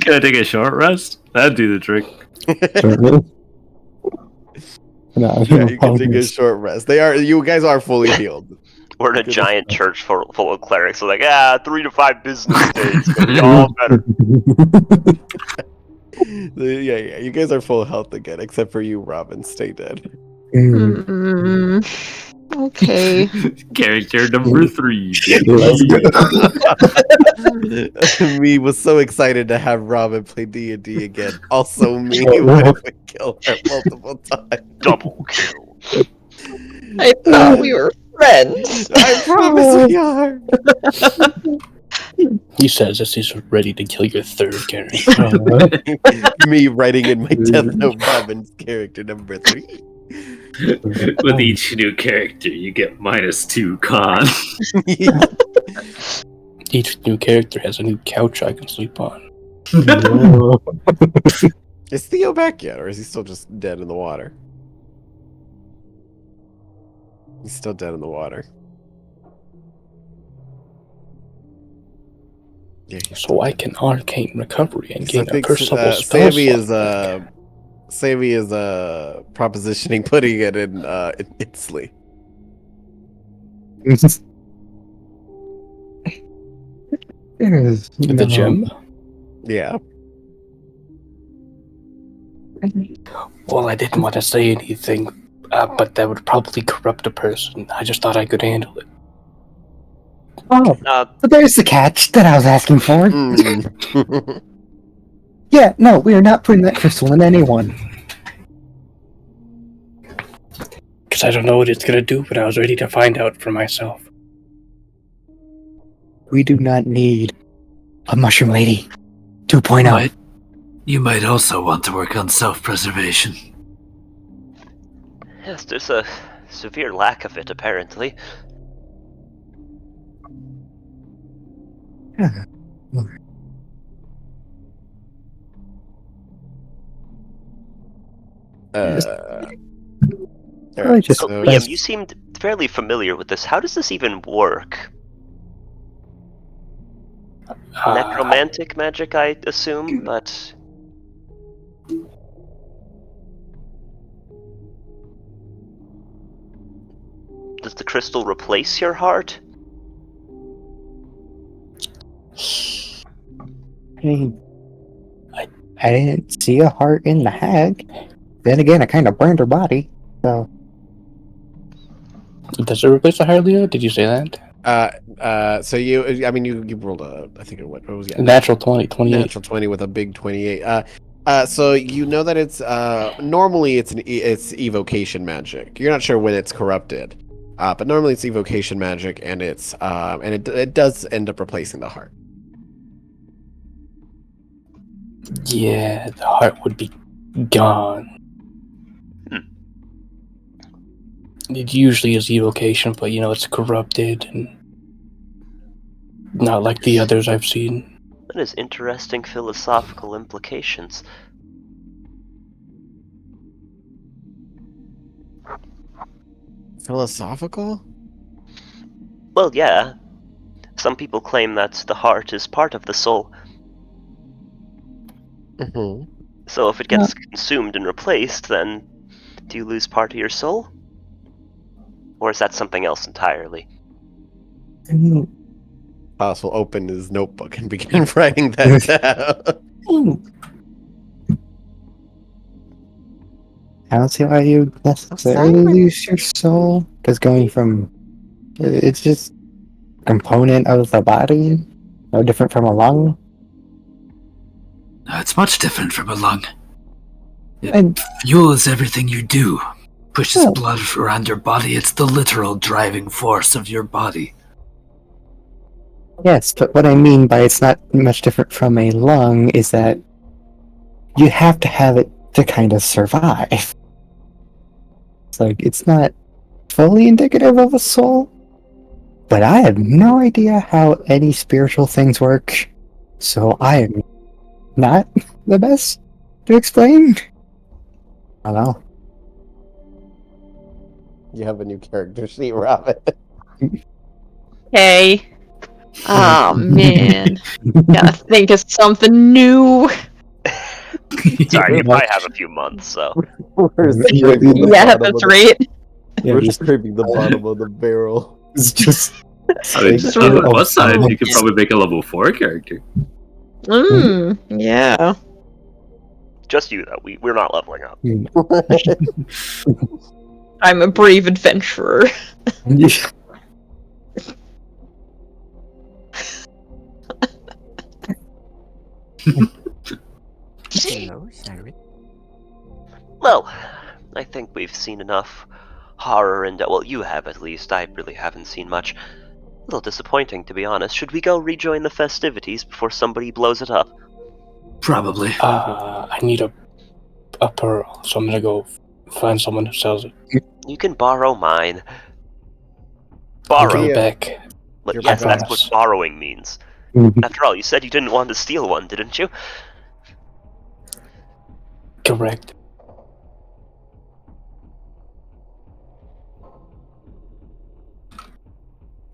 Can I take a short rest? That'd do the trick. No, Yeah, you can take a short rest. You guys are fully healed. We're in a giant church full of clerics. So like, 3 to 5 business days. Gonna be all better. Yeah. You guys are full health again, except for you, Robin. Stay dead. Okay. Character number 3. Me was so excited to have Robin play D&D again. Also me, what if we kill her multiple times? Double kill. I thought we were friends. I promise we are. He says as he's ready to kill your third character. Me writing in my death note, Robin's character number 3. With each new character, you get -2 con. Each new character has a new couch I can sleep on. Is Theo back yet, or is he still just dead in the water? He's still dead in the water. Yeah, So I can arcane recovery and So I gain a think first level spell Sammy is propositioning putting it in Itzley. The gem? Yeah. Well, I didn't want to say anything, but that would probably corrupt a person. I just thought I could handle it. Oh, but there's the catch that I was asking for. Yeah, no, we are not putting that crystal in anyone. Because I don't know what it's going to do, but I was ready to find out for myself. We do not need a mushroom lady 2.0. You might also want to work on self-preservation. Yes, there's a severe lack of it, apparently. Liam, you seemed fairly familiar with this. How does this even work? Necromantic magic, I assume, but... Does the crystal replace your heart? I mean, I didn't see a heart in the hag. Then again, I kind of burned her body, so... Does it replace the heart, Leo? Did you say that? So you rolled what was it? Natural 20, 28. Natural 20 with a big 28. So you know that it's normally it's evocation magic. You're not sure when it's corrupted, but normally it's evocation magic, and it does end up replacing the heart. Yeah, the heart would be gone. It usually is evocation, but it's corrupted and not like the others I've seen. That is interesting philosophical implications. Philosophical? Well, yeah. Some people claim that the heart is part of the soul. Mhm. So if it gets consumed and replaced, then do you lose part of your soul? Or is that something else entirely? I mean, Palace will open his notebook and begin writing that down. I don't see why you necessarily lose your soul. Because going from it's just a component of the body, no different from a lung. It's much different from a lung. It And fuels everything you do, pushes well, blood around your body. It's the literal driving force of your body. yes, but what I mean by it's not much different from a lung is that you have to have it to kind of survive. It's like it's not fully indicative of a soul, but I have no idea how any spiritual things work, so I am not the best to explain. I don't know. You have a new character sheet, Robin. Okay. Oh man. Gotta think of something new. Sorry, you probably have a few months, so. We're Yeah, scraping the Yeah, bottom of that's the- right. Yeah, We're just scraping the bottom of the barrel. it's just I mean, Just on the a- plus side, you could probably make a level 4 character. Yeah. Just you, though. We're not leveling up. I'm a brave adventurer. Hello, Cyrus. Well, I think we've seen enough horror and well, you have at least. I really haven't seen much. A little disappointing, to be honest. Should we go rejoin the festivities before somebody blows it up? Probably. I need a pearl, so I'm gonna go find someone who sells it. You can borrow mine. I'll give Borrow. it back. But Your yes, that's promise. what borrowing means. After all, you said you didn't want to steal one, didn't you? Correct.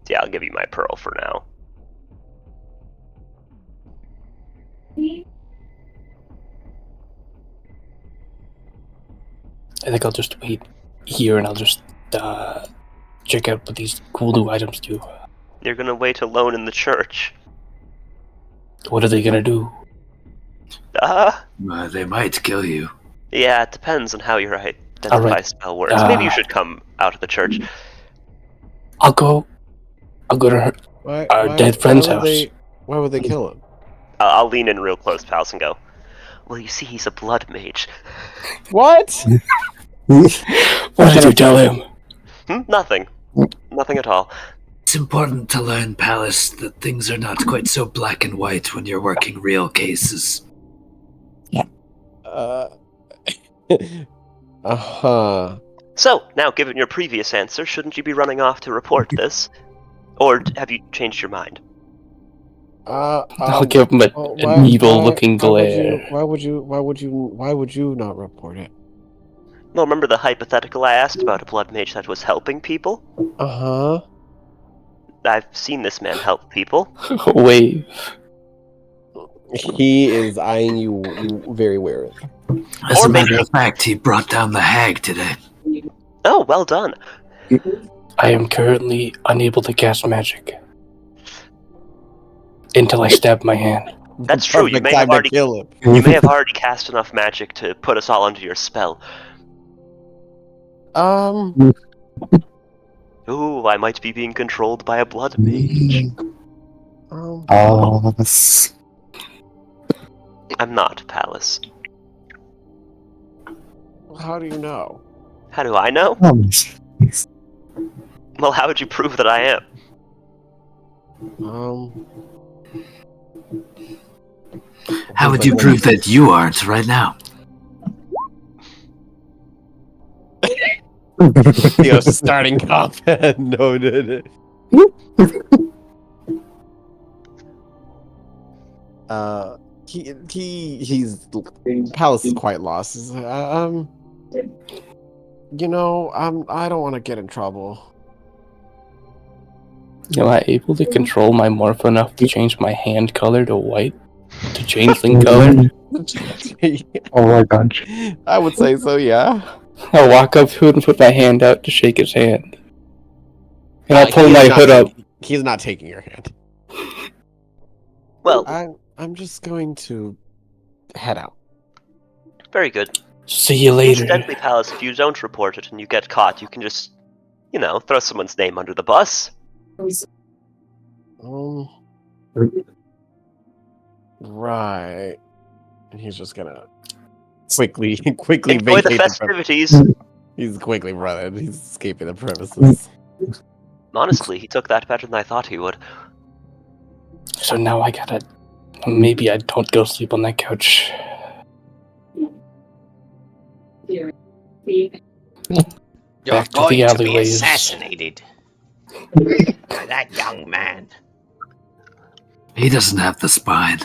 Yeah, I'll give you my pearl for now. I think I'll just wait here and I'll just check out what these cool new items do. You're gonna wait alone in the church. What are they gonna do? They might kill you. Yeah, it depends on how your identify Alright. spell works. Maybe you should come out of the church. I'll go to her, our dead friend's house. Why would they kill him? I'll lean in real close, pals, and go, well, you see, he's a blood mage. What? What did you tell him? Nothing. Nothing at all. It's important to learn, Palace, that things are not quite so black and white when you're working real cases. Uh-huh. So, now, given your previous answer, shouldn't you be running off to report this? Or have you changed your mind? I'll give him an evil-looking glare. Why would you not report it? Well, remember the hypothetical I asked about a blood mage that was helping people? Uh-huh. I've seen this man help people. Wave. He is eyeing you very warily. As Or a matter maybe- of fact, he brought down the hag today. Oh, well done. I am currently unable to cast magic until I stab my hand. That's true, you Perfect may time have to already kill him. You may have already cast enough magic to put us all under your spell. Ooh, I might be being controlled by a blood mage. Oh, I'm not, Palace. How do you know? How do I know? Well, how would you prove that I am? How would you prove that you aren't right now? Starting combat. No. He's Palace is quite lost. He's like, I don't want to get in trouble. Am I able to control my morph enough to change my hand color to white? to changeling come? Oh my gosh. I would say so, yeah. I'll walk up to him and put my hand out to shake his hand. And I'll pull He is my not hood up. He's not taking your hand. Well, I'm just going to head out. very good. See you later. Incidentally, Palace, if you don't report it and you get caught, you can just, throw someone's name under the bus. Right. And he's just gonna quickly Enjoy the vacate festivities. He's quickly running. He's escaping the premises. Honestly, he took that better than I thought he would. So now I gotta. Maybe I don't go sleep on that couch. You're Back to going the to be alleyways. assassinated by that young man. He doesn't have the spine.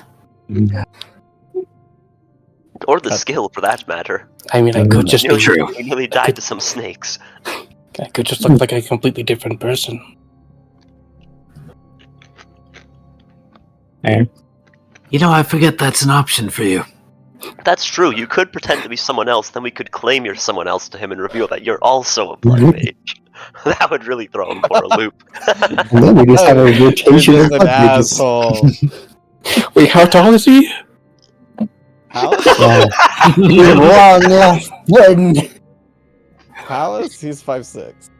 Or the skill, for that matter. I mean, I could just be. True. He nearly died to some snakes. I could just look like a completely different person. You know, I forget that's an option for you. That's true. You could pretend to be someone else, then we could claim you're someone else to him and reveal that you're also a blood mage. That would really throw him for a loop. Then we just have a rotation You're of just an blood mages. asshole. Wait, how tall is he? Palace? Long last one. Palace? He's 5'6".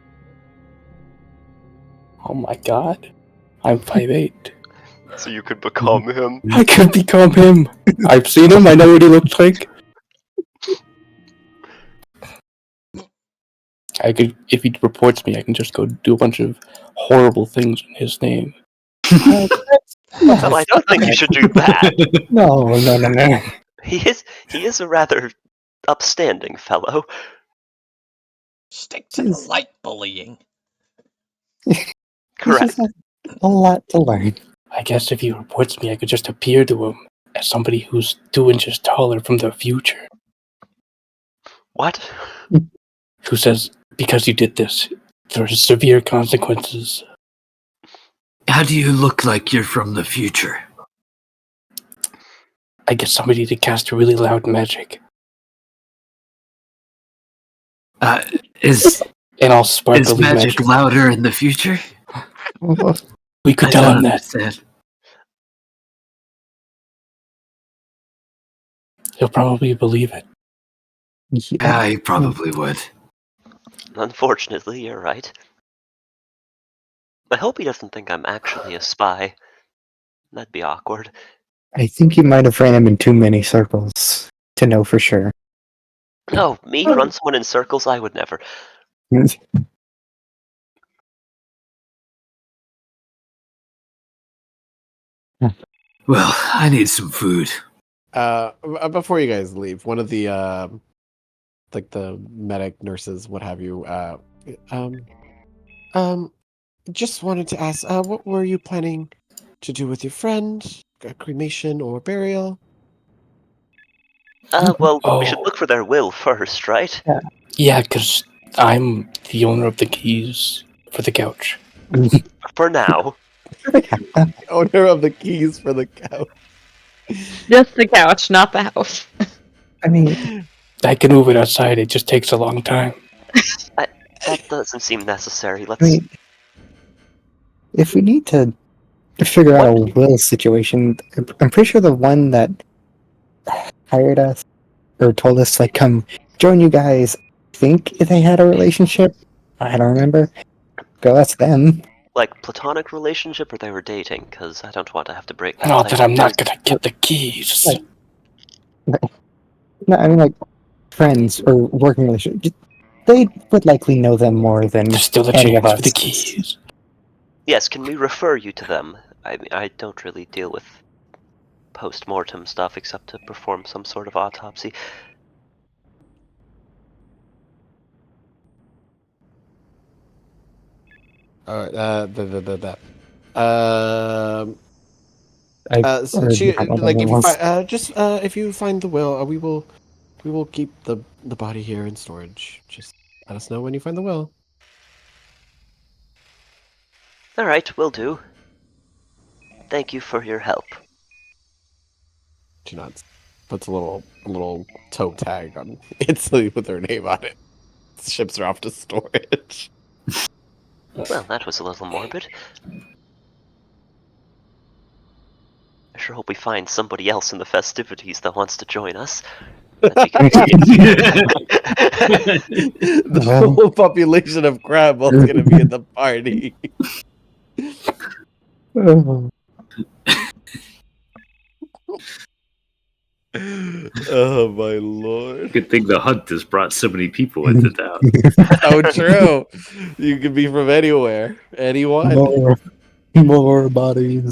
Oh my god. I'm 5'8". So you could become him. I could become him. I've seen him. I know what he looks like. I could, if he reports me, I can just go do a bunch of horrible things in his name. Well, I don't think you should do that. No. He is a rather upstanding fellow. Stick to the light bullying. Correct. A lot to learn. I guess if he reports me, I could just appear to him as somebody who's 2 inches taller from the future. What? Who says, because you did this, there are severe consequences. How do you look like you're from the future? I get somebody to cast a really loud magic. Is And I'll sparkly magic louder in the future? We could I tell don't him that. understand. He'll probably believe it. Yeah, he probably would. Unfortunately, you're right. I hope he doesn't think I'm actually a spy. That'd be awkward. I think you might have ran him in too many circles to know for sure. No, me run someone in circles? I would never. Well, I need some food. Before you guys leave, one of the like the medic nurses, what have you, just wanted to ask, what were you planning to do with your friend? A cremation or burial? Well, we should look for their will first, right? Yeah, because I'm the owner of the keys for the couch. For now. Owner of the keys for the couch. Just the couch, not the house. I mean, I can move it outside, it just takes a long time. That doesn't seem necessary. Let's. I mean, if we need to figure out a will situation, I'm pretty sure the one that hired us or told us like come join you guys, I think they had a relationship. I don't remember. Go, that's them. Like platonic relationship, or they were dating? Because I don't want to have to break that. Not that I'm not gonna get the keys. No, I mean like friends or working relationship. They would likely know them more than There's still a any of chance us. for the keys. Yes, can we refer you to them? I don't really deal with post-mortem stuff except to perform some sort of autopsy. Alright, I she don't know like if you else. find if you find the will, we will keep the body here in storage. Just let us know when you find the will. Alright, will do. Thank you for your help. She nods. Puts a little toe tag on Italy with her name on it. Ships her off to storage. Well, that was a little morbid. I sure hope we find somebody else in the festivities that wants to join us. That'd be good. The whole population of Crabble is going to be in the party. Oh my lord. Good thing the hunt has brought so many people into town. So true. You could be from anywhere. Anyone. More bodies.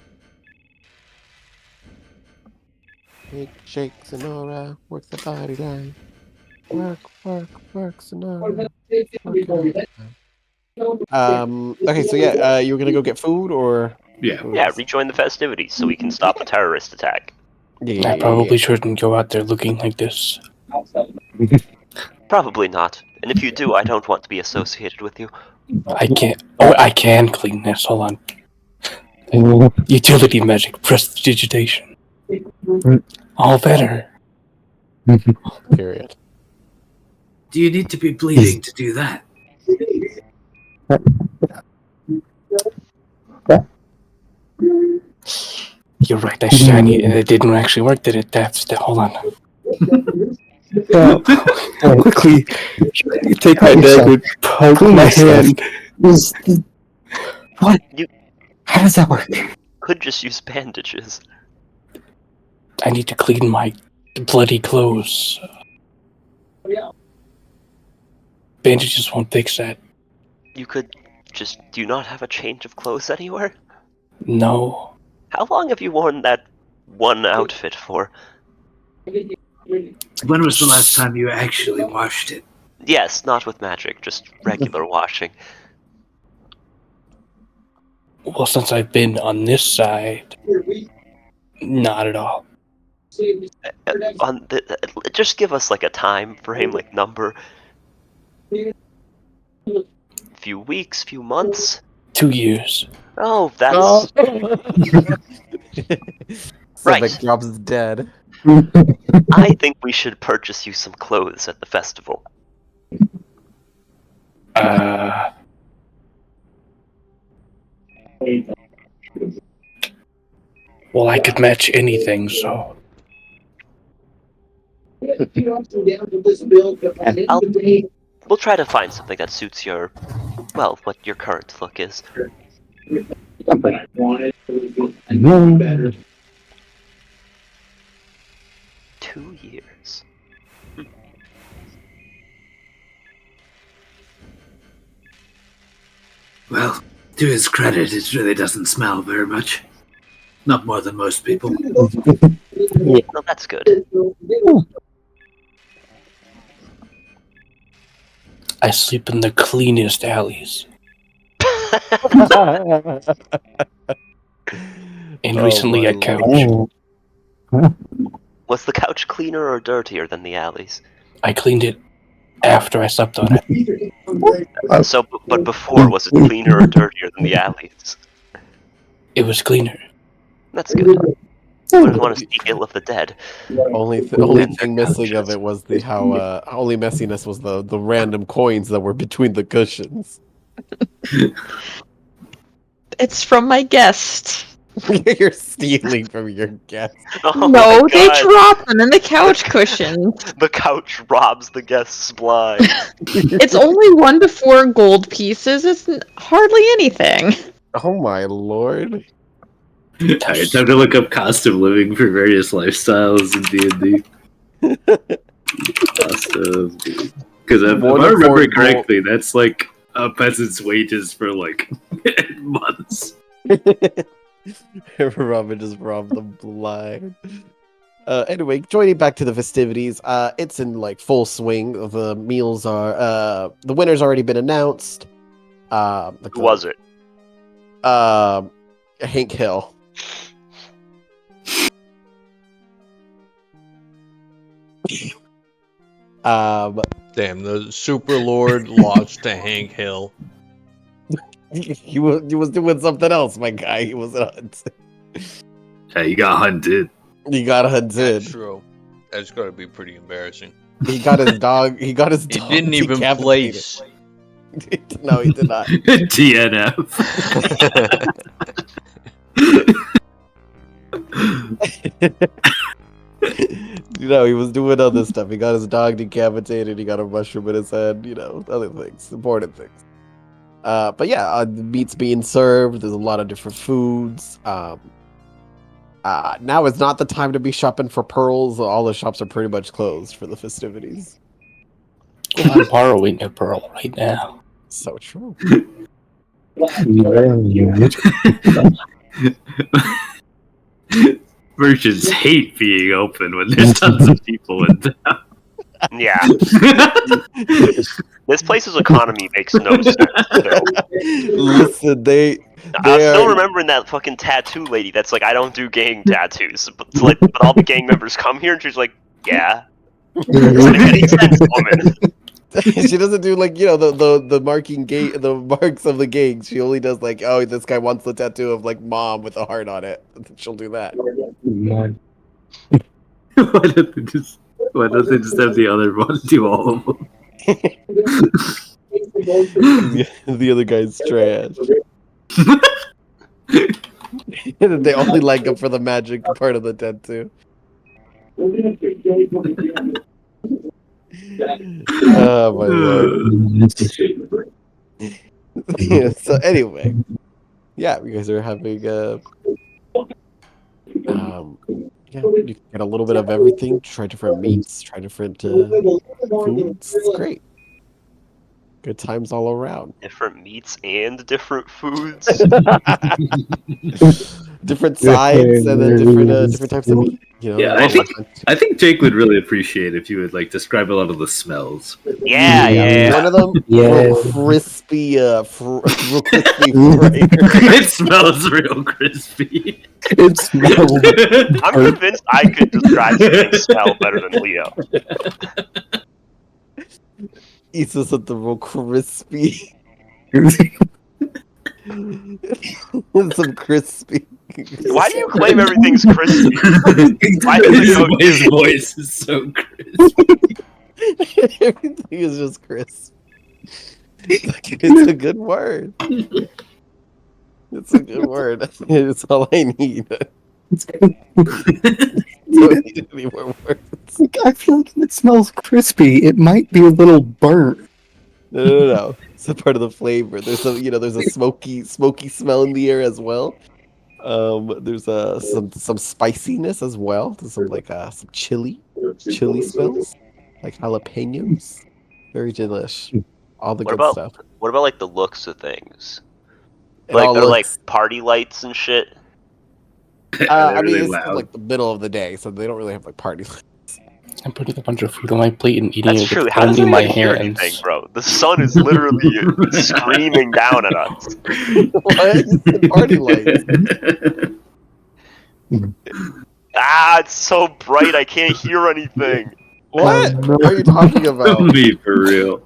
Shake, Sonora. Work the body line. Work, Sonora. Okay, so yeah, you were gonna go get food or Yeah, rejoin the festivities so we can stop a terrorist attack. I probably shouldn't go out there looking like this. Probably not. And if you do, I don't want to be associated with you. I can't. Oh, I can clean this. Hold on. Utility magic, prestidigitation. All better. Period. Do you need to be bleeding to do that? You're right. I shiny, and it didn't actually work. Did it? That's the. Hold on. Quickly, take my dagger, poke my hand. What? You How does that work? could just use bandages. I need to clean my bloody clothes. Bandages won't fix that. You could just... Do you not have a change of clothes anywhere? No. How long have you worn that one outfit for? When was the last time you actually washed it? Yes, not with magic, just regular washing. Well, since I've been on this side, not at all. Just give us like a time frame, like number. Few weeks, few months. 2 years. Oh, that's right. Civic drops dead. I think we should purchase you some clothes at the festival. Well, I could match anything, so. We'll try to find something that suits your, well, what your current look is. 2 years. Well, to his credit, it really doesn't smell very much. Not more than most people. Well, that's good. I sleep in the cleanest alleys. And recently a couch. Was the couch cleaner or dirtier than the alleys? I cleaned it after I slept on it. So, but before, was it cleaner or dirtier than the alleys? It was cleaner. That's good. I wouldn't want to see ill of the dead. Only thing missing of it was the only messiness was the random coins that were between the cushions. It's from my guest. You're stealing from your guest. Oh No, my they God. drop them in the couch cushions. The couch robs the guests blind. It's only 1 to 4 gold pieces. It's hardly anything. Oh my lord. Alright, time to look up cost of living for various lifestyles in D&D. Cost of... Because if I remember correctly, that's like a peasant's wages for like months. Robin just robbed them blind. Anyway, joining back to the festivities, it's in like full swing. The meals are the winner's already been announced. Who was it? Hank Hill. Damn, the Super Lord lost to Hank Hill. He was doing something else, my guy. He wasn't hunting. Hey, you got hunted. He got hunted. That's true. That's gotta be pretty embarrassing. He got his dog. He got his He dog. didn't even decapitated. place. No, he did not. DNF. He was doing other stuff. He got his dog decapitated. He got a mushroom in his head. Other things, important things. But yeah, the meat's being served. There's a lot of different foods. Now is not the time to be shopping for pearls. All the shops are pretty much closed for the festivities. I'm borrowing a pearl right now. So true. Merchants hate being open when there's tons of people in town. Yeah. This place's economy makes no sense. Listen, I still remembering that fucking tattoo lady that's like, I don't do gang tattoos. But all the gang members come here, and she's like, yeah. Doesn't make any sense, woman. She doesn't do the marking the marks of the gangs. She only does oh, this guy wants the tattoo of mom with a heart on it. She'll do that. Why don't they just have the other one do all of them? The other guy's trash. They only like him for the magic part of the tattoo. Oh my lord. So anyway, yeah, you guys are having you get a little bit of everything. Try different meats. Try different foods. It's great. Good times all around. Different meats and different foods. Different sides and then different types of meat. Yeah, I think Jake would really appreciate if you would describe a lot of the smells. Yeah. One of them, real crispy, real crispy flavor. It smells real crispy. It smells. I'm convinced I could describe something smell better than Leo. Eats something real crispy. Some crispy. Why do you claim everything's crispy? Why His voice is so crispy. Everything is just crisp. It's a good word. It's a good word. It's all I need. Don't need any more words. I feel like if it smells crispy, it might be a little burnt. No. It's a part of the flavor. There's a smoky smell in the air as well. There's some spiciness as well. There's some some chili smells, like jalapenos. Very delish. All the good stuff. What about the looks of things? It all looks, party lights and shit. I mean, it's the middle of the day, so they don't really have party lights. I'm putting a bunch of food on my plate and eating That's it true. with How does only my hear hands. anything, bro? The sun is literally screaming down at us. What? It's party lights. It's so bright I can't hear anything. What? What are you talking about? Be for real.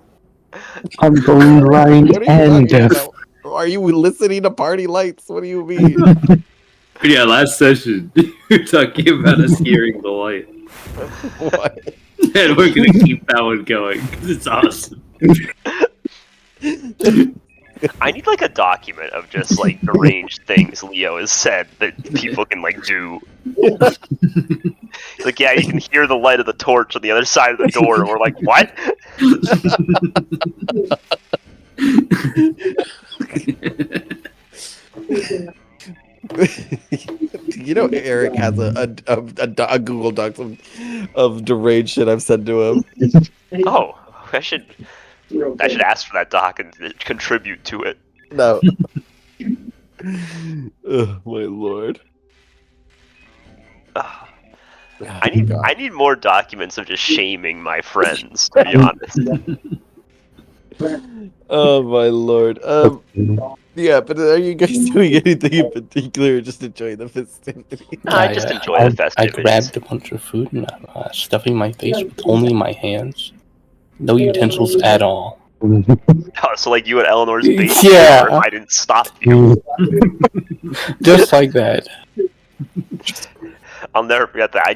I'm going blind and deaf. Are you listening to party lights? What do you mean? Yeah, last session you were talking about us hearing the light. What? And we're gonna keep that one going because it's awesome. I need a document of just deranged things Leo has said that people can do. Yeah, you can hear the light of the torch on the other side of the door, and we're like, what? Eric has a Google Docs of deranged shit I've said to him. Oh, I should ask for that doc and contribute to it. No. Oh, my lord. I need more documents of just shaming my friends, to be honest. Oh my lord. Yeah, but are you guys doing anything in particular or just enjoying the festivities? I just enjoy the festivities. I grabbed a bunch of food and I'm stuffing my face with only my hands. No utensils at all. Oh, so you at Eleanor's base? Yeah. I didn't stop you. Just like that. I'll never forget that.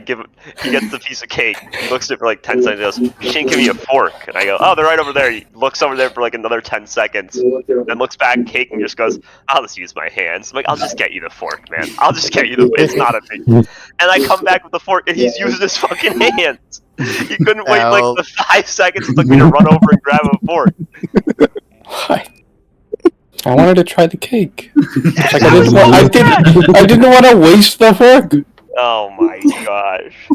He gets the piece of cake, he looks at it for like 10 seconds, and goes, "You didn't give me a fork." And I go, "Oh, they're right over there." He looks over there for like another 10 seconds, then looks back, cake, and just goes, "I'll just use my hands." I'm like, "I'll just get you the fork, man. I'll just get you the. It's not a big." And I come back with the fork, and he's using his fucking hands. He couldn't wait like the 5 seconds it took me to run over and grab a fork. I wanted to try the cake. Like I didn't want to waste the fork. Oh my gosh.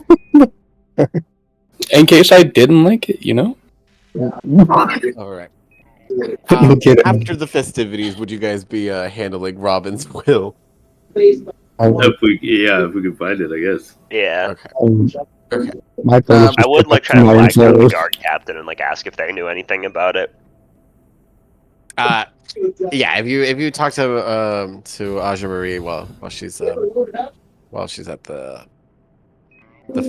In case I didn't like it, you know? All right. After the festivities, would you guys be handling Robin's will? If we can find it, I guess. Yeah. Okay. My plan is I just would to like put try to my flag down the info. guard captain and like ask if they knew anything about it. Yeah. If you talk to Aja Marie while she's at the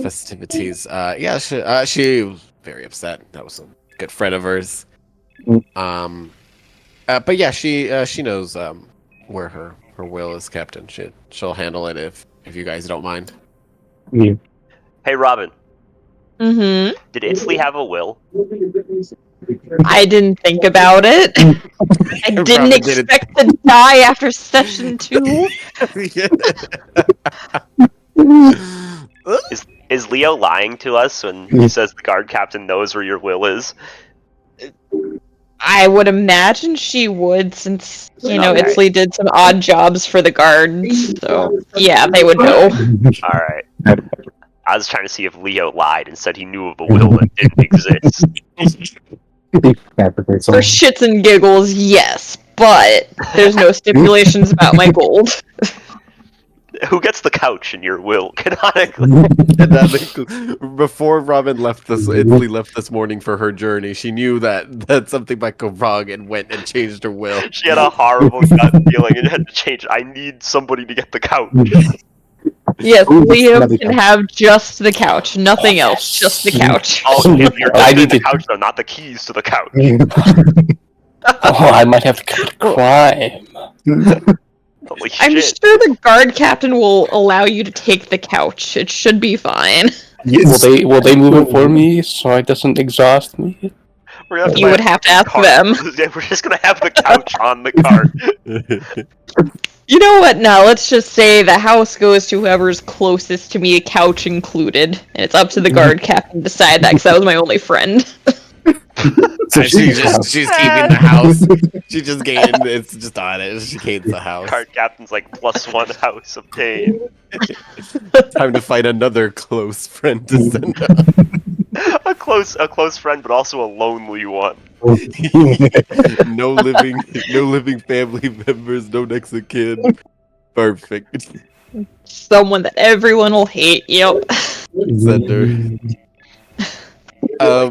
festivities, yeah, she was very upset. That was a good friend of hers. But yeah, she knows where her will is kept, and she'll handle it if you guys don't mind. Yeah. Hey, Robin, Mm-hmm. did Itzley have a will? I didn't think about it. I didn't Robin didn't. expect to die after session 2. Is Leo lying to us when he says the guard captain knows where your will is? I would imagine she would, since, Okay. Itzley did some odd jobs for the guards. So, yeah, they would know. Alright. I was trying to see if Leo lied and said he knew of a will that didn't exist. For shits and giggles, yes, but there's no stipulations about my gold. Who gets the couch in your will, canonically? Before Robin Itzley left this morning for her journey, she knew that something might go wrong and went and changed her will. She had a horrible gut feeling and had to change. I need somebody to get the couch. Yes, Leo can have just the couch, nothing else, just the couch. Oh, if you're getting the couch though, not the keys to the couch. Oh, I might have to commit a crime. Holy I'm shit. sure the guard captain will allow you to take the couch. It should be fine. Will they move it for me so it doesn't exhaust me? We're gonna have to You buy would a have to ask cart. them. Yeah, we're just gonna have the couch on the cart. You know what? Now let's just say the house goes to whoever's closest to me, a couch included, and it's up to the guard captain to decide that because that was my only friend. So she's keeping the house. She just gained. It's just on it. She gains the house. Card captain's like +1 house obtained. Time to find another close friend to send up. a close friend, but also a lonely one. No living family members. No next of kin. Perfect. Someone that everyone will hate. Yep. Send her. I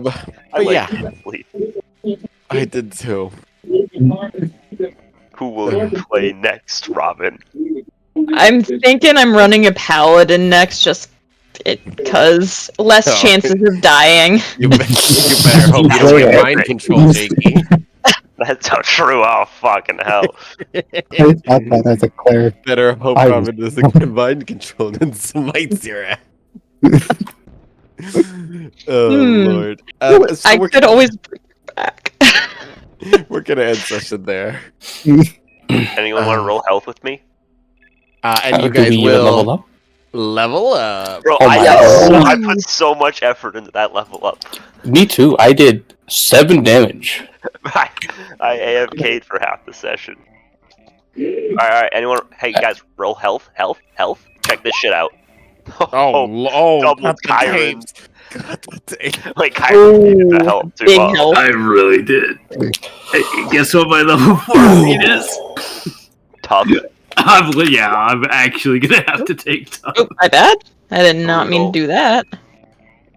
like yeah, Itzley. I did too. Who will you play next, Robin? I'm thinking I'm running a paladin next, just because less chances of dying. You better hope you don't get mind control, Jakey. That's so true. Oh fucking hell! That's a cleric. Better hope Robin doesn't get mind control and smites your ass. Oh Lord! So I could always bring it back. We're gonna end session there. Anyone want to roll health with me? And you guys will level up. Bro, Oh I put so much effort into that level up. Me too. I did 7 damage. I AFK'd for half the session. Alright, anyone? Hey guys, roll health. Check this shit out. Double Chiron. God, Like Chiron needed the help too. Big help. I really did. Hey, guess what my level 4 feat is? Tough. I'm actually gonna have to take tough. Oh, my bad. I did not mean to do that.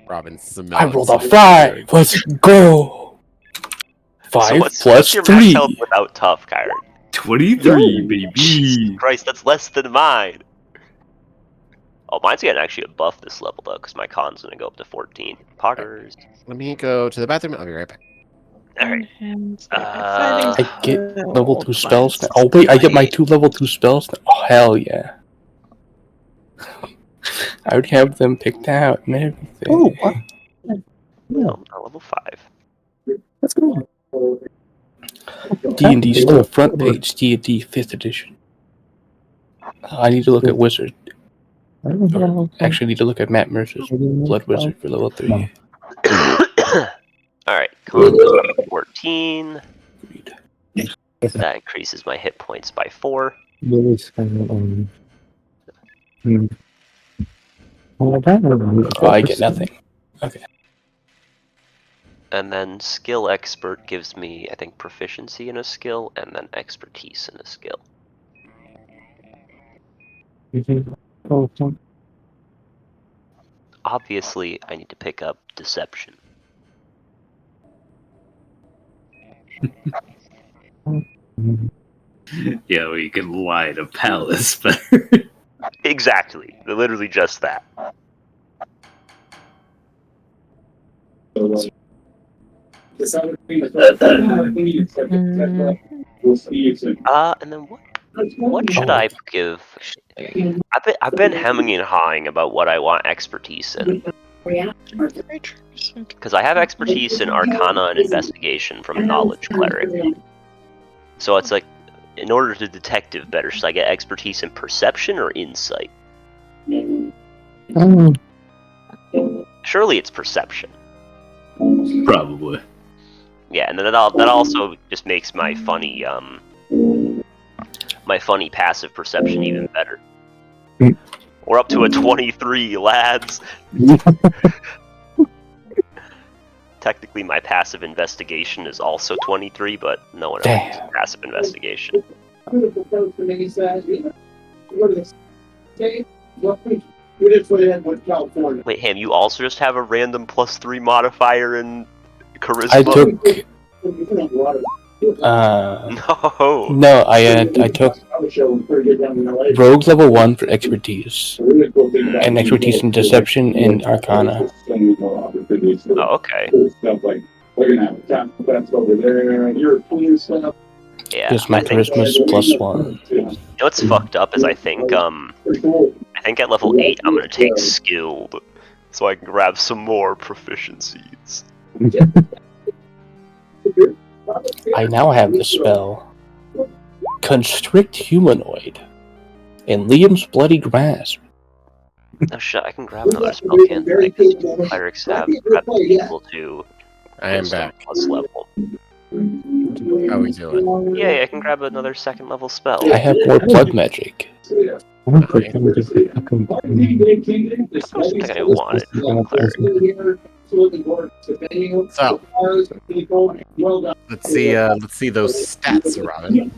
Robin smells. I rolled a 5. Let's go. 5 So what's plus your 3. max health without tough, Chiron? 23, baby. Christ, that's less than mine. Oh, mine's getting actually a buff this level though, because my con's gonna go up to 14. Poggers. Let me go to the bathroom. I'll be right back. Alright. I get level 2 spells now. Oh wait, I get my 2 level 2 spells now. Oh hell yeah. I would have them picked out and everything. Oh, what? No, not level 5. Let's go. D&D still front page, D&D 5th edition. I need to look at Wizard. Actually, need to look at Matt Mercer's Blood Wizard for level 3. Alright, con goes up to 14. That increases my hit points by 4. Oh, I get nothing. Okay. And then skill expert gives me, I think, proficiency in a skill, and then expertise in a skill. Obviously, I need to pick up deception. Yeah, well, you can lie to Palace, but Exactly. Literally just that. And then what should I give? I've been hemming and hawing about what I want expertise in. Because I have expertise in Arcana and Investigation from Knowledge Cleric. So it's like, in order to detective better, should I get expertise in Perception or Insight? Surely it's Perception. probably. Yeah, and then that also just makes my funny passive perception even better. We're up to a 23, lads. Technically, my passive investigation is also 23, but no one else has passive investigation. Wait, Ham, you also just have a random +3 modifier in charisma? I took. No, I took Rogue level 1 for expertise, and expertise in Deception and Arcana. Oh, okay. Yeah, Because my charisma's +1. You know what's fucked up is I think at level 8 I'm gonna take skilled, so I can grab some more proficiencies. I now have the spell Constrict Humanoid and Liam's Bloody Grasp. Oh shit, I can grab another spell, can't I? Because clerics have equal to I am wisdom back. plus level. How we doing? Yeah, I can grab another 2nd level spell. I have more blood magic. I don't think I wanted cleric. So let's see those stats, Robin.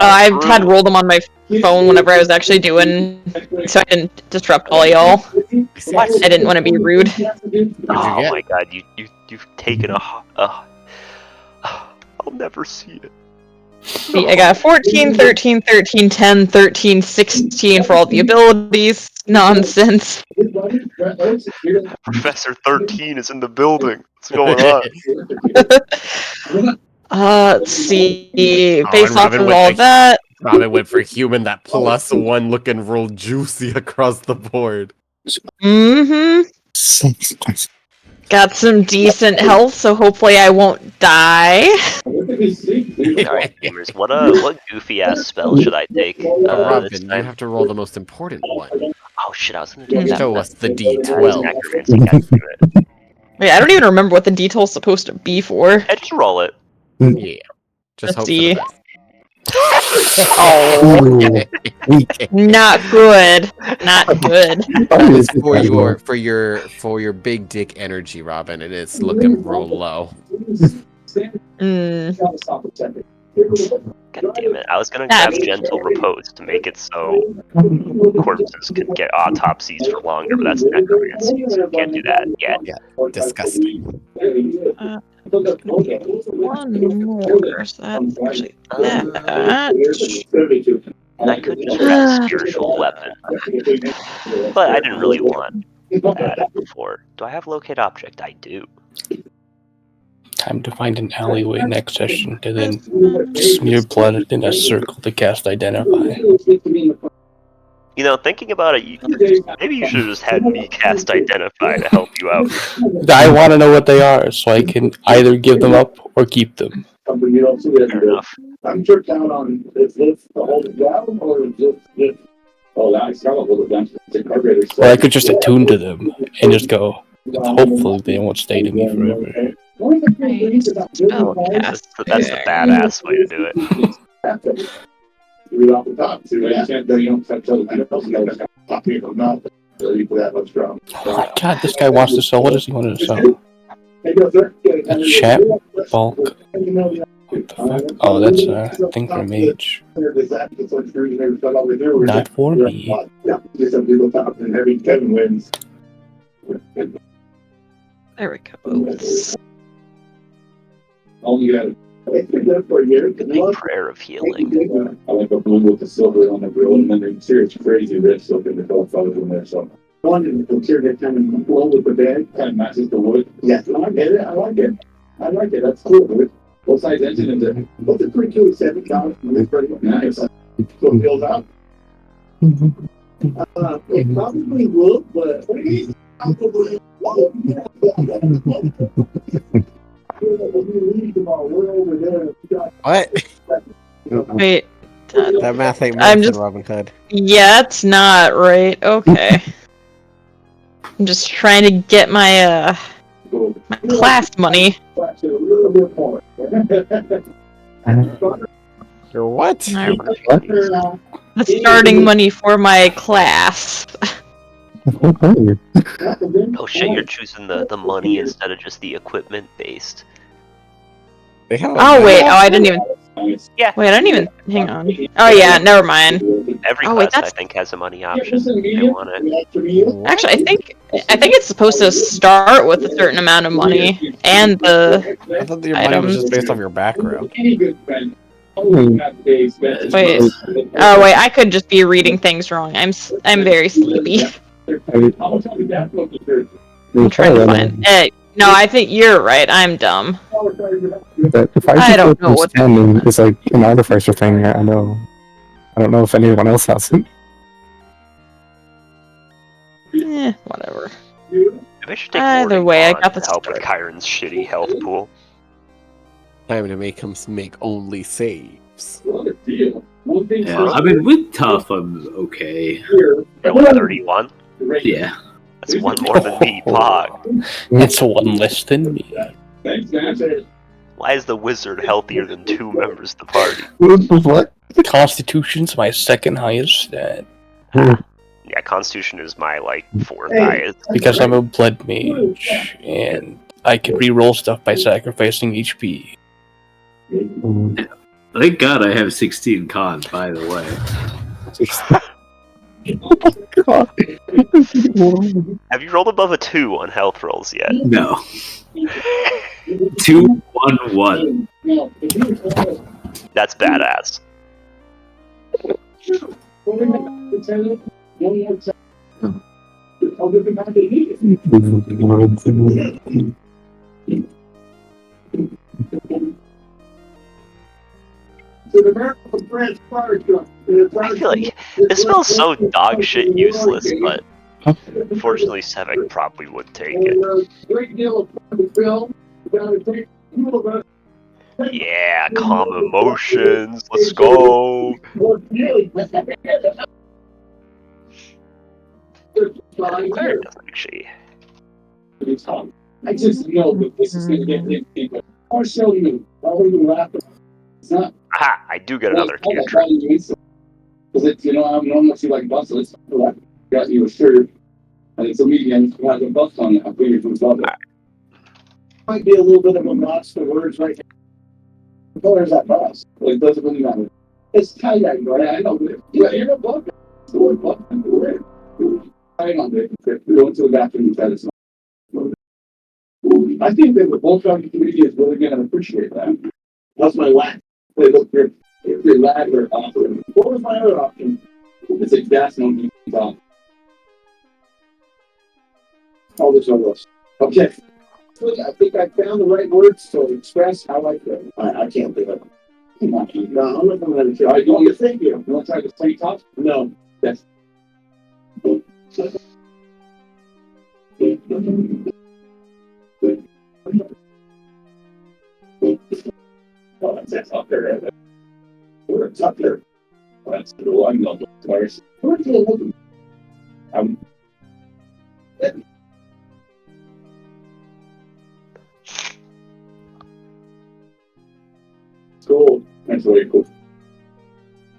I've had rolled them on my phone whenever I was actually doing, so I didn't disrupt all y'all. I didn't want to be rude. Oh my god, you've taken I'll never see it. See, I got 14, 13, 13, 10, 13, 16 for all the abilities. Nonsense. Professor 13 is in the building. What's going on? Let's see. Based and off Robin of went all for- that, Robin went for human, that +1 looking real juicy across the board. got some decent health, so hopefully I won't die. Alright, gamers, what goofy ass spell should I take? Robin, you have to roll the most important one. Oh shit, I was gonna take that. Show us the That's D12. necromancy. God damn it. Wait, I don't even remember what the detail is supposed to be for. Yeah, just roll it. Yeah. Just Let's hope see. for the best. Oh, not good. Not good. For your big dick energy, Robin, and it's looking real low. God damn it. I was gonna grab Gentle Repose to make it so corpses could get autopsies for longer, but that's necromancy, so can't do that yet. Yeah, disgusting. One more. So that's actually that. And I could just grab Spiritual Weapon, but I didn't really want that before. Do I have Locate Object? I do. Time to find an alleyway next session to then smear blood in a circle to cast Identify. You know, thinking about it, maybe you should have just had me cast Identify to help you out. I want to know what they are, so I can either give them up or keep them. Fair enough. I'm tripped out on is this the whole down or is this oh I struggle with it. Or I could just attune to them and just go. Hopefully, they won't stay to me forever. That's the badass way to do it. Read off the top, so you don't touch other people. You gotta pop people mouth. So you put that much drum. Oh my god, this guy wants to sell. What does he want to sell? A chat bulk. What the fuck? Oh, that's a thing for mage. Not for me. There we go. Only got for a year. Big prayer of healing. I like a blue with the silver on the grill, and then they're serious crazy red silk in the color photos in there. So one in the interior kind of flow with the bed, kind of matches the wood. Yes, I get it. I like it. I like it. That's cool, dude. Both sides engine in there. But the pretty cool 7 count. It's pretty nice. So it feels out. It probably would, but What? Wait. That math ain't I'm math in just- Robin Hood. Yeah, it's not right. Okay. I'm just trying to get my my class money. You're what? The starting money for my class. Oh shit, you're choosing the money instead of just the equipment based. They have Oh wait, I didn't even. Yeah. Wait, I didn't even. Hang on. Oh yeah, never mind. Every Oh, wait, class I that's- think has a money option if they want it. Actually, I think it's supposed to start with a certain amount of money and the. I thought your money was items. just based off your background. Wait. Oh wait, I could just be reading things wrong. I'm very sleepy. I'm trying to find. No, I think you're right. I'm dumb. If I don't know what- standing is like an artificer thing. I know. I don't know if anyone else has it. Whatever. Maybe I should take Either Warding way, I on got to the help with start. Chiron's shitty health pool. Time to make him make only saves. Yeah, I mean, with tough, I'm okay. At 131? Yeah. That's one more than me, Pog. It's one less than me. Why is the wizard healthier than 2 members of the party? What? Constitution's my second highest stat. Yeah, Constitution is my, 4th highest. Because I'm a blood mage, and I can reroll stuff by sacrificing HP. Thank God I have 16 cons, by the way. Have you rolled above a 2 on health rolls yet? No. 2, 1, 1. That's badass. I feel like this spell's so dog shit useless, but unfortunately Sevek probably would take it. Yeah, calm emotions, let's go! Cleric doesn't actually. I just know that this is going to get people. I'll show you. I'll even laugh. It's not. Aha! I do get another cantrip. Because it's, I'm normally see like bustle. It's like, got you a shirt. And it's a medium. You have a bust on it. I figured it was love it. Might be a little bit of a notch to words right now. What color is that bust? It doesn't really matter. It's tie-dye, right? I know. You're a buck. It's the word buck. Right on it. Go into the bathroom and try to smell. I think that the both of the community is really going to appreciate that. That's my last. They look for your ladder option. What was my other option? It's a gas no top. All this other stuff. Okay. I think I found the right words to express how I feel. I can't do it. No, I'm not going to try. You want to think here? You want to try to play tough? No. Oh, that's up there. Where it's up there. That's the one. I'm not twice. Where's the other? Cool. That's really cool.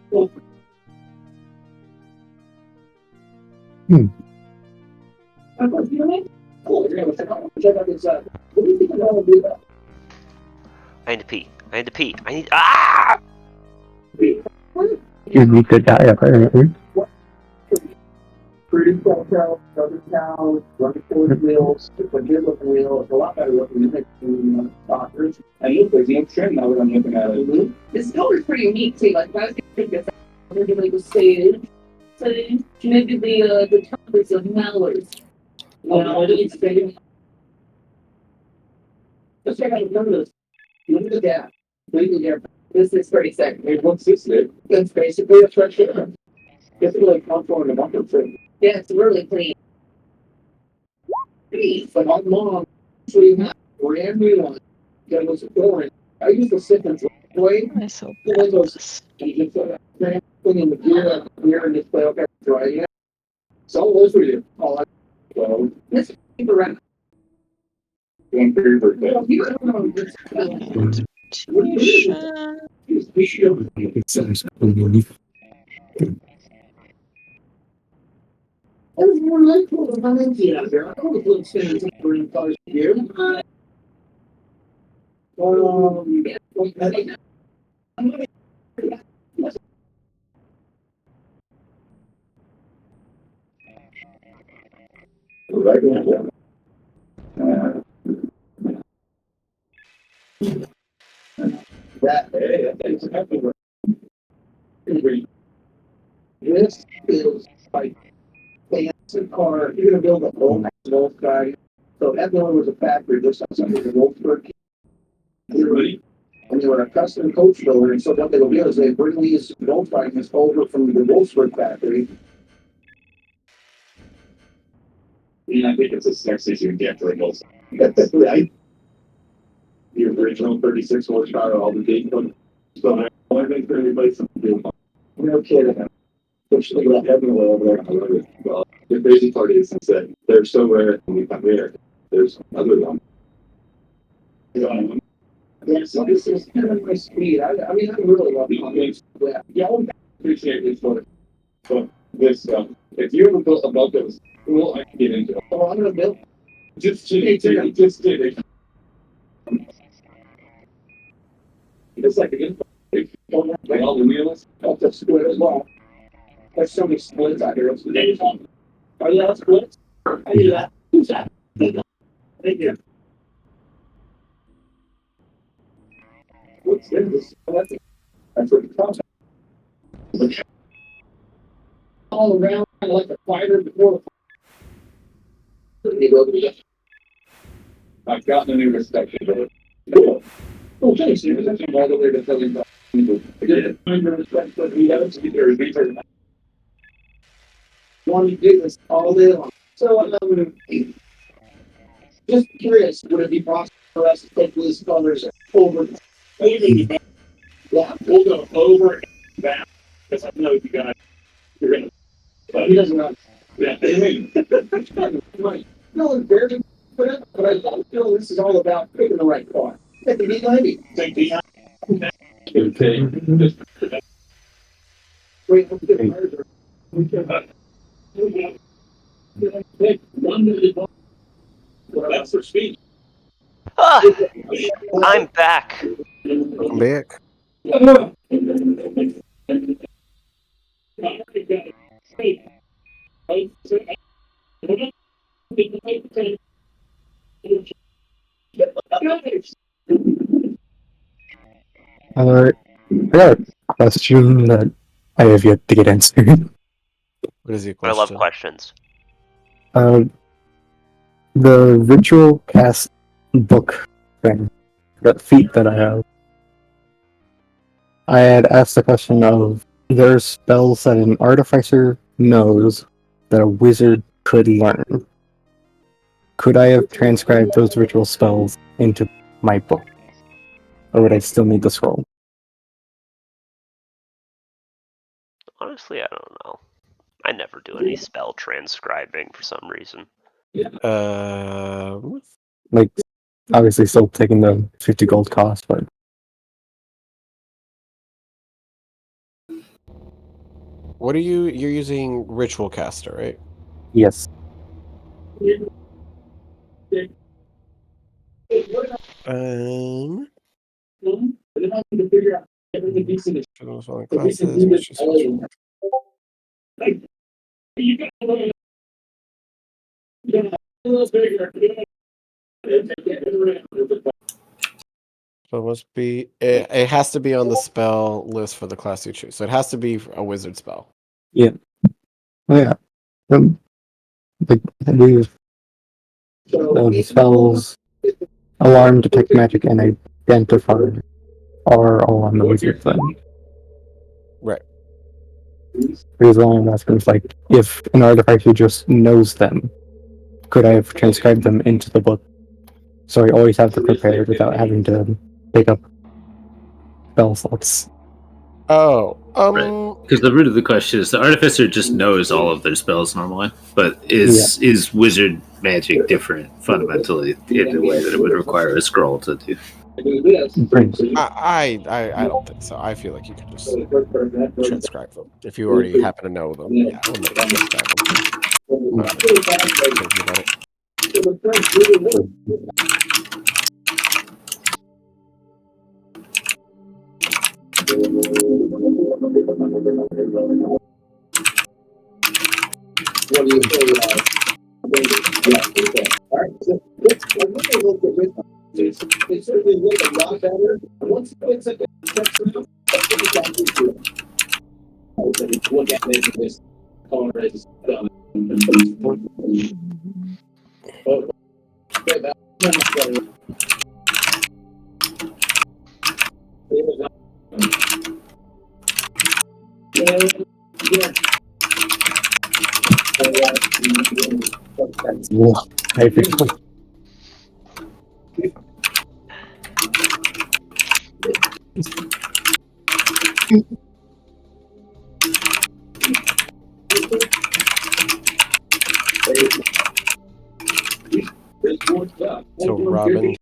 Cool. I need to pee. I need to pee. I need. Ah! You need to die apparently. Pretty cool cow, other cows, running forward wheels, a good looking wheel. It's a lot better looking than doctors. And look, there's no trim now that I'm looking at it. This color's pretty unique too. Like, I was thinking this, maybe like the sage, maybe the topics of mallards. Well, it's big. Let's check out none of this. Look at the gap. Completely different. This is pretty sick. Hey, what's this, Nick? That's basically a fresh air. It's really comfortable in a bumper trim. Yeah, it's really clean. But my mom actually had a brand new one that was foreign. I used to sit and play. I so The windows. And just thing in the gear and just play okay, right? Yeah. So what was you? Oh, well, This is super random. one for your birthday. Well, you don't know this. I was more like what I'm into out there. I always look spending time in cars here. That is everywhere. This is like fancy car. You're gonna build a whole Wolf guy. So that one was a factory just outside of the Wolfsburg. And they were a custom coach builder. And so what they will do is they bring these Volkswagens over from the Wolfsburg factory. And I think it's as sexy as you can get for a Volkswagen. Right? The original 36 horsepower, all the Daytona. So I want to make sure everybody's something. No kidding. Especially that heavy oil over there. Well, the crazy part is that they're so rare when we come here. There's other one. Yeah, so this is kind of my speed. I mean, I really love it. Yeah, I appreciate this for this stuff. If you ever built a boat that was cool, I can get into it. Oh, I'm gonna build. Just kidding. Just kidding. It's like a good. Like all the wheels, up the split as well. There's so many splits out here. Are you out splits? I do that. Who's that? Thank you. What's this? That's what it comes. All around like a fighter before the I've gotten a new respect for it. Oh, thanks, Steve. That's all the way to tell you. I did find your respect for me. That was there. Want to do this all day long. So, just curious, would it be possible for us to take these colors over? Yeah, we'll go over and back. Because I know you guys, you're going to. But he doesn't know. Yeah, they mean. Right. No, it's very good, but I feel this is all about picking the right car. Take the V90. Take the Wait, that's for speed. Ah, I'm back. I'm back. I got a question that I have yet to get answered. What is your I question? love questions. The ritual cast book thing, that feat that I have. I had asked the question of, there's spells that an artificer knows that a wizard could learn, could I have transcribed those ritual spells into my book? Or would I still need the scroll? Honestly, I don't know. I never do any spell transcribing for some reason. Like, obviously still taking the 50 gold cost, but What are you're using Ritual Caster, right? yes. Um, so it must be. It has to be on the spell list for the class you choose. So it has to be a wizard spell. Yeah. Oh, yeah. Like, these spells, alarm, detect magic, and identify are all on the wizard side. Right. Because the one I'm asking is like, if an artifact who just knows them, could I have transcribed them into the book? So I always have them prepared without having to pick up spell slots. Oh, Because the root of the question is the artificer just knows all of their spells normally, but is wizard magic different fundamentally in a way that it would require a scroll to do? I don't think so. I feel like you could just transcribe them if you already happen to know them. Yeah, I would let you transcribe them. Thinking about it. What do you say? It certainly look a lot better. Once it's a look at this color is done. So Robin,